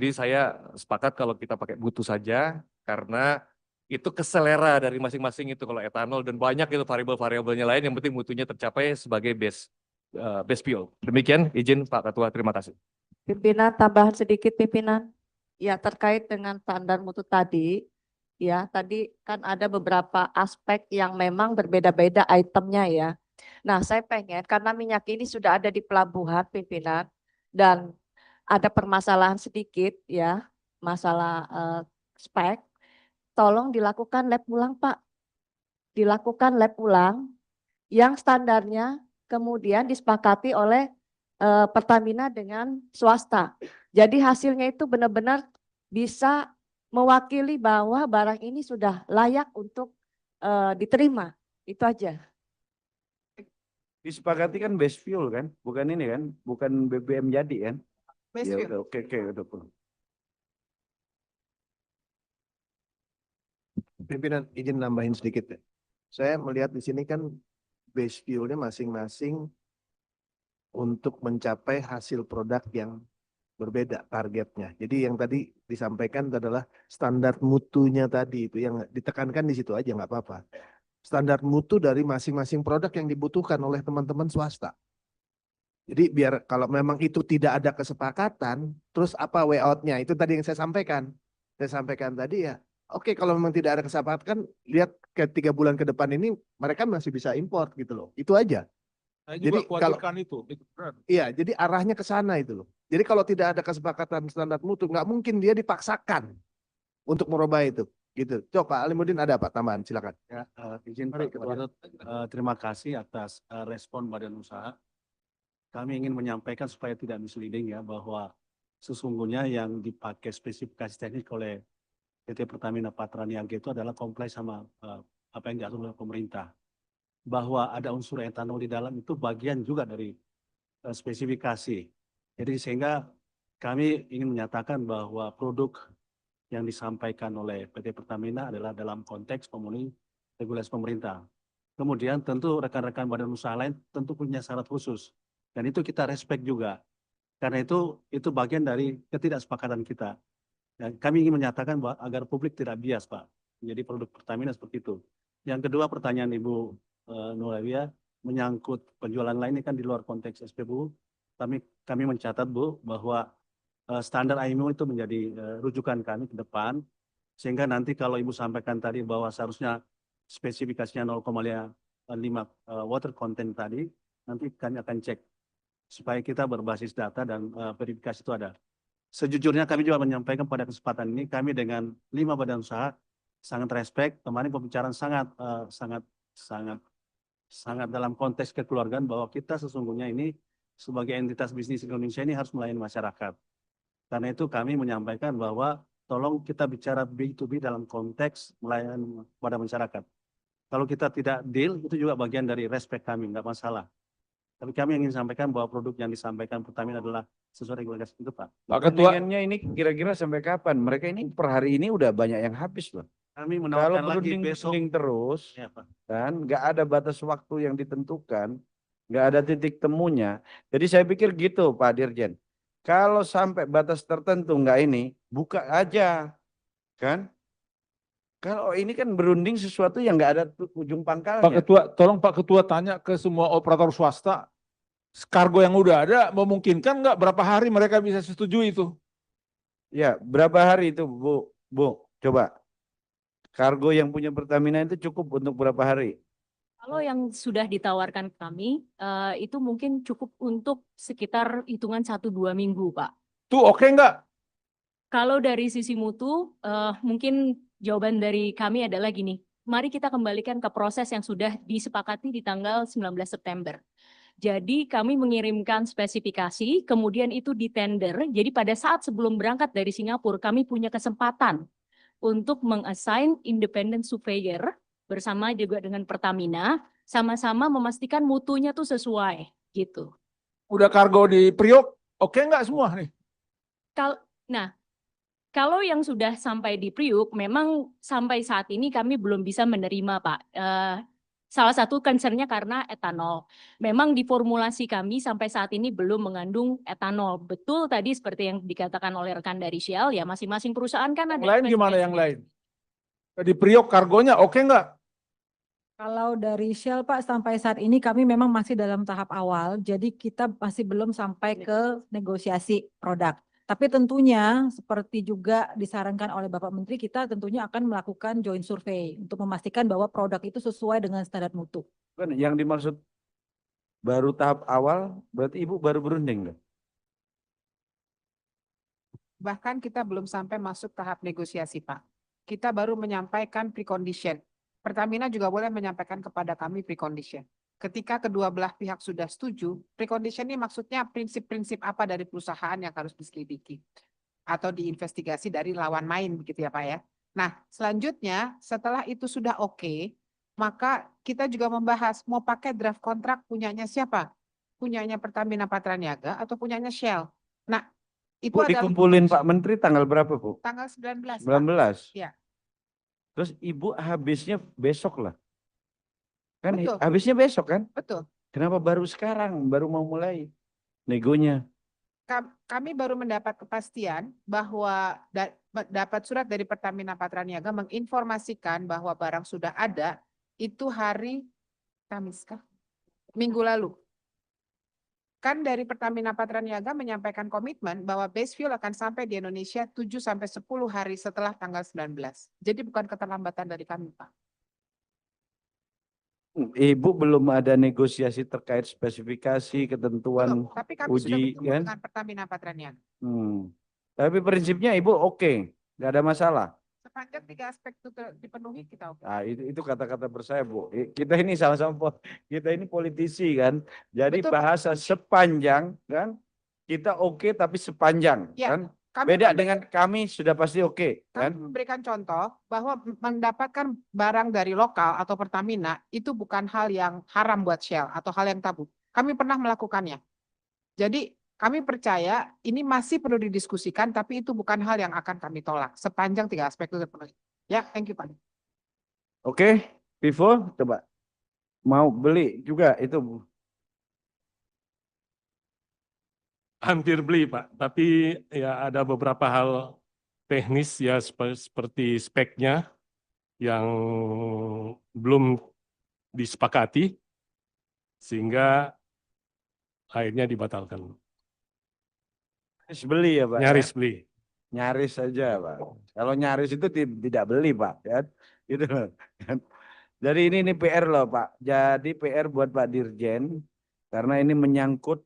saya sepakat kalau kita pakai mutu saja, karena itu keselera dari masing-masing itu kalau etanol, dan banyak itu variabel-variabelnya lain, yang penting mutunya tercapai sebagai base fuel. Demikian izin Pak Ketua, terima kasih. Pimpinan, tambahan sedikit pimpinan. Ya, terkait dengan standar mutu tadi, ya tadi kan ada beberapa aspek yang memang berbeda-beda itemnya ya. Nah, saya pengen karena minyak ini sudah ada di pelabuhan pimpinan dan ada permasalahan sedikit ya, masalah spek, tolong dilakukan lab ulang Pak. Dilakukan lab ulang yang standarnya kemudian disepakati oleh Pertamina dengan swasta. Jadi hasilnya itu benar-benar bisa mewakili bahwa barang ini sudah layak untuk diterima. Itu aja. Disepakati kan base fuel kan, bukan ini kan, bukan BBM jadi kan? Base Ya fuel. udah, oke, udah. Pimpinan izin nambahin sedikit ya. Saya melihat di sini kan base fuel-nya masing-masing untuk mencapai hasil produk yang berbeda targetnya. Jadi yang tadi disampaikan adalah standar mutunya tadi, itu yang ditekankan di situ aja nggak apa-apa. Standar mutu dari masing-masing produk yang dibutuhkan oleh teman-teman swasta. Jadi biar kalau memang itu tidak ada kesepakatan, terus apa way out-nya? Itu tadi yang saya sampaikan. Saya sampaikan tadi ya, oke kalau memang tidak ada kesepakatan, lihat ke 3 bulan ke depan ini mereka masih bisa import gitu loh. Itu aja. Saya Jadi juga khawatirkan itu benar. Iya, jadi arahnya ke sana itu loh. Jadi kalau tidak ada kesepakatan standar mutu, nggak mungkin dia dipaksakan untuk merubah itu. Gitu. Coba Pak Alimuddin ada Pak tambahan, silakan. Ya, izin Pak Ketua, terima kasih atas respon Badan Usaha. Kami ingin menyampaikan supaya tidak misleading ya, bahwa sesungguhnya yang dipakai spesifikasi teknik oleh PT Pertamina Patraniaga itu adalah kompleks sama apa yang diatur oleh pemerintah. Bahwa ada unsur etanol di dalam itu bagian juga dari spesifikasi. Jadi sehingga kami ingin menyatakan bahwa produk yang disampaikan oleh PT Pertamina adalah dalam konteks memenuhi regulasi pemerintah. Kemudian tentu rekan-rekan badan usaha lain tentu punya syarat khusus. Dan itu kita respect juga. Karena itu bagian dari ketidaksepakatan kita. Dan kami ingin menyatakan bahwa agar publik tidak bias Pak. Jadi produk Pertamina seperti itu. Yang kedua pertanyaan Ibu Nurhawiyah menyangkut penjualan lain ini kan di luar konteks SPBU. Kami mencatat Bu bahwa standar IMO itu menjadi rujukan kami ke depan. Sehingga nanti kalau Ibu sampaikan tadi bahwa seharusnya spesifikasinya 0,5 water content tadi, nanti kami akan cek supaya kita berbasis data dan verifikasi itu ada. Sejujurnya kami juga menyampaikan pada kesempatan ini kami dengan 5 badan usaha sangat respect. Kemarin pembicaraan sangat dalam konteks kekeluargaan bahwa kita sesungguhnya ini sebagai entitas bisnis Indonesia ini harus melayani masyarakat. Karena itu kami menyampaikan bahwa tolong kita bicara B2B dalam konteks melayani pada masyarakat. Kalau kita tidak deal, itu juga bagian dari respect kami, nggak masalah. Tapi kami ingin sampaikan bahwa produk yang disampaikan Pertamina adalah sesuai regulasi itu Pak. Pak Ketua, ini kira-kira sampai kapan? Mereka ini per hari ini udah banyak yang habis loh. Kami Kalau menawarkan lagi besok. berunding terus, Ya, Pak. kan nggak ada batas waktu yang ditentukan, nggak ada titik temunya. Jadi saya pikir gitu Pak Dirjen. Kalau sampai batas tertentu nggak ini, buka aja, kan? Kalau ini kan berunding sesuatu yang nggak ada ujung Pak pangkalnya. Ketua, tolong Pak Ketua tanya ke semua operator swasta, kargo yang udah ada memungkinkan nggak berapa hari mereka bisa setujui itu? Ya, berapa hari itu Bu? Bu, coba. Kargo yang punya Pertamina itu cukup untuk berapa hari? Kalau yang sudah ditawarkan ke kami, itu mungkin cukup untuk sekitar hitungan 1-2 minggu, Pak. Tuh oke nggak? Kalau dari sisi mutu, mungkin jawaban dari kami adalah gini, mari kita kembalikan ke proses yang sudah disepakati di tanggal 19 September. Jadi kami mengirimkan spesifikasi, kemudian itu ditender. Jadi pada saat sebelum berangkat dari Singapura, kami punya kesempatan untuk meng-assign independent surveyor bersama juga dengan Pertamina, sama-sama memastikan mutunya tuh sesuai gitu. Udah kargo di Priok, oke nggak semua nih? Nah, kalau yang sudah sampai di Priuk, memang sampai saat ini kami belum bisa menerima, Pak. Salah satu concern-nya karena etanol. Memang di formulasi kami sampai saat ini belum mengandung etanol. Betul tadi seperti yang dikatakan oleh rekan dari Shell, ya masing-masing perusahaan kan ada. Yang lain gimana yang lain? Di Priok kargonya oke nggak? Kalau dari Shell Pak sampai saat ini kami memang masih dalam tahap awal, jadi kita masih belum sampai ke negosiasi produk. Tapi tentunya seperti juga disarankan oleh Bapak Menteri, kita tentunya akan melakukan joint survey untuk memastikan bahwa produk itu sesuai dengan standar mutu. Kan yang dimaksud baru tahap awal, berarti Ibu baru berunding dong? Bahkan kita belum sampai masuk tahap negosiasi, Pak. Kita baru menyampaikan precondition. Pertamina juga boleh menyampaikan kepada kami precondition. Ketika kedua belah pihak sudah setuju, precondition ini maksudnya prinsip-prinsip apa dari perusahaan yang harus diselidiki atau diinvestigasi dari lawan main, begitu ya Pak ya. Nah, selanjutnya setelah itu sudah oke, maka kita juga membahas mau pakai draft kontrak punyanya siapa? Punyanya Pertamina Patraniaga atau punyanya Shell? Nah, itu Bu, adalah dikumpulin Pak Menteri tanggal berapa Bu? tanggal 19. 19. Pak. Ya. Terus Ibu habisnya besok lah. Kan Betul. habisnya besok kan? Betul. Kenapa baru sekarang, baru mau mulai negonya? Kami baru mendapat kepastian bahwa dapat surat dari Pertamina Patraniaga menginformasikan bahwa barang sudah ada itu hari Kamis kah? Minggu lalu. Kan dari Pertamina Patraniaga menyampaikan komitmen bahwa base fuel akan sampai di Indonesia 7-10 hari setelah tanggal 19. Jadi bukan keterlambatan dari kami, Pak. Ibu belum ada negosiasi terkait spesifikasi, ketentuan Belum, tapi kami sudah uji bertemu kan? dengan Pertamina Patraniaga. Tapi prinsipnya Ibu oke, nggak ada masalah. Sepanjang 3 aspek itu dipenuhi kita oke. Nah, itu kata-kata bersaya Bu. Kita ini sama-sama kita ini politisi kan. Jadi Betul, Pak. bahasa sepanjang kan. Kita oke tapi sepanjang Ya, kan. kami Beda memberi- dengan kami sudah pasti oke kan. Kami memberikan contoh bahwa mendapatkan barang dari lokal atau Pertamina itu bukan hal yang haram buat Shell atau hal yang tabu. Kami pernah melakukannya. Jadi kami percaya ini masih perlu didiskusikan, tapi itu bukan hal yang akan kami tolak sepanjang 3 aspek itu terpenuhi. Ya, thank you Pak. Oke, Vivo coba. Mau beli juga itu Bu. Hampir beli Pak, tapi ya ada beberapa hal teknis ya seperti speknya yang belum disepakati sehingga akhirnya dibatalkan. Nyaris beli ya Pak. Nyaris ya? beli. Nyaris saja Pak. Kalau nyaris itu tidak beli Pak. Kan? Gitu loh. Jadi ini PR loh Pak. Jadi PR buat Pak Dirjen. Karena ini menyangkut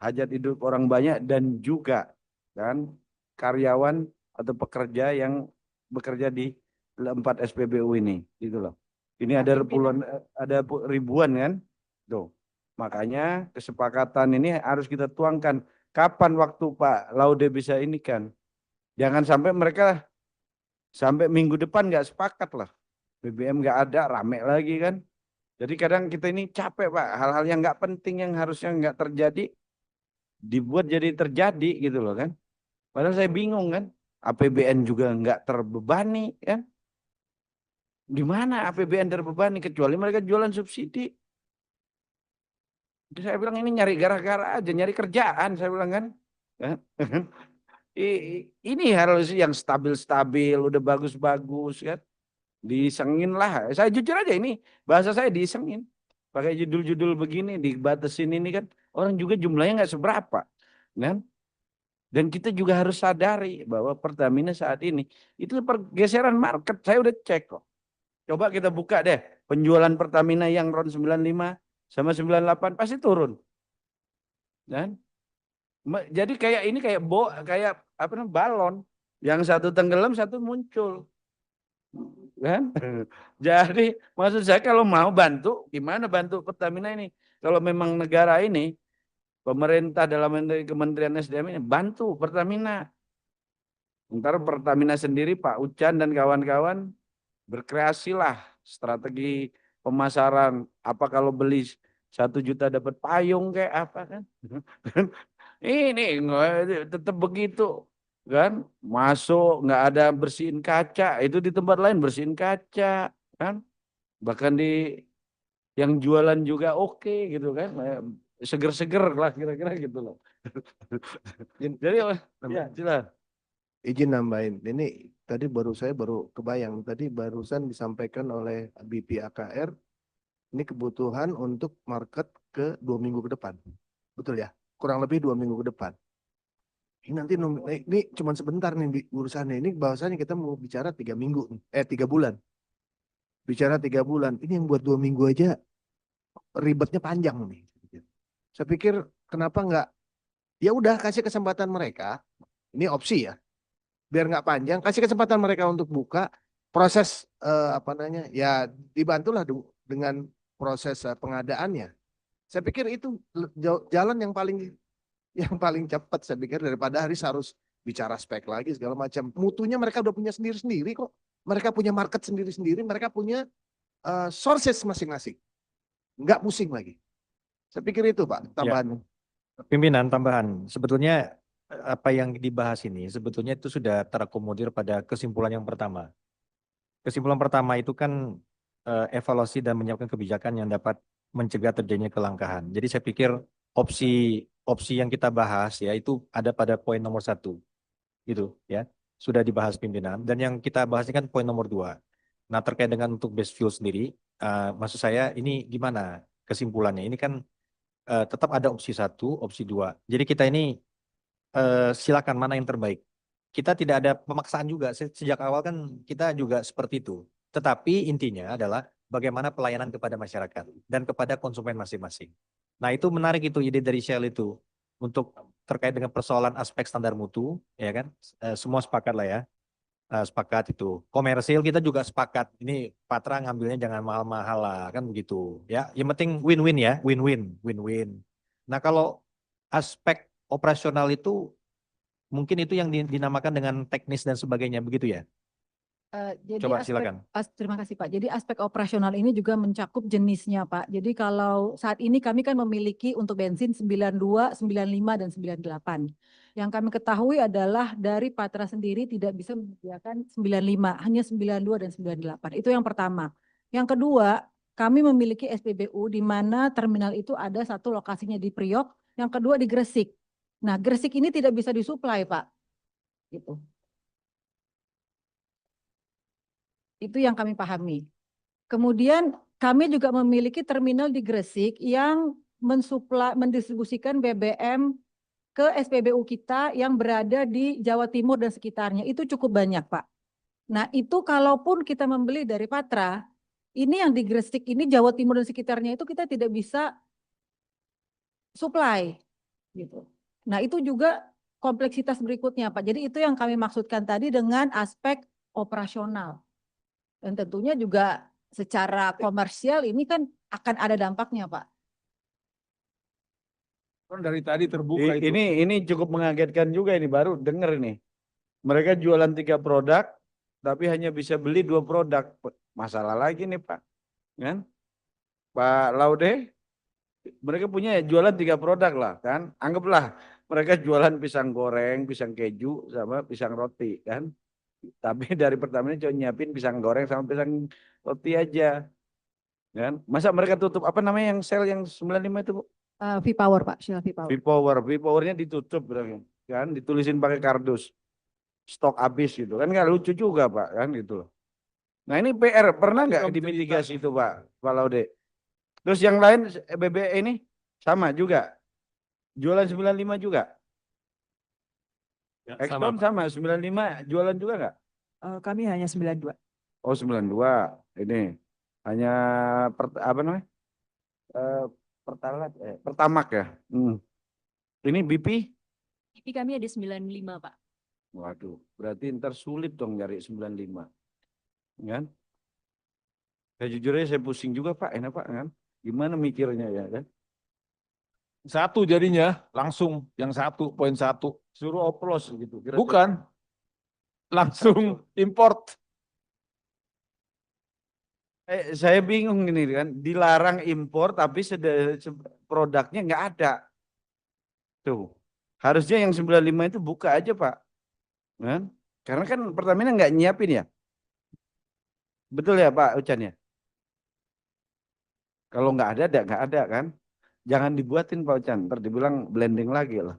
hajat hidup orang banyak dan juga kan karyawan atau pekerja yang bekerja di 4 SPBU ini. Gitu loh. Ini ada ribuan kan. Tuh. Makanya kesepakatan ini harus kita tuangkan. Kapan waktu Pak Laude bisa ini kan? Jangan sampai mereka sampai minggu depan nggak sepakat lah. BBM nggak ada, rame lagi kan? Jadi kadang kita ini capek Pak. Hal-hal yang nggak penting yang harusnya nggak terjadi dibuat jadi terjadi gitu loh kan? Padahal saya bingung kan? APBN juga nggak terbebani kan? Di mana APBN terbebani kecuali mereka jualan subsidi. Saya bilang ini nyari gara-gara aja, nyari kerjaan saya bilang kan. Ini harus yang stabil-stabil, udah bagus-bagus kan. Disengin lah. Saya jujur aja ini bahasa saya disengin. Pakai judul-judul begini dibatasin ini kan orang juga jumlahnya nggak seberapa, kan? Dan kita juga harus sadari bahwa Pertamina saat ini itu pergeseran market. Saya udah cek kok. Coba kita buka deh penjualan Pertamina yang round 95 sama 98 pasti turun. Dan jadi kayak ini kayak apa namanya balon yang satu tenggelam satu muncul. Kan? Jadi maksud saya kalau mau bantu gimana bantu Pertamina ini? Kalau memang negara ini pemerintah dalam Kementerian SDM ini bantu Pertamina. Ntar Pertamina sendiri Pak Ucan dan kawan-kawan berkreasilah strategi pemasaran. Apa kalau beli 1 juta dapat payung kayak apa kan? Ini tetap begitu kan, masuk nggak ada bersihin kaca, itu di tempat lain bersihin kaca kan, bahkan di yang jualan juga oke gitu kan, seger-seger lah kira-kira gitu loh. Jadi ya silakan. Izin nambahin, ini tadi saya baru kebayang, tadi barusan disampaikan oleh BP AKR, ini kebutuhan untuk market ke 2 minggu ke depan. Betul ya? Kurang lebih 2 minggu ke depan. Ini nanti ini cuma sebentar nih urusannya. Ini bahwasanya kita mau bicara 3 minggu, 3 bulan. Bicara 3 bulan. Ini yang buat 2 minggu aja ribetnya panjang nih. Saya pikir kenapa nggak? Ya udah kasih kesempatan mereka. Ini opsi ya. Biar nggak panjang, kasih kesempatan mereka untuk buka proses ya dibantulah dengan proses pengadaannya. Saya pikir itu jalan yang paling cepat saya pikir daripada harus bicara spek lagi segala macam. Mutunya mereka udah punya sendiri-sendiri kok. Mereka punya market sendiri-sendiri, mereka punya sources masing-masing. Enggak pusing lagi. Saya pikir itu Pak tambahan. Ya. Pimpinan tambahan, sebetulnya apa yang dibahas ini sebetulnya itu sudah terakomodir pada kesimpulan yang pertama. Kesimpulan pertama itu kan evaluasi dan menyiapkan kebijakan yang dapat mencegah terjadinya kelangkaan. Jadi saya pikir opsi yang kita bahas ya itu ada pada poin nomor 1 gitu ya, sudah dibahas pimpinan, dan yang kita bahas ini kan poin nomor 2. Nah terkait dengan untuk base fuel sendiri, maksud saya ini gimana kesimpulannya? Ini kan tetap ada opsi 1, opsi 2. Jadi kita ini silakan mana yang terbaik. Kita tidak ada pemaksaan juga, sejak awal kan kita juga seperti itu. Tetapi intinya adalah bagaimana pelayanan kepada masyarakat dan kepada konsumen masing-masing. Nah itu menarik itu ide dari Shell itu untuk terkait dengan persoalan aspek standar mutu, ya kan? Semua sepakat lah ya, sepakat itu. Komersil kita juga sepakat. Ini Patra ngambilnya jangan mahal-mahal lah, kan begitu. Ya, yang penting win-win ya, win-win. Nah kalau aspek operasional itu mungkin itu yang dinamakan dengan teknis dan sebagainya, begitu ya? Jadi Coba silakan. Terima kasih Pak. Jadi aspek operasional ini juga mencakup jenisnya Pak. Jadi kalau saat ini kami kan memiliki untuk bensin 92, 95, dan 98. Yang kami ketahui adalah dari Patra sendiri tidak bisa menyediakan 95, hanya 92 dan 98. Itu yang pertama. Yang kedua, kami memiliki SPBU di mana terminal itu ada satu lokasinya di Priok, yang kedua di Gresik. Nah, Gresik ini tidak bisa disuplai Pak. Gitu. Itu yang kami pahami. Kemudian kami juga memiliki terminal di Gresik yang mendistribusikan BBM ke SPBU kita yang berada di Jawa Timur dan sekitarnya. Itu cukup banyak Pak. Nah itu kalaupun kita membeli dari Patra, ini yang di Gresik ini Jawa Timur dan sekitarnya itu kita tidak bisa supply. Gitu. Nah itu juga kompleksitas berikutnya Pak. Jadi itu yang kami maksudkan tadi dengan aspek operasional. Dan tentunya juga secara komersial ini kan akan ada dampaknya Pak. Dari tadi terbuka itu. Ini cukup mengagetkan juga ini, baru dengar ini. Mereka jualan 3 produk, tapi hanya bisa beli 2 produk. Masalah lagi nih Pak. Kan? Pak Laude, mereka punya jualan 3 produk lah kan. Anggaplah mereka jualan pisang goreng, pisang keju, sama pisang roti kan. Tapi dari Pertamina cuma nyiapin pisang goreng sama pisang roti aja. Kan? Masa mereka tutup apa namanya yang sel yang 95 itu, Bu? V-Power Pak, Shell V-Power. V-Powernya ditutup kan, ditulisin pakai kardus. Stok habis gitu. Kan nggak lucu juga, Pak, kan gitu loh. Nah, ini PR pernah nggak dimitigasi itu, Pak Laude? Terus yang lain BBM ini sama juga. Jualan 95 juga. Ya, Exxon sama 95 jualan juga nggak? Kami hanya 92. Oh 92 ini hanya apa namanya? Pertamak ya. Ini BP? BP kami ada 95 Pak. Waduh, berarti ntar sulit dong nyari 95. Kan? Ya jujur aja saya pusing juga Pak, enak Pak kan? Gimana mikirnya ya kan? Satu jadinya langsung yang 1.1. Suruh oplos gitu. Kira-kira. Bukan. Langsung import. Saya bingung ini kan, dilarang impor tapi produknya nggak ada. Tuh, harusnya yang 95 itu buka aja Pak. Kan? Karena kan Pertamina nggak nyiapin ya. Betul ya Pak Ucan ya? Kalau nggak ada kan? Jangan dibuatin Pak Ucan, ntar dibilang blending lagi loh.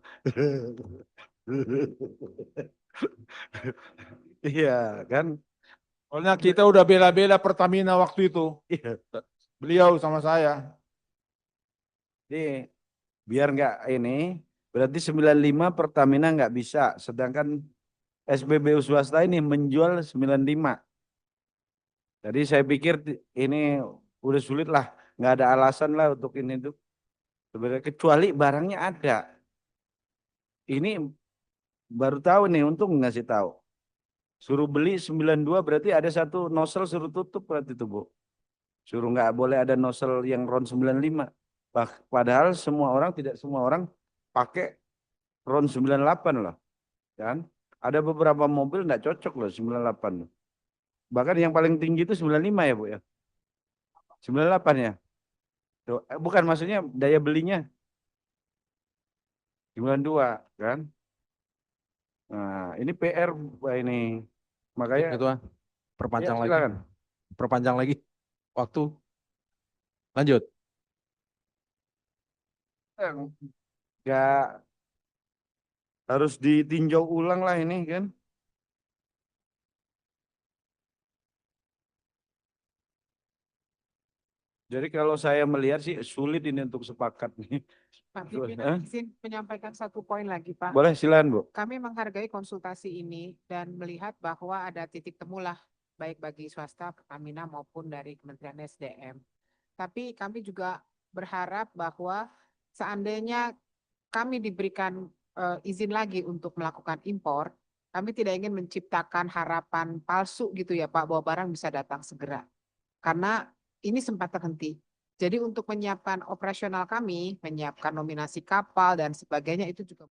Iya kan? Soalnya kita udah bela-bela Pertamina waktu itu. Iya. Beliau sama saya. Jadi biar nggak ini, berarti 95 Pertamina nggak bisa, sedangkan SPBU swasta ini menjual 95. Jadi saya pikir ini udah sulit lah, nggak ada alasan lah untuk ini tuh. Sebenarnya kecuali barangnya ada. Ini baru tahu nih, untung ngasih tahu. Suruh beli 92 berarti ada satu nozzle suruh tutup berarti itu Bu. Suruh nggak boleh ada nozzle yang RON 95. Padahal tidak semua orang pakai RON 98 loh. Kan? Ada beberapa mobil nggak cocok loh 98. Bahkan yang paling tinggi itu 95 ya Bu ya. 98 ya. Tuh, bukan maksudnya daya belinya 92 kan. Nah, ini PR ini. Makanya Ketua, perpanjang ya, lagi. silakan. Perpanjang lagi waktu. Lanjut. Nggak harus ditinjau ulang lah ini kan. Jadi kalau saya melihat sih sulit ini untuk sepakat nih. Pak Pimpinan, izin menyampaikan satu poin lagi Pak. Boleh silakan Bu. Kami menghargai konsultasi ini dan melihat bahwa ada titik temulah baik bagi swasta, Pertamina maupun dari Kementerian SDM. Tapi kami juga berharap bahwa seandainya kami diberikan izin lagi untuk melakukan impor, kami tidak ingin menciptakan harapan palsu gitu ya Pak, bahwa barang bisa datang segera. Karena ini sempat terhenti. Jadi untuk menyiapkan operasional kami, menyiapkan nominasi kapal dan sebagainya itu juga